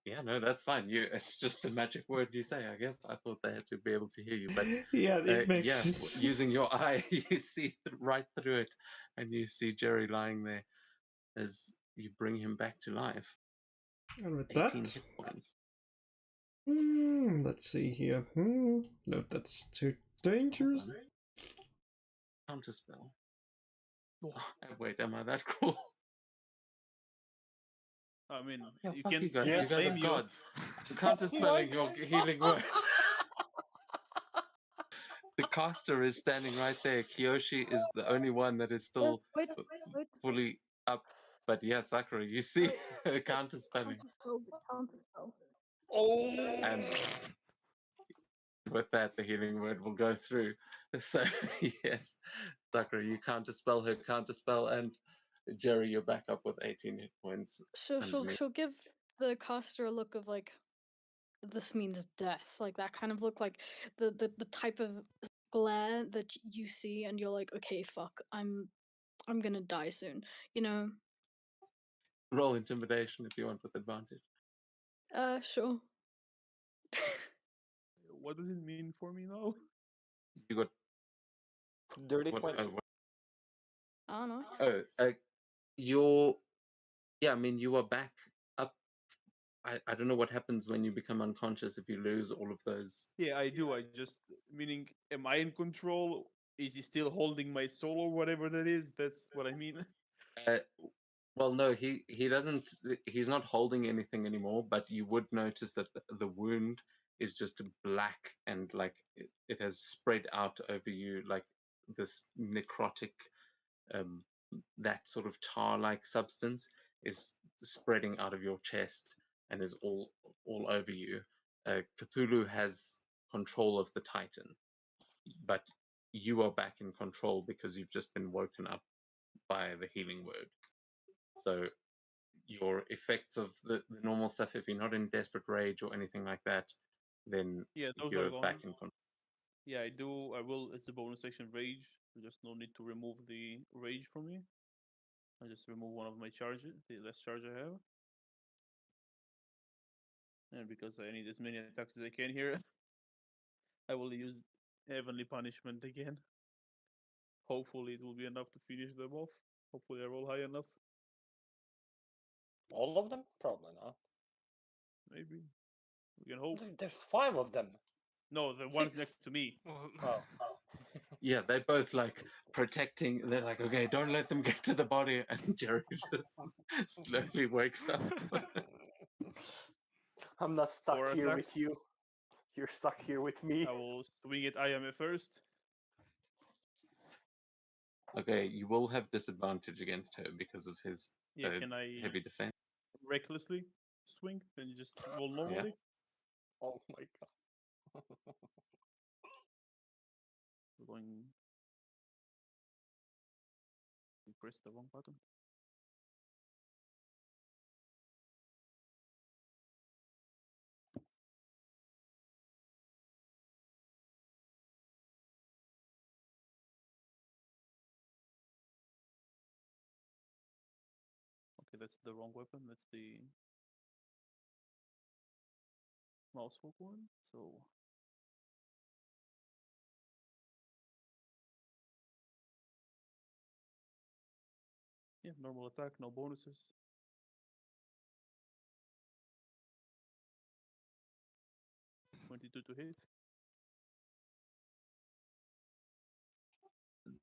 Yeah, no, that's fine. It's just a magic word you say, I guess. I thought they had to be able to hear you, but Yeah, it makes yeah, sense. using your eye, you see right through it, and you see Jerry lying there as you bring him back to life. And with 18 that, hit points. let's see here. No, that's too dangerous. Counterspell. Wait, am I that cool? I mean, Yeah, you fuck can you guys. Yeah. You guys are flame you. gods. I'm counterspelling your healing word. The caster is standing right there. Kiyoshi is the only one that is still Wait. fully up. But yeah, Sakura, you see her counterspelling. Counterspell. Oh. And with that, the healing word will go through. So yes, Sakura, you counterspell her counterspell, and Jerry, you're back up with 18 hit points. She'll underneath. give the caster a look of like, this means death, like that kind of look, like the type of glare that you see, and you're like, okay, fuck, I'm gonna die soon, you know. Roll intimidation if you want with advantage. Sure. What does it mean for me now? You got Dirty what? 20. Oh, nice. You're. Yeah, I mean, you are back up. I don't know what happens when you become unconscious if you lose all of those. Yeah, I do. I just meaning, am I in control? Is he still holding my soul or whatever that is? That's what I mean. Uh, well, no, he doesn't. He's not holding anything anymore. But you would notice that the wound is just black and like it has spread out over you like this necrotic, um, that sort of tar-like substance is spreading out of your chest and is all over you. Cthulhu has control of the Titan, but you are back in control because you've just been woken up by the healing word. So your effects of the normal stuff, if you're not in desperate rage or anything like that, then Yeah, those are you're gone. back in control. Yeah, I do. I will. It's the bonus section rage. Just no need to remove the rage from me. I just remove one of my charges, the less charge I have. And because I need as many attacks as I can here, I will use Heavenly Punishment again. Hopefully, it will be enough to finish them off. Hopefully, I roll high enough. All of them? Probably not. Maybe. We can hope. There's 5 of them. No, the one's 6. next to me. Oh. Yeah, they both like protecting. They're like, okay, don't let them get to the body. And Jerry just slowly wakes up. I'm not stuck 4 here attacks. with you. You're stuck here with me. I will swing at Ayame first. Okay, you will have disadvantage against her because of his Yeah, can I heavy defense. recklessly swing and just roll normally? Oh my god. We're going. You pressed the wrong button. Okay, that's the wrong weapon. That's the mouse fork one. So yeah, normal attack, no bonuses. $22 to hit.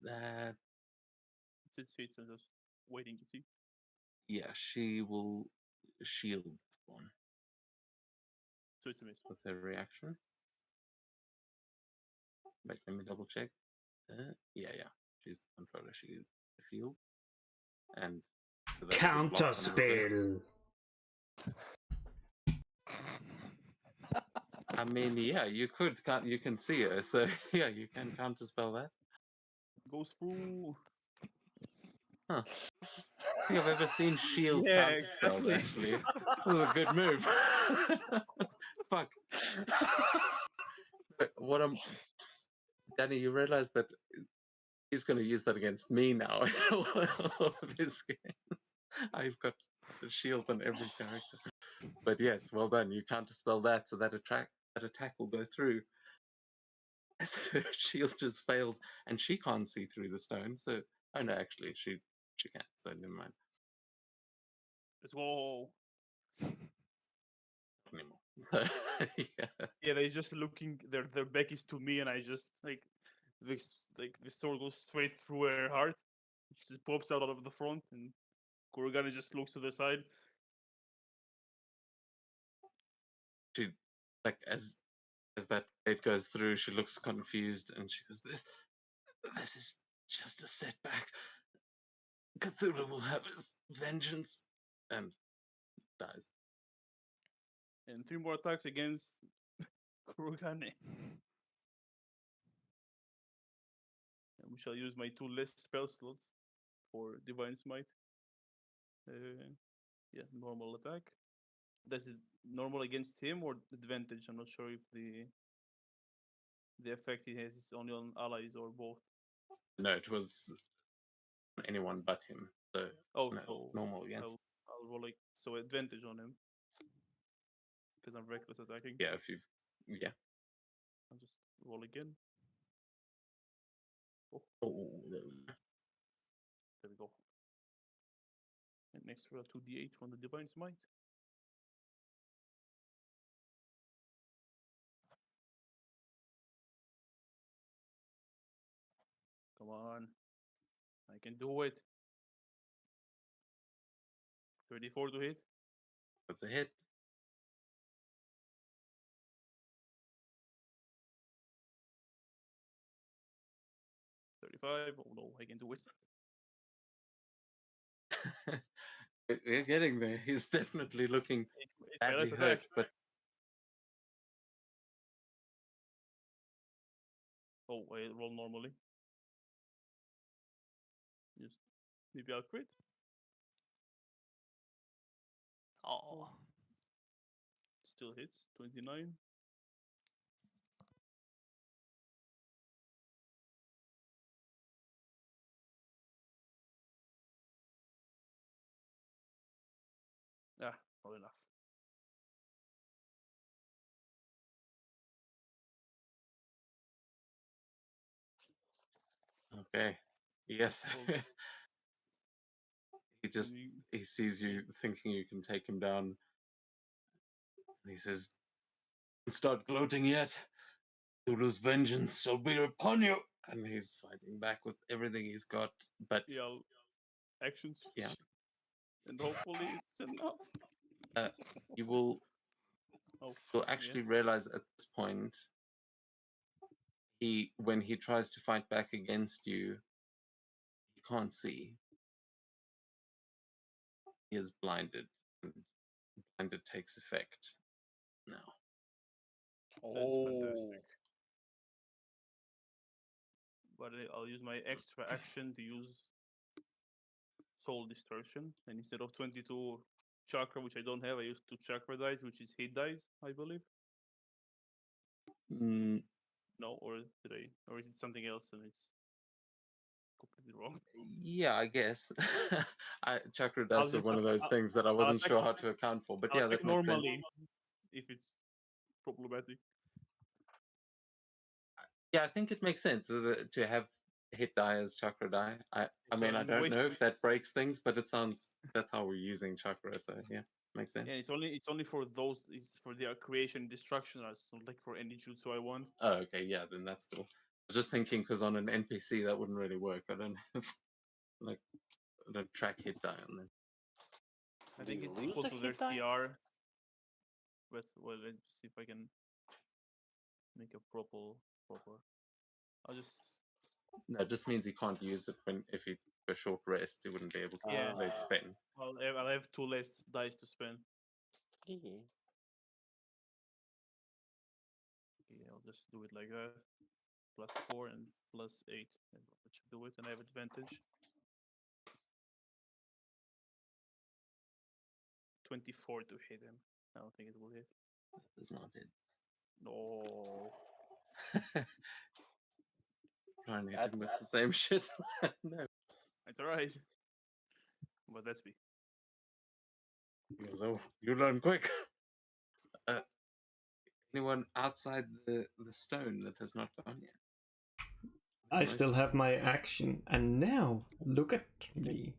That It's its hits. I'm just waiting to see. yeah, she will shield one So it's a miss. with her reaction. Wait, let me double check. Yeah, she's the controller. She shield and so that is a block on reverse. Counterspell. I mean, yeah, you can see her, so yeah, you can counterspell that. Goes through. Huh. I think I've ever seen shield Yeah, counterspelled. exactly. Actually, this is a good move. Fuck. What Danny, you realize that he's going to use that against me now. All of his games. I've got a shield on every character. But yes, well done. You counterspell that, so that attack will go through. So her shield just fails, and she can't see through the stone. So, oh no, actually, she can. So never mind Let's go. anymore. Yeah. Yeah, they just looking. Their back is to me, and I just like the sword goes straight through her heart. It just pops out of the front, and Kurogane just looks to the side. She, like, as that blade goes through, she looks confused, and she goes, "This is just a setback. Cthulhu will have his vengeance," and dies. And 3 more attacks against Kurogane. And we shall use my 2 less spell slots for Divine Smite. Yeah, normal attack. Does it normal against him or advantage? I'm not sure if the effect he has is only on allies or both. No, it was anyone but him. So Oh, no, so normal against. I'll roll so advantage on him because I'm reckless attacking. Yeah, if you. Yeah. I'll just roll again. Oh, There we go. And extra 2d8 from the Divine Smite. Come on. I can do it. 34 to hit. that's a hit. 35. Oh no, I can do it. We're getting there. He's definitely looking It's my badly last hurt, attack. but Oh, I roll normally. Just maybe I'll crit. Oh, Still hits. 29. Ah, not enough. okay. Yes. Well, He just he sees you thinking you can take him down. And he says, "Don't start gloating yet. Cthulhu's vengeance shall be upon you." And he's fighting back with everything he's got. But yeah, I'll action switch. Yeah. And hopefully it's enough. you will Oh, you'll actually realize at this point, when he tries to fight back against you, he can't see. He is blinded, and blinded takes effect now. That's fantastic. But I'll use my extra action to use Soul Distortion, and instead of 22 chakra, which I don't have, I use 2 chakra dice, which is hit dice, I believe. Mm, No, or did I? Or is it something else and it's completely wrong? yeah, I guess. Chakra I'll dice were just one of those things that I wasn't attack- sure how to account for. But I'll yeah, attack that makes sense. normally if it's problematic. Yeah, I think it makes sense to have hit die as chakra die. I So mean, I I'm don't know wasting- if that breaks things, but it sounds that's how we're using chakra. So yeah, makes sense. Yeah, it's only for those. It's for their creation and destruction. It's not like for any jutsu I want. Oh, okay, yeah, then that's cool. I was just thinking because on an NPC that wouldn't really work. I don't have like the track hit die on them. I Do think you it's lose equal the to their hit die? CR. But well, let's see if I can make a proper. I'll just No, it just means he can't use it if he for a short rest. He wouldn't be able to. Yeah. They spend. I'll have 2 less dice to spend. Yeah. Okay, I'll just do it like that. +4 and +8. And that should do it, and I have advantage. 24 to hit him. I don't think it will hit. That does not hit. No. trying to hit That- him with the same shit. No. It's alright. But let's be. He goes, oh, you learn quick. Anyone outside the stone that has not gone yet? I Most- still have my action, and now look at me.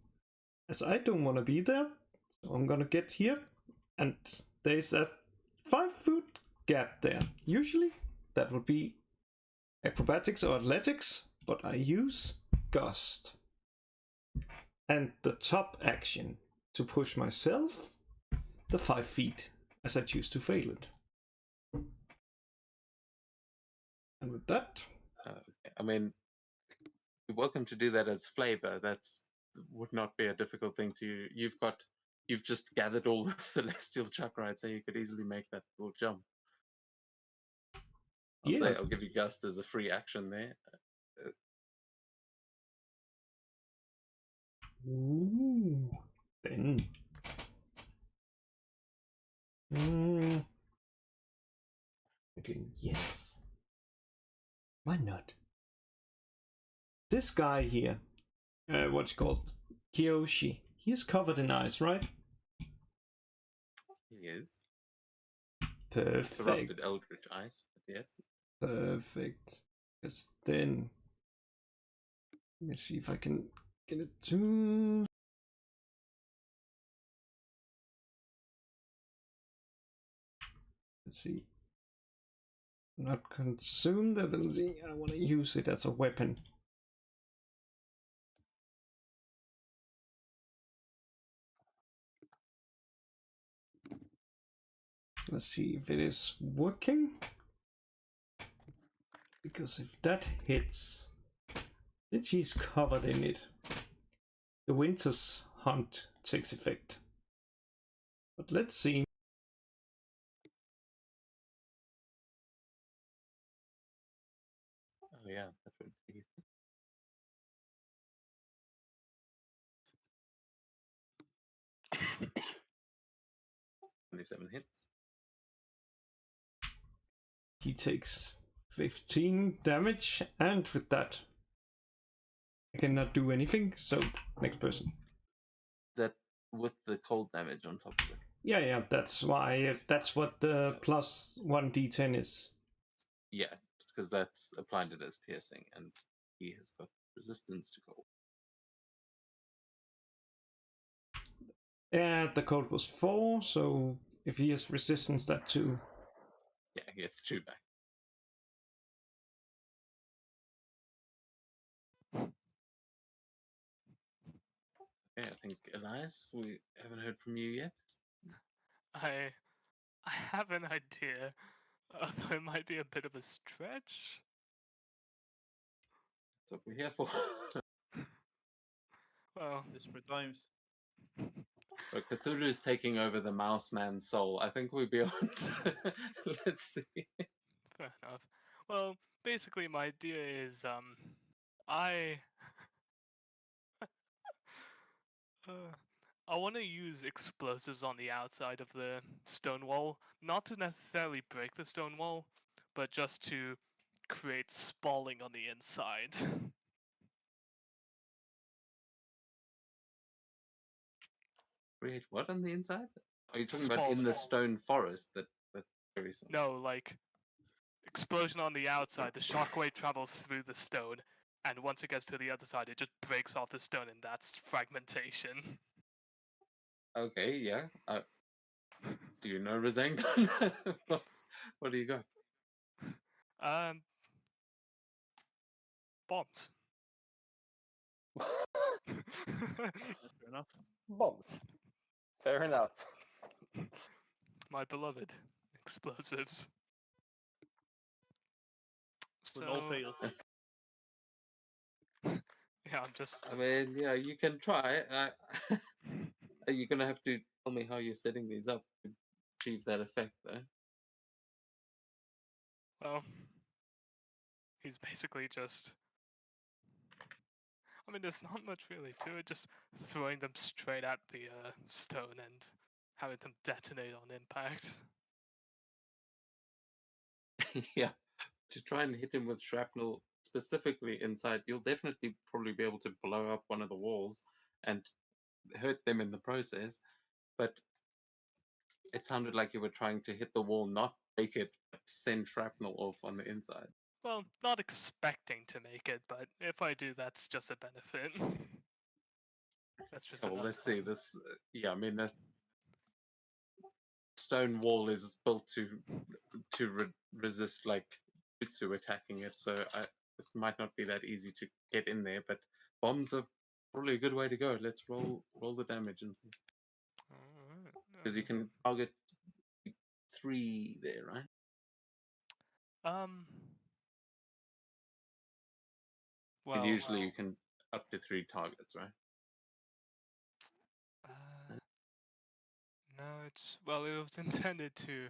As I don't want to be there, so I'm gonna get here, and there's a 5-foot gap there. Usually that would be acrobatics or athletics, but I use gust. And the top action to push myself the 5 feet, as I choose to fail it. And with that, okay. I mean, you're welcome to do that as flavor. That's would not be a difficult thing to you. You've just gathered all the celestial chakra. I'd say you could easily make that little jump. I'll say yeah, I'll give you gust as a free action there. ooh, then. Again, yes. Why not? This guy here, what's called Kiyoshi. He's covered in ice, right? He is Perfect. corrupted eldritch ice, but yes. Perfect. Because then, let me see if I can get it to. Let's see. Not consume the benzene. I want to use it as a weapon. Let's see if it is working. Because if that hits, since she's covered in it, the Winter's Hunt takes effect. But let's see. Oh yeah, that would be 27 hits. He takes 15 damage, and with that, I cannot do anything. So, next person. That with the cold damage on top of it. Yeah, that's why. That's what the plus 1d10 is. Yeah, because that's applied it as piercing, and he has got resistance to cold. Yeah, the code was 4, so if he has resistance, that too. Yeah, he gets 2 back. Okay, I think Elias, we haven't heard from you yet. I have an idea, although it might be a bit of a stretch. That's what we're here for. Well, Desperate times. But Cthulhu is taking over the mouse man's soul. I think we're beyond. Let's see. fair enough. Well, basically, my idea is, I I want to use explosives on the outside of the stone wall, not to necessarily break the stone wall, but just to create spalling on the inside. Create what on the inside? Are you talking about in the Spalling. stone forest that's very small? No, like explosion on the outside, the shockwave travels through the stone, and once it gets to the other side, it just breaks off the stone, and that's fragmentation. Okay, yeah. Do you know Rasengan? What do you got? Bombs. Fair enough. Bombs. Fair enough. My beloved explosives. With no So, fails. yeah, I'm just. I mean, yeah, you can try. You're gonna have to tell me how you're setting these up to achieve that effect, though. Well, he's basically just. I mean, there's not much really to it, just throwing them straight at the stone and having them detonate on impact. Yeah, to try and hit him with shrapnel specifically inside, you'll definitely probably be able to blow up one of the walls and hurt them in the process. But it sounded like you were trying to hit the wall, not break it, but send shrapnel off on the inside. Well, not expecting to make it, but if I do, that's just a benefit. That's just Well, an let's see upside. this. Yeah, I mean, that stone wall is built to resist like jutsu attacking it, so it might not be that easy to get in there. But bombs are probably a good way to go. Let's roll the damage and see, Alright, because you can target 3 there, right? Um. And Well, usually you can up to 3 targets, right? no, it's well, it was intended to.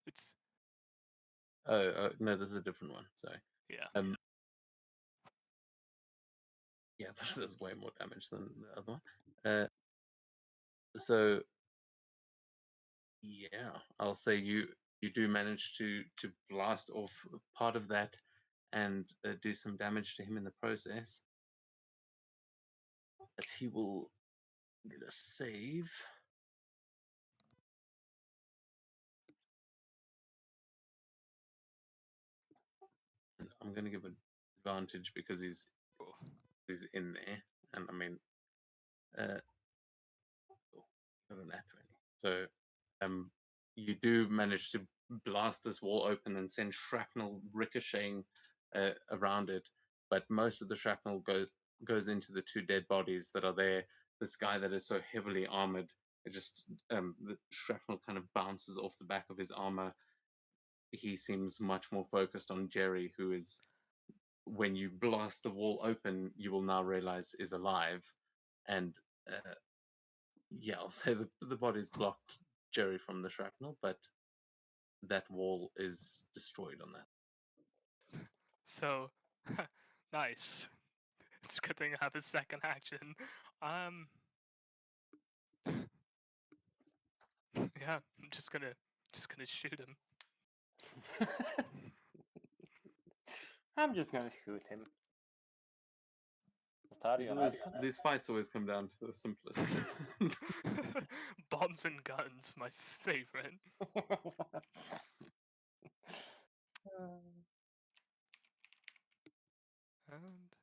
It's Oh, no, this is a different one. Sorry. yeah. Yeah, this is way more damage than the other one. So yeah, I'll say you do manage to blast off part of that and do some damage to him in the process. But he will get a save. And I'm going to give an advantage because he's in there, and I mean, got an at 20. So, you do manage to blast this wall open and send shrapnel ricocheting around it, but most of the shrapnel goes into the 2 dead bodies that are there. This guy that is so heavily armored, it just the shrapnel kind of bounces off the back of his armor. He seems much more focused on Jerry, who is, when you blast the wall open, you will now realize is alive. And yeah, I'll say the body's blocked Jerry from the shrapnel, but that wall is destroyed on that. So, nice. It's a good thing I have a second action. Yeah, I'm just gonna shoot him. I'm just gonna shoot him. These fights always come down to the simplest. Bombs and guns, my favorite. And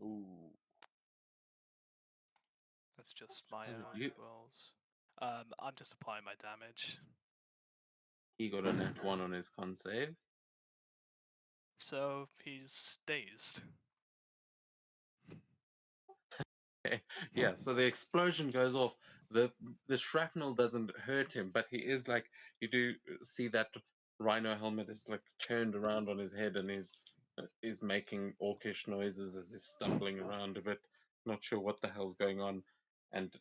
Ooh. that's just my So own rolls. I'm just applying my damage. He got a nat 1 on his con save. So he's dazed. Okay. Yeah, so the explosion goes off. The shrapnel doesn't hurt him, but he is like, you do see that rhino helmet is like turned around on his head, and he's making orcish noises as he's stumbling around a bit, not sure what the hell's going on. And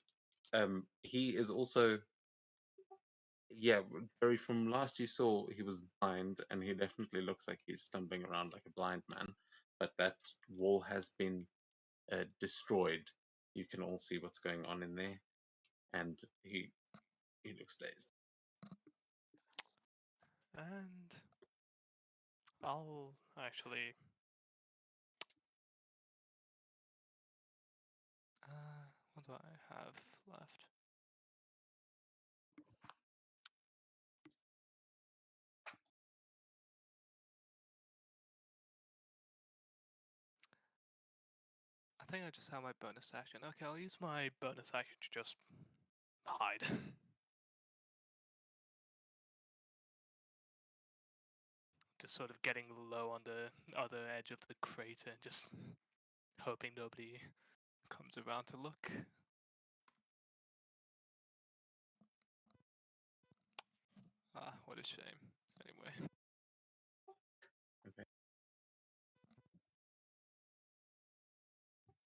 he is also, yeah, Jerry, from last you saw, he was blind, and he definitely looks like he's stumbling around like a blind man. But that wall has been destroyed. You can all see what's going on in there, and he looks dazed. And I'll actually. What do I have left? I think I just have my bonus action. Okay, I'll use my bonus action to just hide. Just sort of getting low on the other edge of the crater and just hoping nobody comes around to look. Ah, what a shame. Anyway. Okay.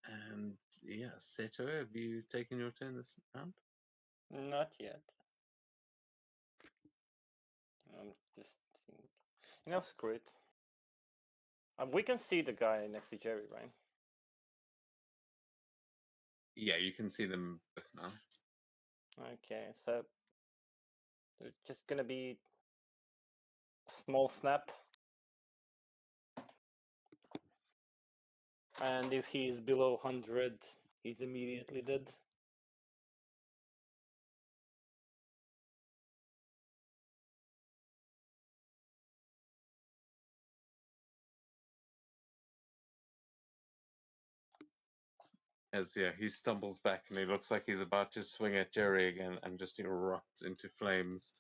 And yeah, Seto, have you taken your turn this round? Not yet. I'm just thinking. Screw it. We can see the guy next to Jerry, right? Yeah, you can see them both now. Okay, so there's just gonna be a small snap. And if he is below 100, he's immediately dead. As he stumbles back and he looks like he's about to swing at Jerry again and just erupts into flames.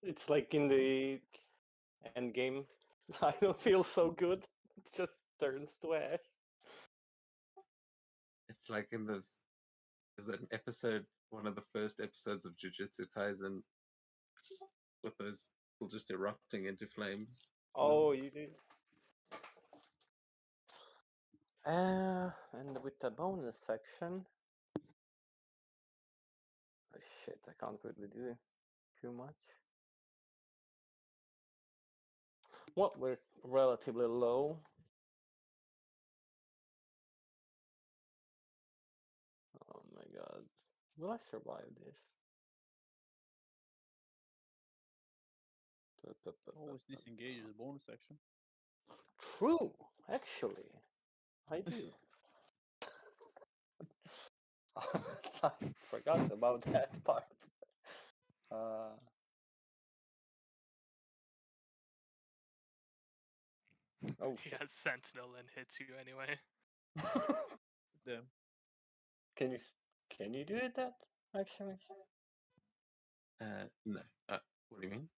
It's like in the end game. I don't feel so good. It just turns to ash. It's like in this is that an episode, one of the first episodes of Jujutsu Kaisen, with those people just erupting into flames. Oh, you did. And with the bonus section. Oh, shit, I can't really do too much. Well, we're relatively low. Oh my god. Will I survive this? Always disengage is a bonus action. True, actually. I do. I forgot about that part. Oh He shit. has Sentinel and hits you anyway. Damn. Can you do it that actually? No. What do you mean?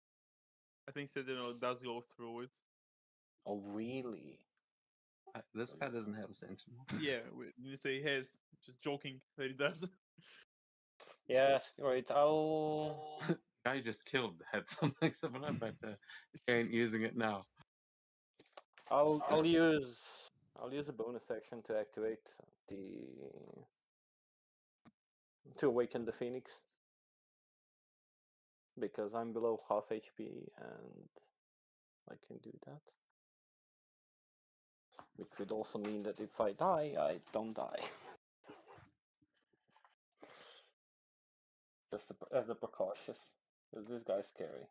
I think Sentinel does go through it. Oh really? This guy doesn't have a Sentinel. Yeah, when you say he has, just joking that he does. Yes, right. I'll Guy just killed had something similar, but he ain't using it now. I'll use a bonus action to activate to awaken the Phoenix. Because I'm below half HP and I can do that. Which would also mean that if I die, I don't die. Just as a precautious. Because this guy's scary.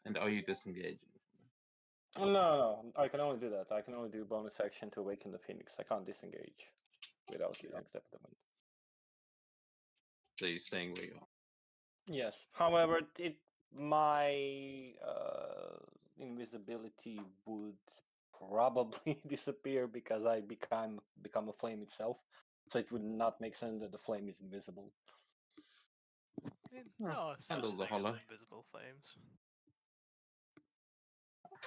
And are you disengaging? No, I can only do that. I can only do bonus action to awaken the Phoenix. I can't disengage without using step element. So you're staying where you are. Yes. However, my invisibility would probably disappear because I become a flame itself. So it would not make sense that the flame is invisible. There are such Candles are things as hollow. invisible flames.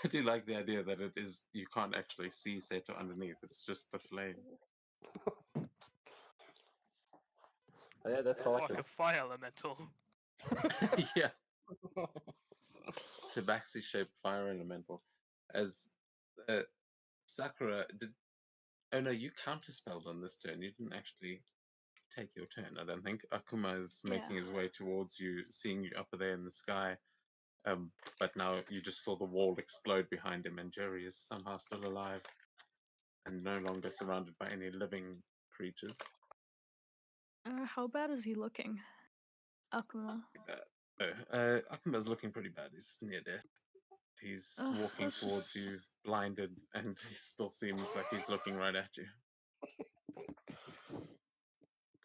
I do like the idea that it is you can't actually see Seto underneath. It's just the flame. Yeah, that's all I Fuck can. a fire elemental. Yeah. Tabaxi shaped fire elemental. As Sakura did. Oh no, you counterspelled on this turn. You didn't actually take your turn, I don't think. Akuma is making his way towards you, seeing you up there in the sky. But now you just saw the wall explode behind him, and Jerry is somehow still alive and no longer surrounded by any living creatures. How bad is he looking? Akuma. Akuma's looking pretty bad. He's near death. He's walking let's towards you, just- blinded, and he still seems like he's looking right at you.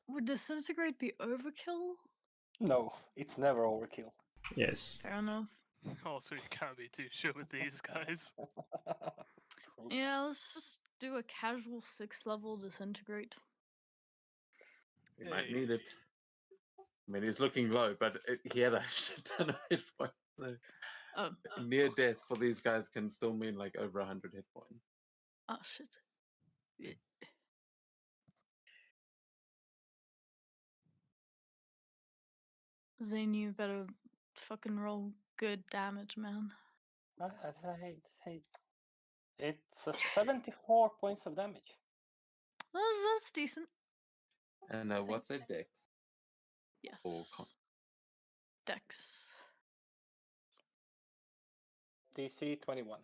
Would disintegrate be overkill? No, it's never overkill. Yes. Fair enough. Also, you can't be too sure with these guys. True. Yeah, let's just do a casual 6th level disintegrate. He might need it. I mean, he's looking low, but he had a shit ton of hit points. So near death for these guys can still mean like over 100 hit points. Oh shit. Zane, you better fucking roll good damage, man. It's 74 points of damage. That's decent. And what's a dex? Yes. Or con? Dex. DC 21.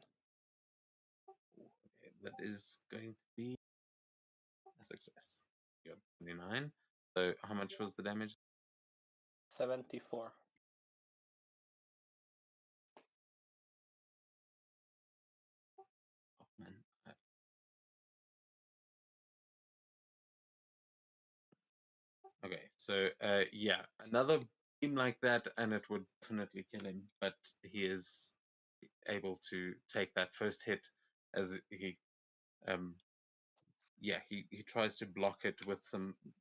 Okay, that is going to be a success. You got 29. So how much was the damage? 74. Oh, man. Okay, so yeah, another beam like that, and it would definitely kill him. But he is able to take that first hit as he, yeah, he tries to block it with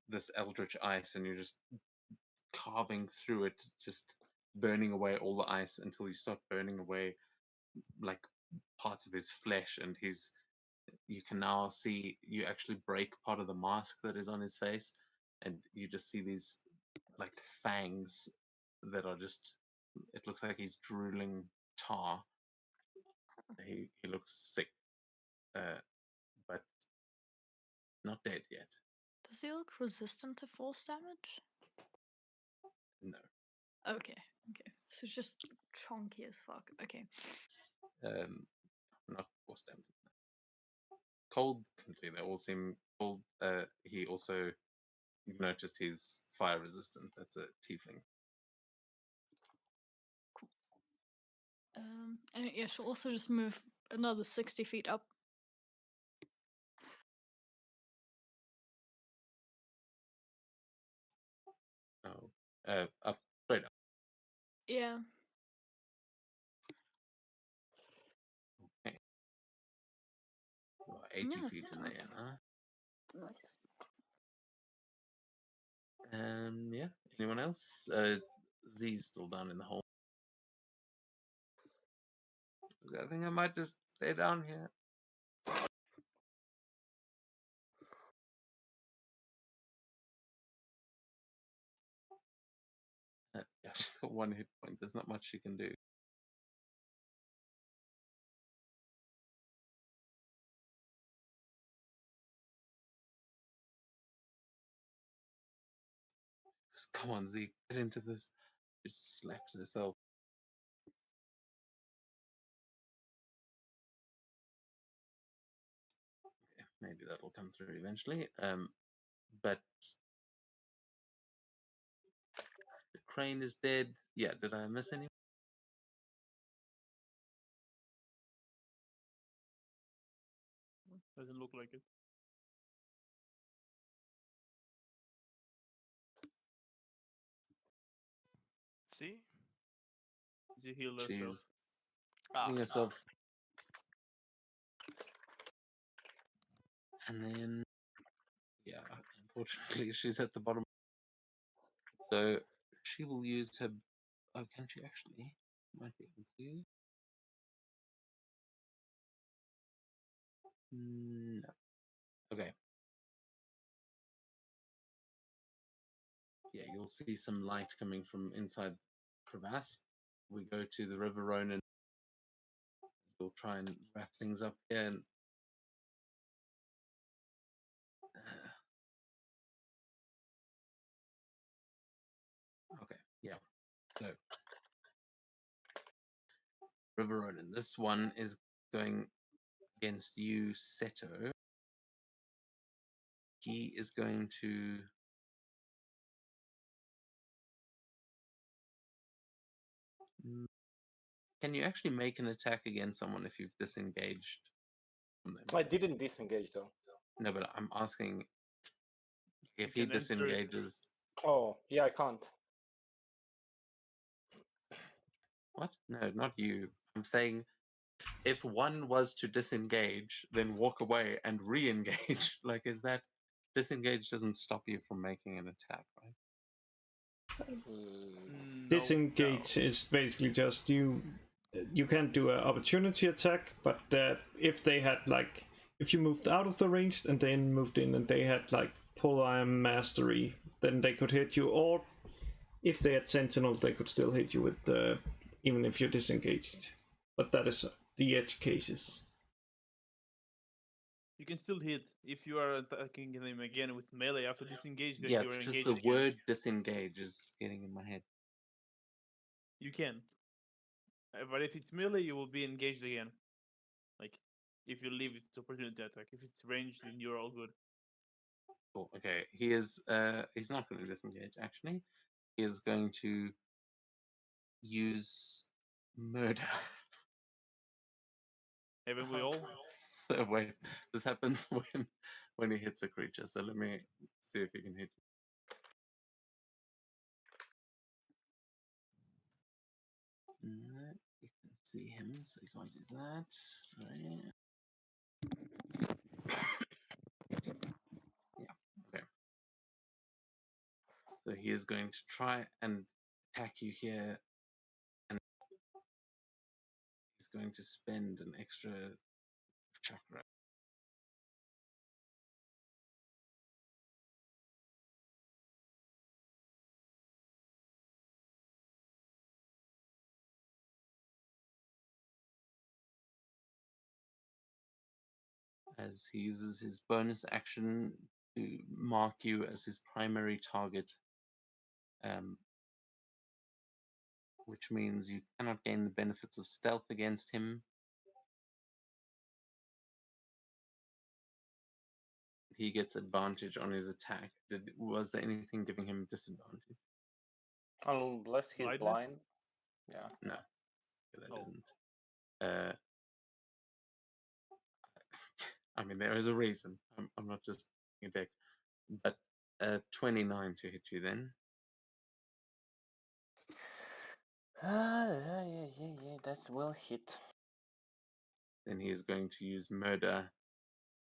this eldritch ice, and you're just carving through it, just burning away all the ice until you start burning away like parts of his flesh, and you can now see you actually break part of the mask that is on his face, and you just see these like fangs that are just, it looks like he's drooling tar. He looks sick, but not dead yet. Does he look resistant to force damage? No. Okay, okay. So it's just chunky as fuck. Okay. Not force damage. Cold, definitely. They all seem cold. He also, you've noticed he's fire resistant. That's a tiefling. And yeah, she'll also just move another 60 feet up. Oh, up, straight up. Yeah. Okay. Well, 80 Yeah, feet in the air, huh? Nice. Yeah. Anyone else? Z's still down in the hole. I think I might just stay down here. Yeah, she's got 1 hit point. There's not much she can do. Just, come on, Z, get into this. She just slaps herself. Yeah, maybe that'll come through eventually. But the crane is dead. Yeah, did I miss any? Doesn't look like it. See? She healed herself. She's Ah, healing herself. And then, yeah, unfortunately, she's at the bottom. So she will use her. Oh, can she actually? Might be able to. No. Okay. Yeah, you'll see some light coming from inside crevasse. We go to the River Ronan. We'll try and wrap things up here. And, okay, yeah. So River Ronan. This one is going against you, Seto. He is going to. Can you actually make an attack against someone if you've disengaged from them? I didn't disengage though. No, but I'm asking if You he can enter it. disengages. Oh, yeah, I can't. What? No, not you. I'm saying if one was to disengage, then walk away and re-engage. Like, is that disengage doesn't stop you from making an attack, right? Mm, No, Disengage is basically just you can't do an opportunity attack, but if they had like, if you moved out of the range and then moved in and they had like polearm mastery, then they could hit you, or if they had sentinel they could still hit you with even if you're disengaged, but that is the edge cases. you can still hit if you are attacking them again with melee after disengage. Then Yeah, you're it's just engaged the again. word disengage is getting in my head. You can. But if it's melee, you will be engaged again. Like, if you leave its opportunity attack. If it's ranged, then you're all good. Cool. Okay, he is. He's not going to disengage. Actually, he is going to use murder. Haven't we all? So wait, this happens when he hits a creature. So let me see if he can hit. No, you can see him, so you can't use that. Sorry. Yeah. Okay. So he is going to try and attack you here, and he's going to spend an extra chakra. As he uses his bonus action to mark you as his primary target, which means you cannot gain the benefits of stealth against him. He gets advantage on his attack. Was there anything giving him disadvantage? Unless he's Blindness? blind. Yeah. No, that Oh. isn't. I mean, there is a reason. I'm not just being a dick. But 29 to hit you then. Yeah, that will hit. Then he is going to use murder,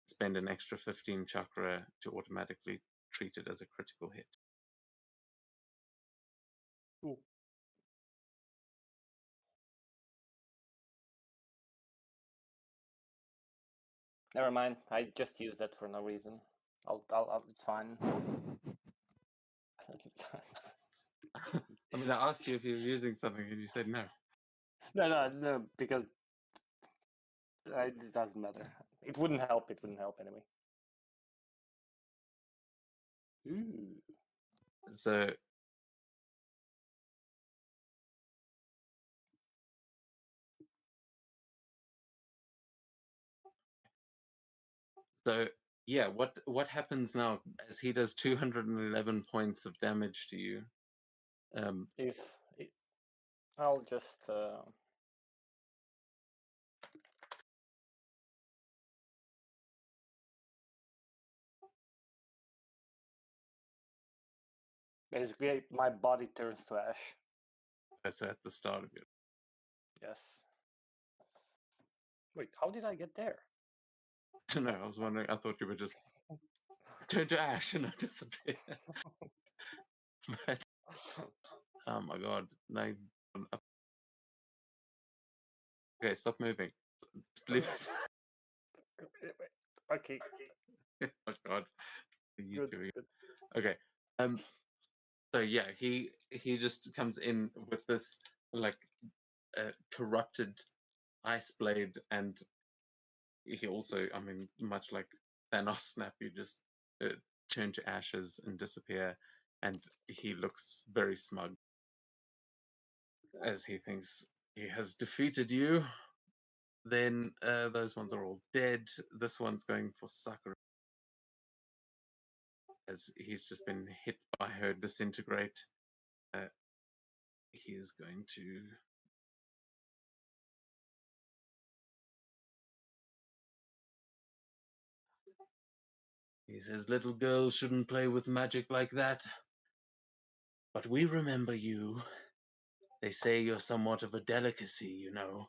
spend an extra 15 chakra to automatically treat it as a critical hit. Ooh. Never mind. I just used that for no reason. It's fine. I mean, I asked you if you were using something and you said no. No, because it doesn't matter. It wouldn't help. It wouldn't help anyway. Ooh. So yeah, what happens now as he does 211 points of damage to you? I'll just basically my body turns to ash. That's at the start of it. Yes. Wait, how did I get there? I don't know. I was wondering. I thought you would just turn to ash and not disappear. But oh my god! No. Okay, stop moving. Just leave it. Okay. Oh god. You Good, two. good. Okay. So yeah, he just comes in with this like corrupted ice blade, and he also, I mean, much like Thanos snap, you just turn to ashes and disappear, and he looks very smug as he thinks he has defeated you. Then those ones are all dead. This one's going for Sakura, as he's just been hit by her disintegrate. He is going to. He says, "Little girls shouldn't play with magic like that. But we remember you. They say you're somewhat of a delicacy, you know.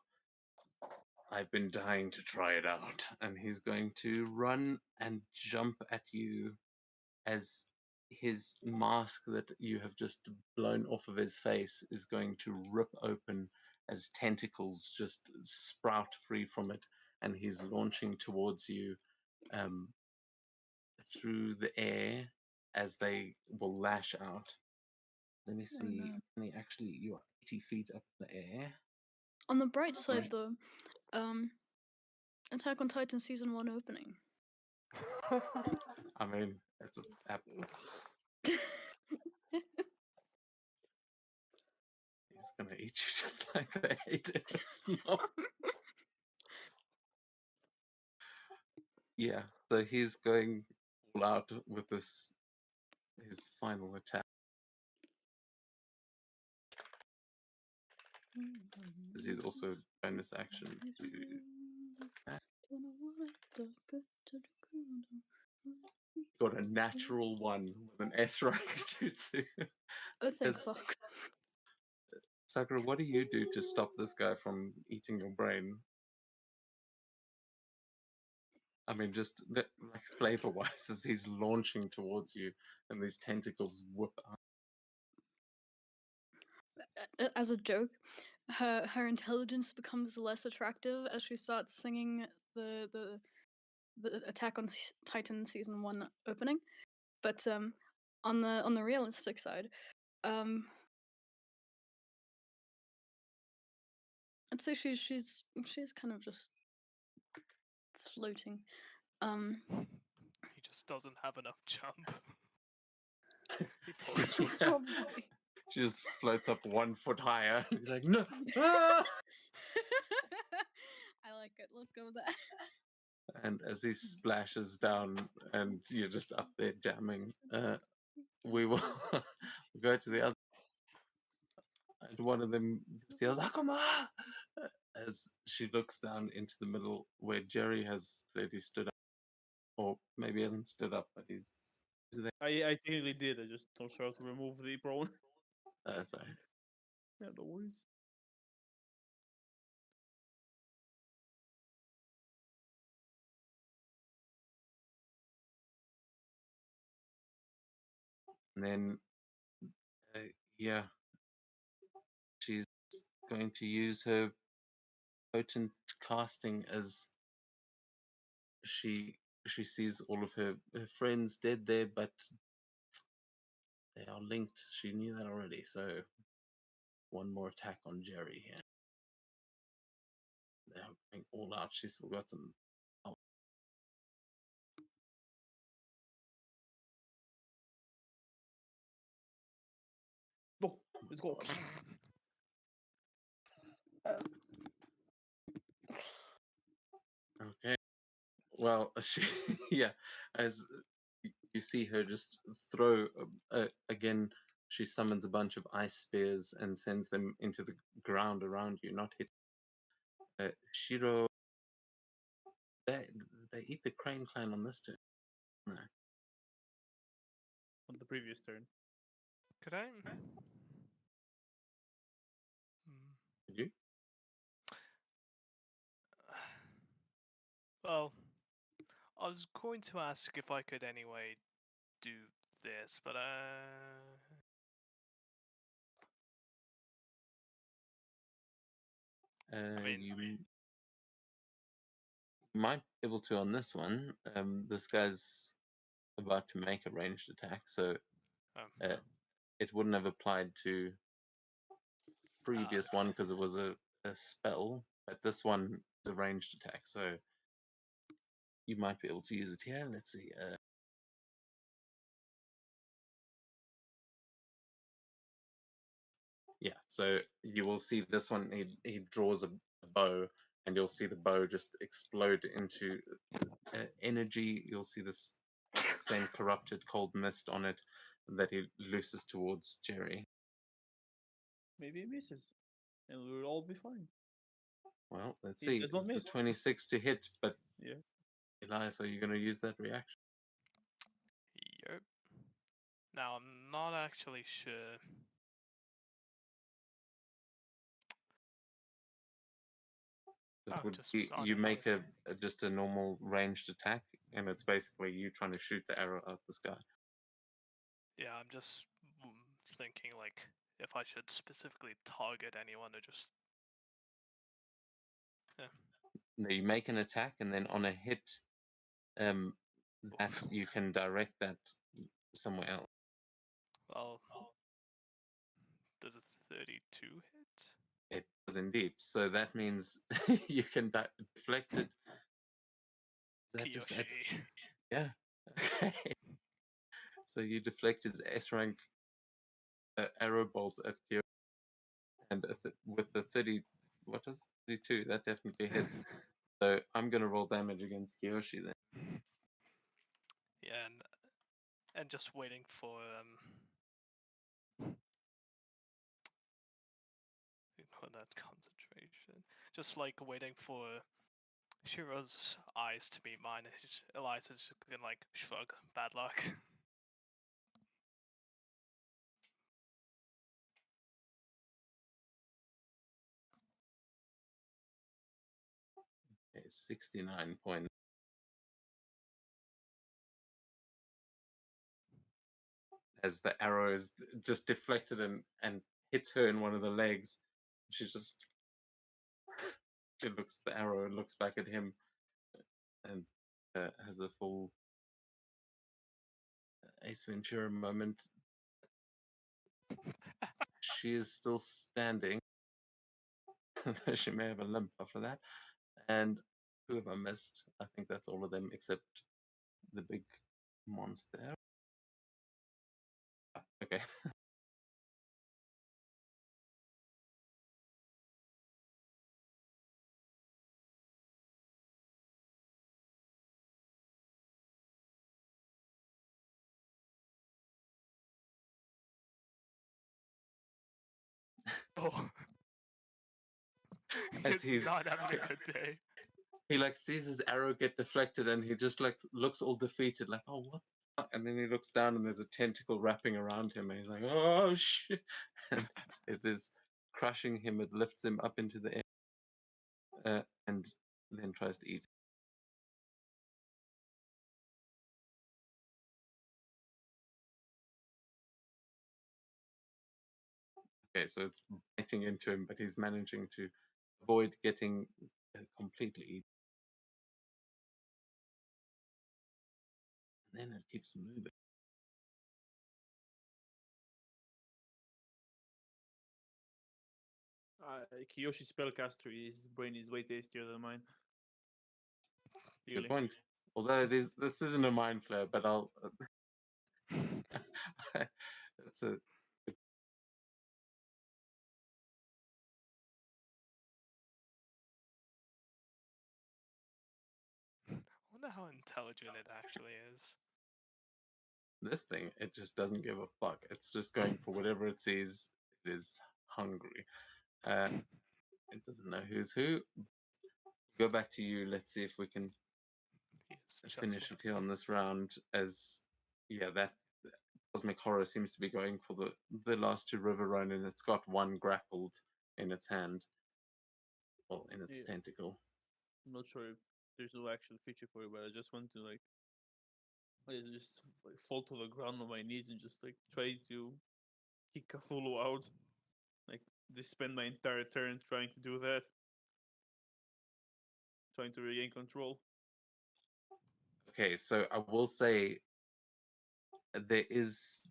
I've been dying to try it out." And he's going to run and jump at you as his mask that you have just blown off of his face is going to rip open as tentacles just sprout free from it. And he's launching towards you through the air as they will lash out. Let me see. no. Can he actually, you're 80 feet up in the air. On the bright side, though, Attack on Titan season 1 opening. I mean, it's he's gonna eat you just like they ate it. Snow. Yeah, so he's going all out with his final attack. This is also bonus action to attack. Got a natural one with an S rank jutsu. Oh, thank As- fuck. Sakura, what do you do to stop this guy from eating your brain? I mean, just like flavor-wise, as he's launching towards you, and these tentacles whip up. As a joke, her intelligence becomes less attractive as she starts singing the Attack on Titan season 1 opening. But on the realistic side, I'd say she's kind of just floating. He just doesn't have enough jump. He falls short. Probably. She just floats up 1 foot higher. He's like, no! Ah! I like it. Let's go with that. And as he splashes down, and you're just up there jamming, we will go to the other. And one of them just yells, Akuma! As she looks down into the middle where Jerry has clearly stood up. Or maybe he hasn't stood up, but he's there. I technically did. I just don't sure how to remove the prone. Sorry. Yeah, no worries. And then, yeah, she's going to use her potent casting as she sees all of her friends dead there, but they are linked. She knew that already, so one more attack on Jerry here. They're going all out. She's still got some. No, let's go. Okay. Well, she, yeah, as you see her just throw again, she summons a bunch of ice spears and sends them into the ground around you, not hit. Shiro, they eat the Crane Clan on this turn. No. On the previous turn. Could I? Did you? Well, I was going to ask if I could anyway do this, but mean- You might be able to on this one. This guy's about to make a ranged attack, so it wouldn't have applied to previous one because it was a spell, but this one is a ranged attack, so you might be able to use it here. Let's see. Yeah, so you will see this one, he draws a bow, and you'll see the bow just explode into energy. You'll see this same corrupted cold mist on it that he looses towards Jerry. Maybe he misses. And we'll all be fine. Well, let's He see. does not It's the miss. 26 to hit, but Yeah. Elias, are you going to use that reaction? Yep. Now I'm not actually sure. It Oh, would just be, on you your make voice. just a normal ranged attack, and it's basically you trying to shoot the arrow out the sky. Yeah, I'm just thinking like if I should specifically target anyone or just. Yeah. No, you make an attack, and then on a hit, that you can direct that somewhere else. Well, does a 32 hit? It does indeed. So that means you can deflect it. That just Kiyoshi. yeah. Okay. So you deflect his S rank arrow bolt at Kyo, and with the 30, what is 32? That definitely hits. So I'm gonna roll damage against Kiyoshi then. Yeah, and just waiting for ignore that concentration. Just like waiting for Shiro's eyes to meet mine. Eliza's just gonna like shrug, bad luck. Okay, 69 points. As the arrow is just deflected and hits her in one of the legs, she just she looks at the arrow and looks back at him, and has a full Ace Ventura moment. She is still standing. She may have a limp after that. And who have I missed? I think that's all of them except the big monster. Okay. Oh. As He's not having a good day. He like sees his arrow get deflected and he just like looks all defeated, like, oh, what the fuck? And then he looks down and there's a tentacle wrapping around him and he's like, oh shit. And it is crushing him. It lifts him up into the air and then tries to eat. Okay, so it's biting into him, but he's managing to avoid getting completely eaten. And then it keeps moving. Kiyoshi spellcaster, his brain is way tastier than mine. Good Really. point. Although this isn't a mind flare, but I'll. It's a. I wonder how intelligent it actually is. This thing, it just doesn't give a fuck. It's just going for whatever it sees. It is hungry. It doesn't know who's who. Go back to you. Let's see if we can finish it here on this round. As yeah, that Cosmic Horror seems to be going for the last two River Ronin. It's got one grappled in its hand, well, in its tentacle. I'm not sure if there's no actual feature for it, but I just want to like just like fall to the ground on my knees and just like try to kick Cthulhu out. Like just spend my entire turn trying to do that. Trying to regain control. Okay, so I will say there is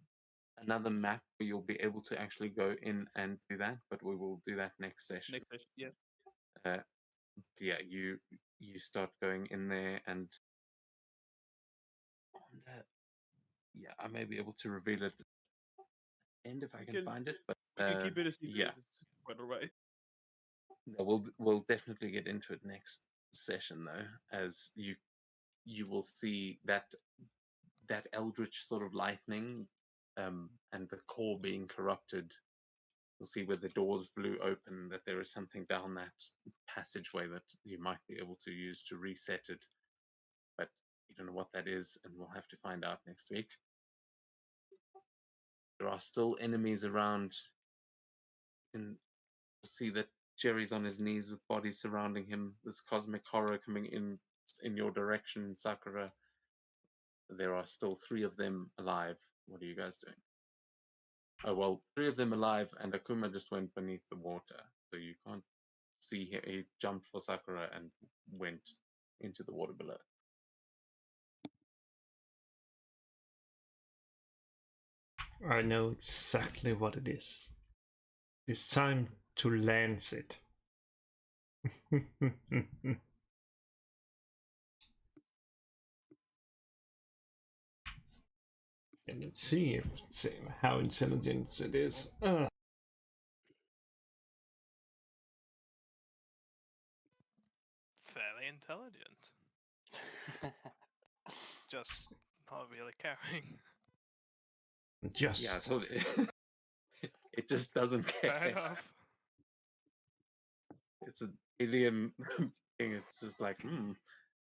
another map where you'll be able to actually go in and do that, but we will do that next session. Next session, yeah. Yeah, you start going in there and yeah, I may be able to reveal it at the end if I can find it, but we can keep it a secret. yeah, It's quite alright. We'll definitely get into it next session though, as you will see that eldritch sort of lightning and the core being corrupted. You'll see where the doors blew open that there is something down that passageway that you might be able to use to reset it, but you don't know what that is, and we'll have to find out next week. There are still enemies around. You can see that Jerry's on his knees with bodies surrounding him. There's Cosmic Horror coming in your direction, Sakura. There are still 3 of them alive. What are you guys doing? Oh, well, 3 of them alive, and Akuma just went beneath the water. So you can't see here. He jumped for Sakura and went into the water below. I know exactly what it is. It's time to lance it. And let's see how intelligent it is. intelligent. Just not really caring. Just Yeah, so it just doesn't Fair care. enough. It's an alien thing. It's just like,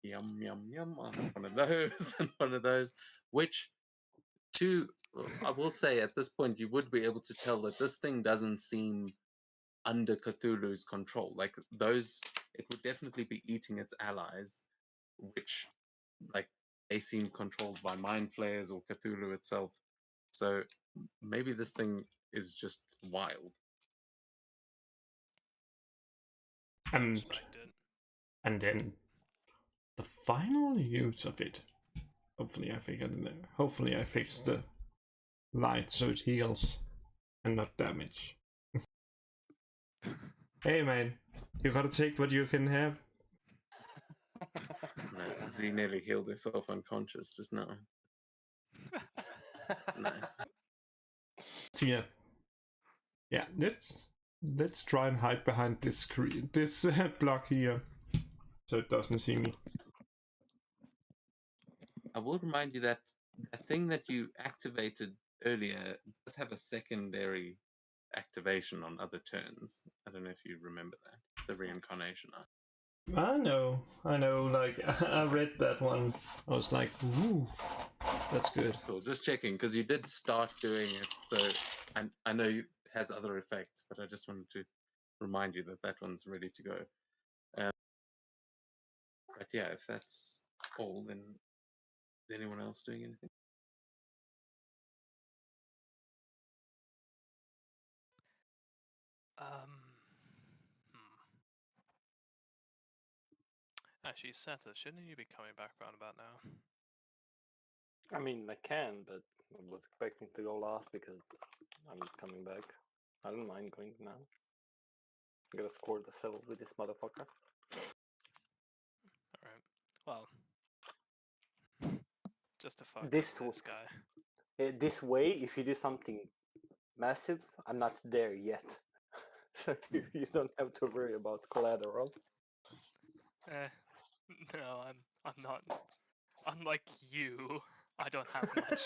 yum, yum, yum. I'll have one of those and one of those. Which, I will say at this point, you would be able to tell that this thing doesn't seem under Cthulhu's control. Like, those, it would definitely be eating its allies, which, like, they seem controlled by mind flayers or Cthulhu itself. So maybe this thing is just wild. and Suspect it. and then the final use of it. Hopefully I figured it out. Hopefully I fixed the light so it heals and not damage. Hey man, you gotta take what you can have. No, Z nearly healed herself unconscious just now. Nice. So yeah. Let's try and hide behind this screen, this block here, so it doesn't see me. I will remind you that the thing that you activated earlier does have a secondary activation on other turns. I don't know if you remember that. The reincarnation art. I know. Like I read that one. I was like, ooh, that's good. Cool. Just checking because you did start doing it. So I know it has other effects, but I just wanted to remind you that that one's ready to go. But yeah, if that's all, then is anyone else doing anything? Actually, Seta, shouldn't you be coming back round about now? I mean, I can, but I was expecting to go last because I'm coming back. I don't mind going now. I'm gonna score the settle with this motherfucker. Alright. Well, just to focus This this guy. This way, if you do something massive, I'm not there yet. So you don't have to worry about collateral. No, I'm not. Unlike you, I don't have much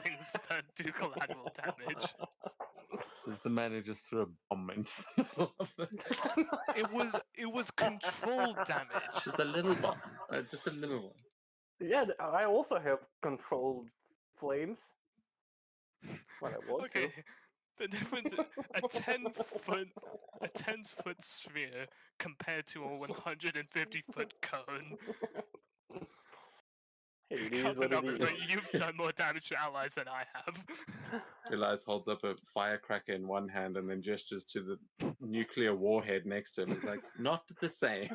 things that do collateral damage. This is the man who just threw a bomb into the middle of it. It was controlled damage. Just a little bomb. Just a little one. Yeah, I also have controlled flames. When I want Okay, to. the difference is a 10-foot sphere compared to a 150-foot cone. Hey, it is Count the what it numbers, is. but you've done more damage to allies than I have. Elias holds up a firecracker in one hand and then gestures to the nuclear warhead next to him. He's like, not the same.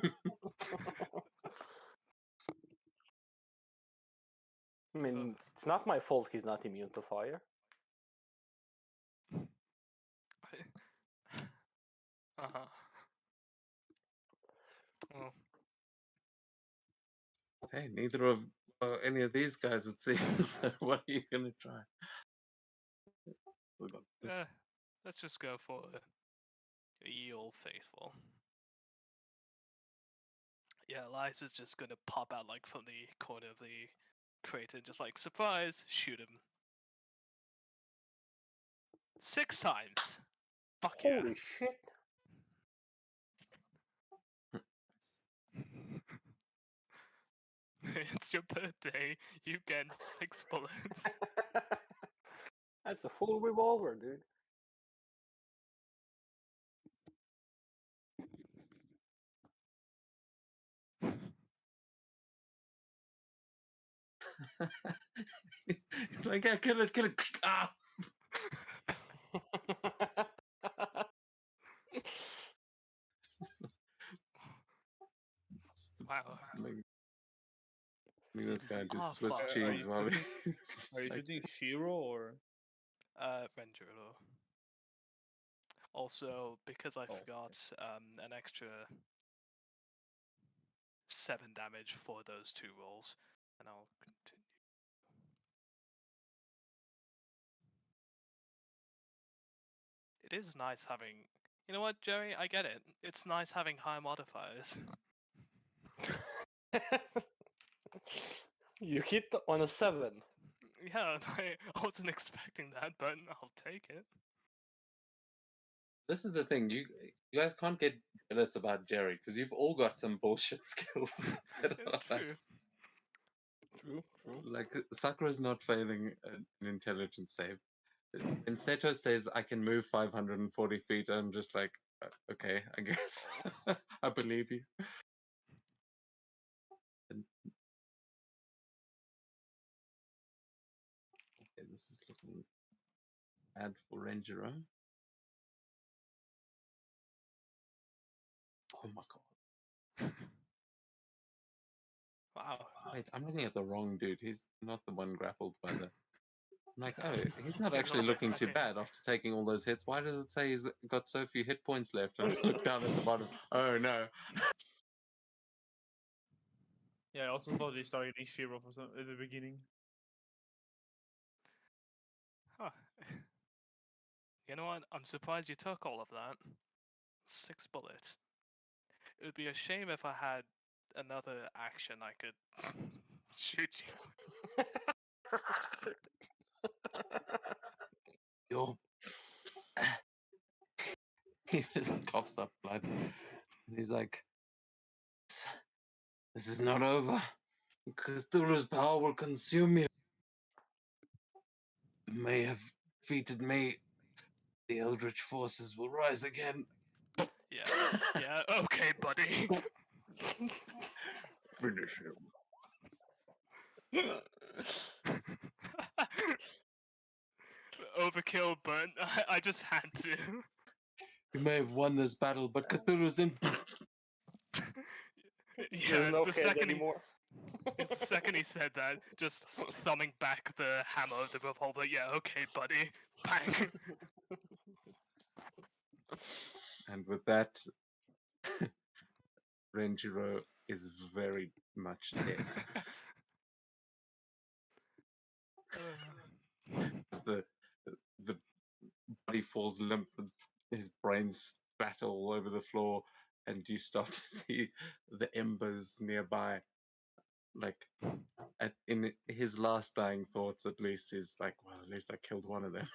I mean, it's not my fault he's not immune to fire. Uh-huh. Well, Hey, neither of any of these guys, it seems. So what are you going to try? let's just go for ye old faithful. Yeah, Elias is just gonna pop out like from the corner of the crater and just like, surprise, shoot him. 6 times! Fuck yeah. Holy shit! It's your birthday, you get 6 bullets. That's a full revolver, dude. It's like, yeah, kill it. Ah! Wow. This guy just Oh, Swiss fuck. cheese while Are he's you like, shooting Shiro or? Renjuro. Also, because I forgot an extra 7 damage for those 2 rolls, and I'll continue. It is nice having. You know what, Jerry? I get it. It's nice having high modifiers. You hit on a 7. Yeah, I wasn't expecting that, but I'll take it. This is the thing. You guys can't get jealous about Jerry because you've all got some bullshit skills. that are like- True. True, true. Like Sakura's not failing an intelligence save. When Seto says I can move 540 feet, I'm just like, okay, I guess I believe you. And, okay, this is looking bad for Renjiro. Oh my god! Wow. Wait, I'm looking at the wrong dude. He's not the one grappled by the. I'm like, oh, he's not He's actually not looking too okay. bad after taking all those hits. Why does it say he's got so few hit points left? And I look down at the bottom. Oh no! Yeah, I also thought they started Shiro for some at the beginning. Huh. You know what? I'm surprised you took all of that. 6 bullets. It would be a shame if I had another action I could shoot you. Yo. He just coughs up blood. And he's like, this is not over. Cthulhu's power will consume you. You may have defeated me. The Eldritch forces will rise again. Yeah. Yeah. Okay, buddy. Finish him. Overkill, but I just had to. You may have won this battle, but Cthulhu's in. Yeah, There's no the head second anymore. the second he said that, just thumbing back the hammer of the revolver. Yeah, okay, buddy. Bang. And with that, Renjiro is very much dead. As the body falls limp, his brain splatter all over the floor, and you start to see the embers nearby. Like, in his last dying thoughts, at least, he's like, well, at least I killed one of them.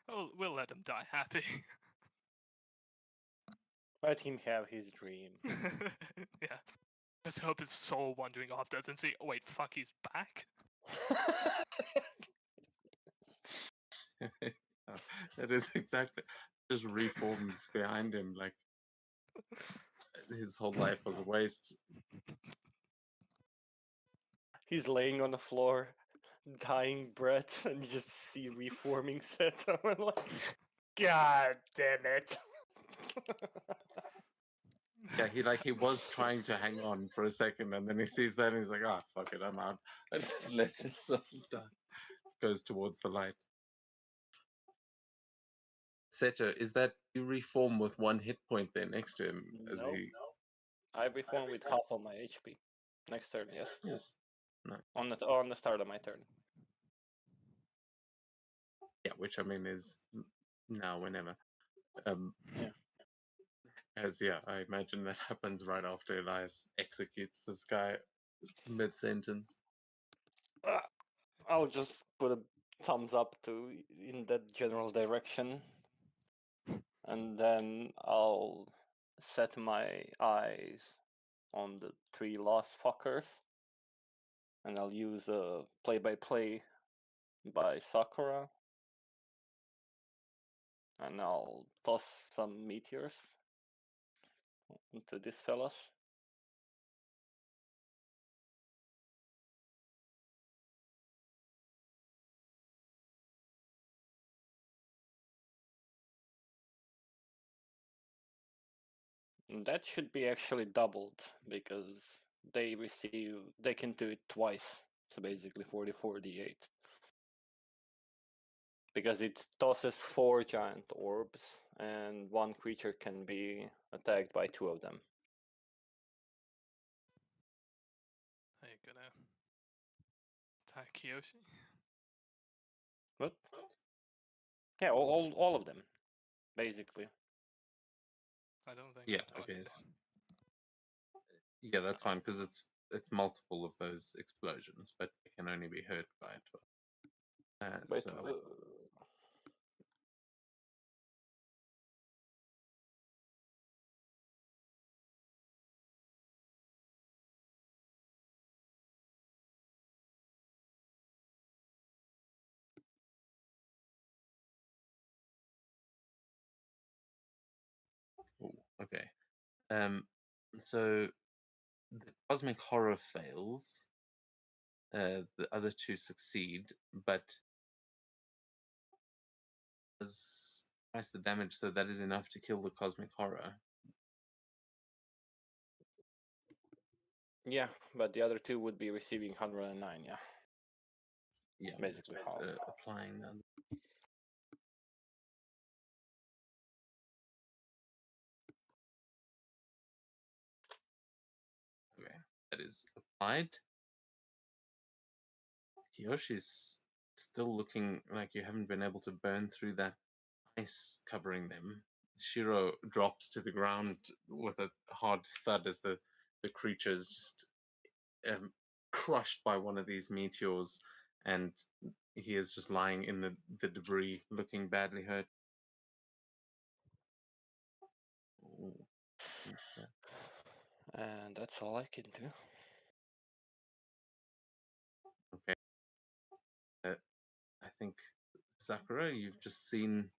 Oh, we'll let him die happy. Let him have his dream. Yeah. Just hope his soul wandering off doesn't see. Oh, wait, fuck, he's back? That is exactly, just reforms behind him, like his whole life was a waste. He's laying on the floor, dying breath, and you just see reforming Seto. And like, God damn it. Yeah, he was trying to hang on for a second, and then he sees that, and he's like, "Ah, fuck it, I'm out," and just lets himself die. Goes towards the light. Seto, is that you reform with 1 hit point there next to him? As Nope. he, I reform with half of my HP. Next turn, yes. yes, no, On the start of my turn. yeah, which I mean is now, whenever. Yeah. As yeah, I imagine that happens right after Elias executes this guy mid-sentence. I'll just put a thumbs up to in that general direction, and then I'll set my eyes on the 3 lost fuckers, and I'll use a play-by-play by Sakura, and I'll toss some meteors into these fellas. And that should be actually doubled because they can do it twice. So basically 40-48. Because it tosses 4 giant orbs and 1 creature can be attacked by 2 of them. Are you gonna Kiyoshi. What? Yeah, all of them, basically. I don't think. Yeah, I'm okay. done. Yeah, that's fine because it's multiple of those explosions, but it can only be hurt by it. Wait, So ooh, okay. So the cosmic horror fails. The other two succeed, but does twice the damage, so that is enough to kill the cosmic horror. yeah, but the other two would be receiving 109. Yeah, Yeah, basically half. applying the okay, that is applied. Kiyoshi's still looking like you haven't been able to burn through that ice covering them. Shiro drops to the ground with a hard thud as the creature is just crushed by one of these meteors, and he is just lying in the debris, looking badly hurt. Ooh, okay. And that's all I can do. Okay. I think Sakura, you've just seen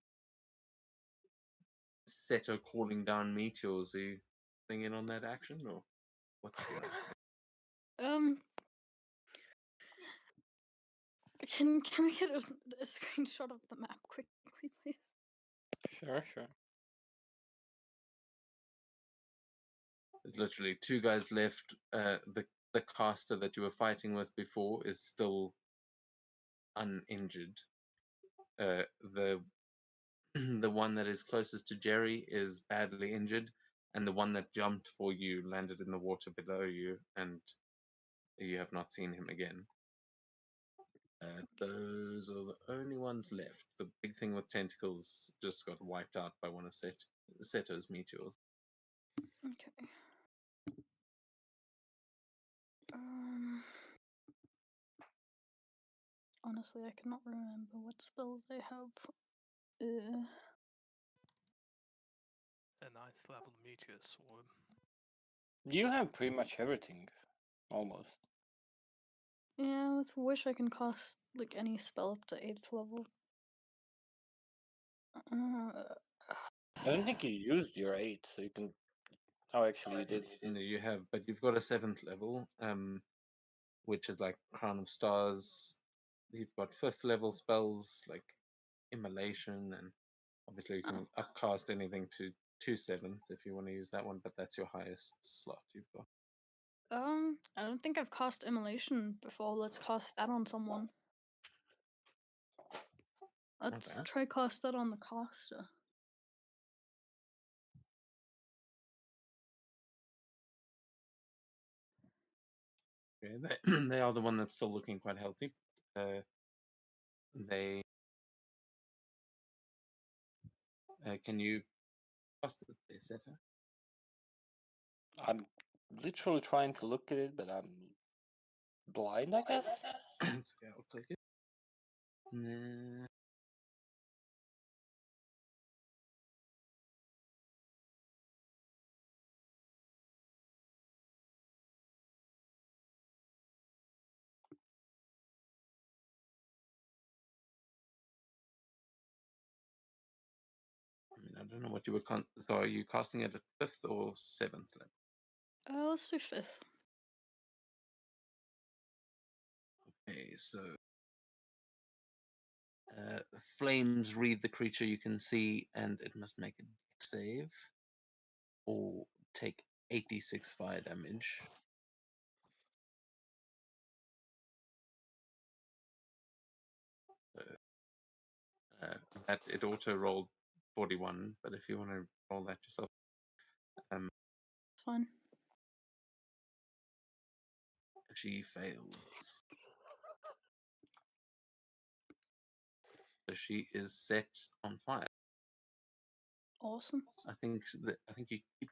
Seto calling down meteors. Are you thinking on that action, or what's your? Can I get a screenshot of the map quickly, please? Sure. There's literally two guys left. The caster that you were fighting with before is still uninjured. The the one that is closest to Jerry is badly injured, and the one that jumped for you landed in the water below you, and you have not seen him again. Those are the only ones left. The big thing with tentacles just got wiped out by one of Seto's meteors. Okay. Honestly, I cannot remember what spells I have. A nice level meteor swarm. You have pretty much everything, almost. Yeah, with Wish I can cast like any spell up to 8th level. I don't think you used your 8, so you can. Oh, actually, you did. No, you have, but you've got a 7th level, which is like Crown of Stars. You've got 5th level spells like Immolation, and obviously you can upcast anything to 7th if you want to use that one, but that's your highest slot you've got. I don't think I've cast Immolation before. Let's cast that on someone. Let's Okay. try cast that on the caster. Okay, they are the one that's still looking quite healthy. They can you cast it, Seto? I'm literally trying to look at it, but I'm blind, I guess. It's okay, I'll click it. Nah. I mean, I don't know what you were. So are you casting it at 5th or 7th level? Let's do 5th. Okay, so flames read the creature you can see, and it must make a save or take 86 fire damage. That it auto rolled 41, but if you want to roll that yourself, Fine. she fails. So she is set on fire. Awesome. I think you keep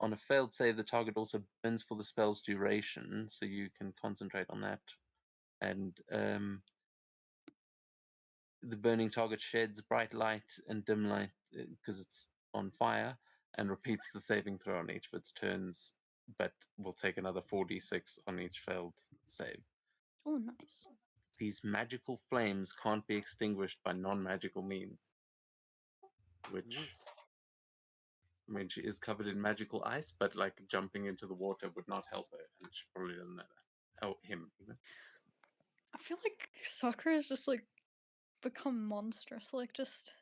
on a failed save, the target also burns for the spell's duration, so you can concentrate on that. And the burning target sheds bright light and dim light because it's on fire, and repeats the saving throw on each of its turns, but will take another 4d6 on each failed save. Oh, nice. These magical flames can't be extinguished by non-magical means, which, I mean, she is covered in magical ice, but like jumping into the water would not help her, and she probably doesn't know that. Oh, him even. I feel like Sakura has just like become monstrous. Like just,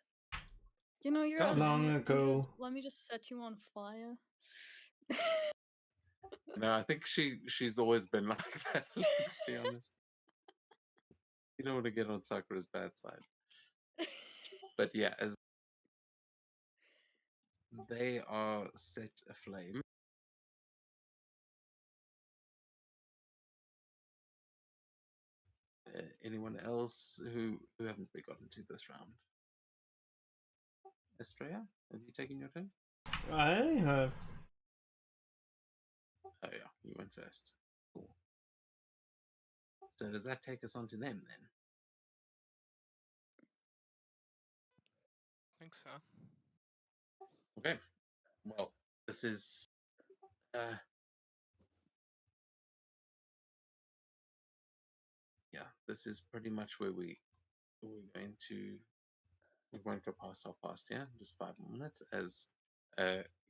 you're How at an long innate 100, ago? let me just set you on fire. No, I think she's always been like that. Let's be honest. You don't want to get on Sakura's bad side. But yeah, as they are set aflame, anyone else who haven't gotten to this round? Estrella, have you taken your turn? I have. Oh yeah, you went first. Cool. So does that take us on to them then? I think so. Okay. Well, this is yeah, this is pretty much where we're going to. We won't go past half past, yeah? Just 5 more minutes. As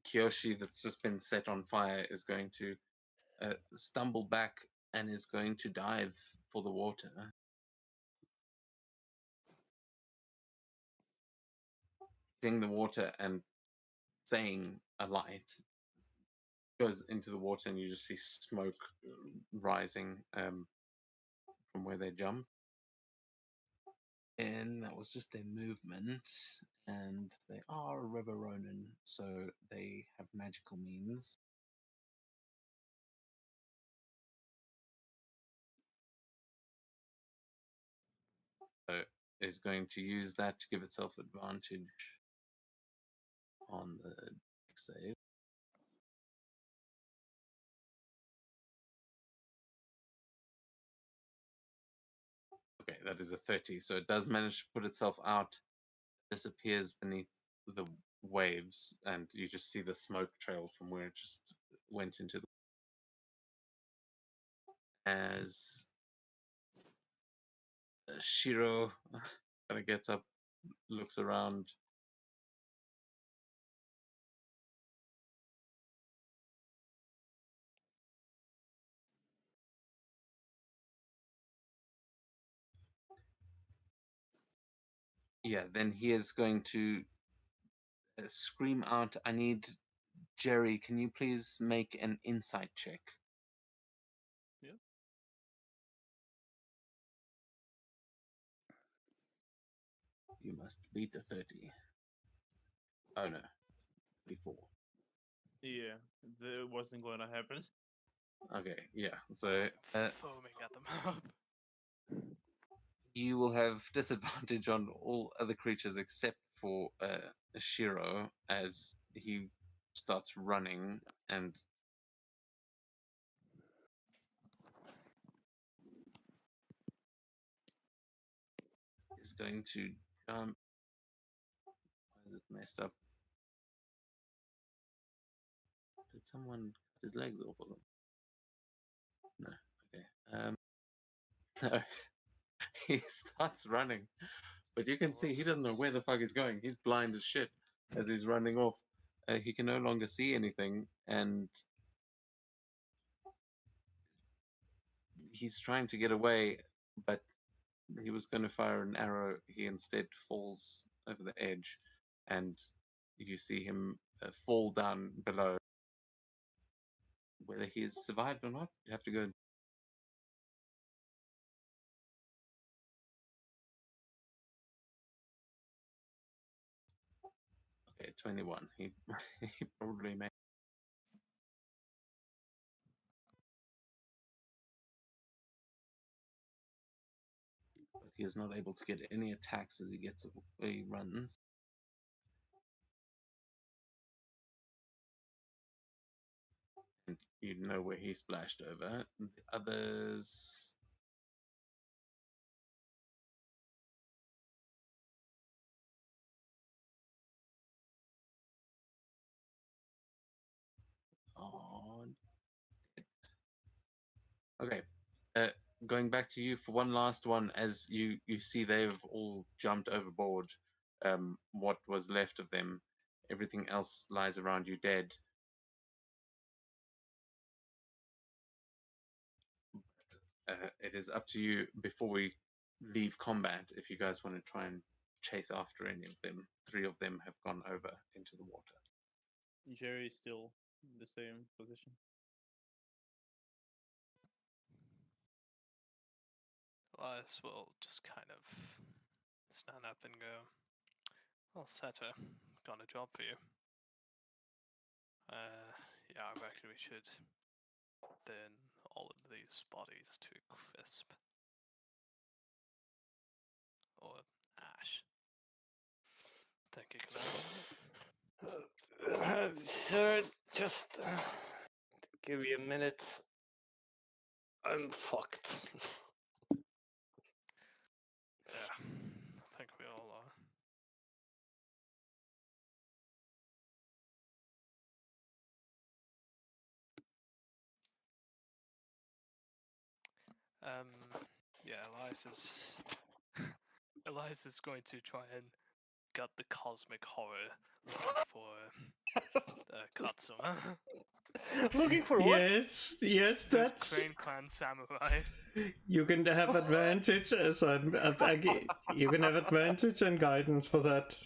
Kyoshi, that's just been set on fire, is going to stumble back and is going to dive for the water. Hitting the water and saying a light, goes into the water, and you just see smoke rising from where they jump. And that was just their movement, and they are a River Ronin, so they have magical means. So it's going to use that to give itself advantage on the save. Okay, that is a 30, so it does manage to put itself out, disappears beneath the waves, and you just see the smoke trail from where it just went into the. As Shiro kind of gets up, looks around. Yeah, then he is going to scream out, I need Jerry, can you please make an insight check? Yeah. You must beat the 30. Oh no, 34. Yeah, that wasn't going to happen. Okay, yeah. So Foaming at the mouth. you will have disadvantage on all other creatures except for Shiro as he starts running and is going to jump. Why is it messed up? Did someone cut his legs off or something? No. Okay. No. He starts running, but you can see he doesn't know where the fuck he's going. He's blind as shit as he's running off. He can no longer see anything, and he's trying to get away, but he was going to fire an arrow. He instead falls over the edge, and you see him fall down below. Whether he's survived or not, you have to go. Okay, 21. He he probably made. But He is not able to get any attacks as he runs. And you know where he splashed over. The others. Oh. Okay. Going back to you for one last one, as you see they've all jumped overboard. What was left of them, everything else lies around you dead. It is up to you before we leave combat if you guys want to try and chase after any of them. 3 of them have gone over into the water. Jerry is still in the same position. Elias will just kind of stand up and go, well, Seta, got a job for you. Yeah, actually we should burn all of these bodies to a crisp. Or ash. Thank you, Commander. Sir, just give me a minute. I'm fucked. Yeah, I think we all are. Yeah, Elias is going to try and gut the cosmic horror looking for Katsuma. Looking for what? Yes, The that's. Crane Clan samurai. You can have advantage as you can have advantage and guidance for that.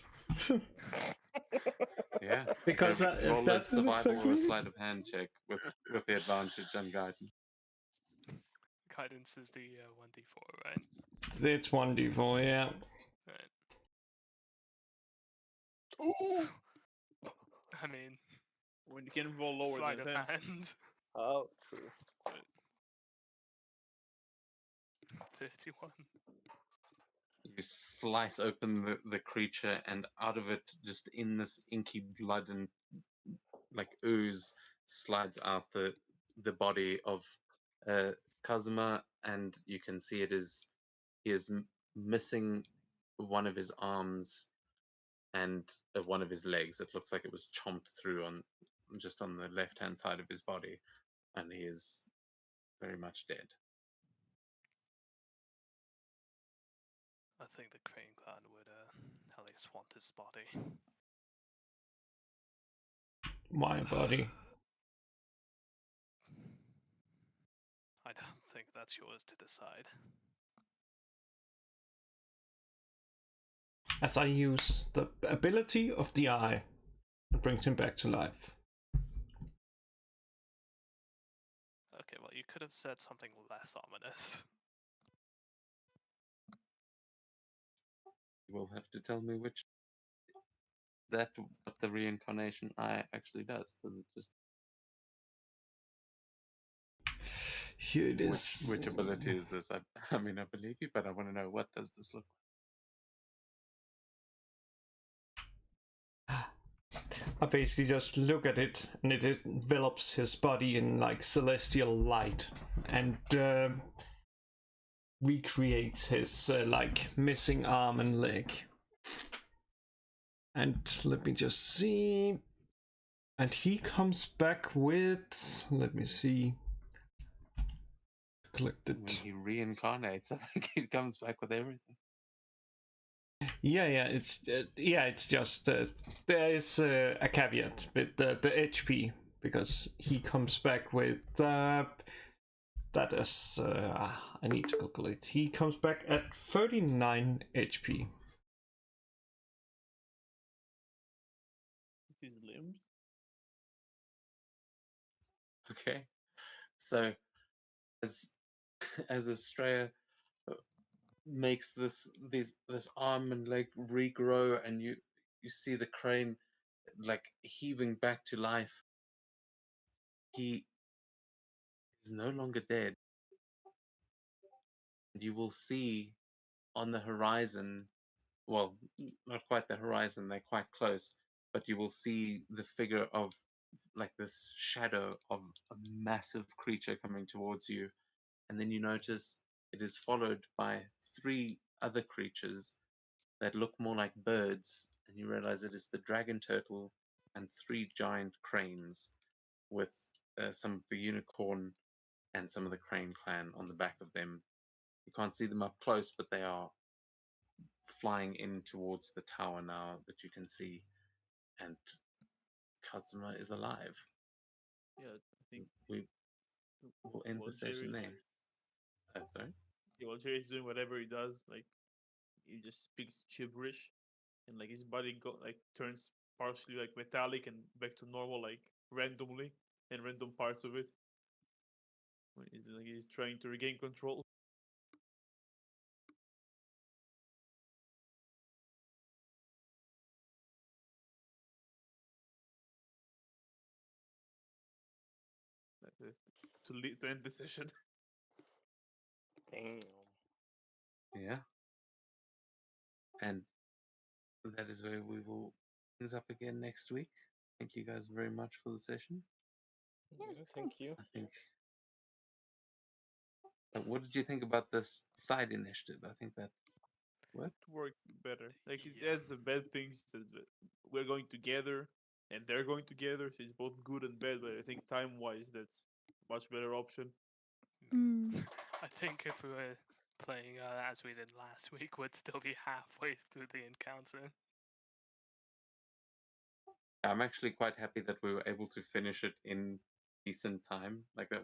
Yeah. Because roll a that's survival or a exactly. sleight of hand check with the advantage and guidance. Guidance is the 1d4, right? It's 1d4, yeah. Right. Ooh. I mean, When you can roll lower sleight than of 10. hand. Oh, true. 31. You slice open the creature, and out of it, just in this inky blood and like ooze, slides out the body of Kazuma, and you can see he is missing one of his arms and one of his legs. It looks like it was chomped through on the left hand side of his body, and he is very much dead. I think the Crane Clan would at least want his body. My body. I don't think that's yours to decide. As I use the ability of the eye, it brings him back to life. Okay, well, you could have said something less ominous. You will have to tell me what the reincarnation eye actually does. Does it just Here it is. which ability is this? I mean, I believe you, but I want to know, what does this look like? I basically just look at it, and it envelops his body in like celestial light, and recreates his like missing arm and leg. And let me just see. And he comes back with. Let me see. Collected. When he reincarnates, I think he comes back with everything. Yeah. It's just there is a caveat with the HP, because he comes back with that is I need to calculate. He comes back at 39 HP. His limbs. Okay, so as Estrella makes this arm and leg regrow, and you see the crane like heaving back to life, he is no longer dead, and you will see on the horizon, well, not quite the horizon, they're quite close, but you will see the figure of like this shadow of a massive creature coming towards you. And then you notice it is followed by 3 other creatures that look more like birds. And you realize it is the dragon turtle and 3 giant cranes with some of the unicorn and some of the crane clan on the back of them. You can't see them up close, but they are flying in towards the tower now that you can see. And Kazuma is alive. Yeah, I think We will end while the session Jerry, there. Oh, sorry? yeah, while Jerry's doing whatever he does, like he just speaks gibberish, and like his body turns partially like metallic and back to normal, like randomly, and random parts of it. When he's trying to regain control. To end the session. Damn. Yeah. And that is where we will end up again next week. Thank you guys very much for the session. Yeah, thank you. I think. What did you think about this side initiative? I think that worked. Work better. Like it Yeah. has the bad things that we're going together and they're going together, so it's both good and bad. But I think time-wise, that's a much better option. Mm. I think if we were playing as we did last week, we'd still be halfway through the encounter. I'm actually quite happy that we were able to finish it in decent time. Like that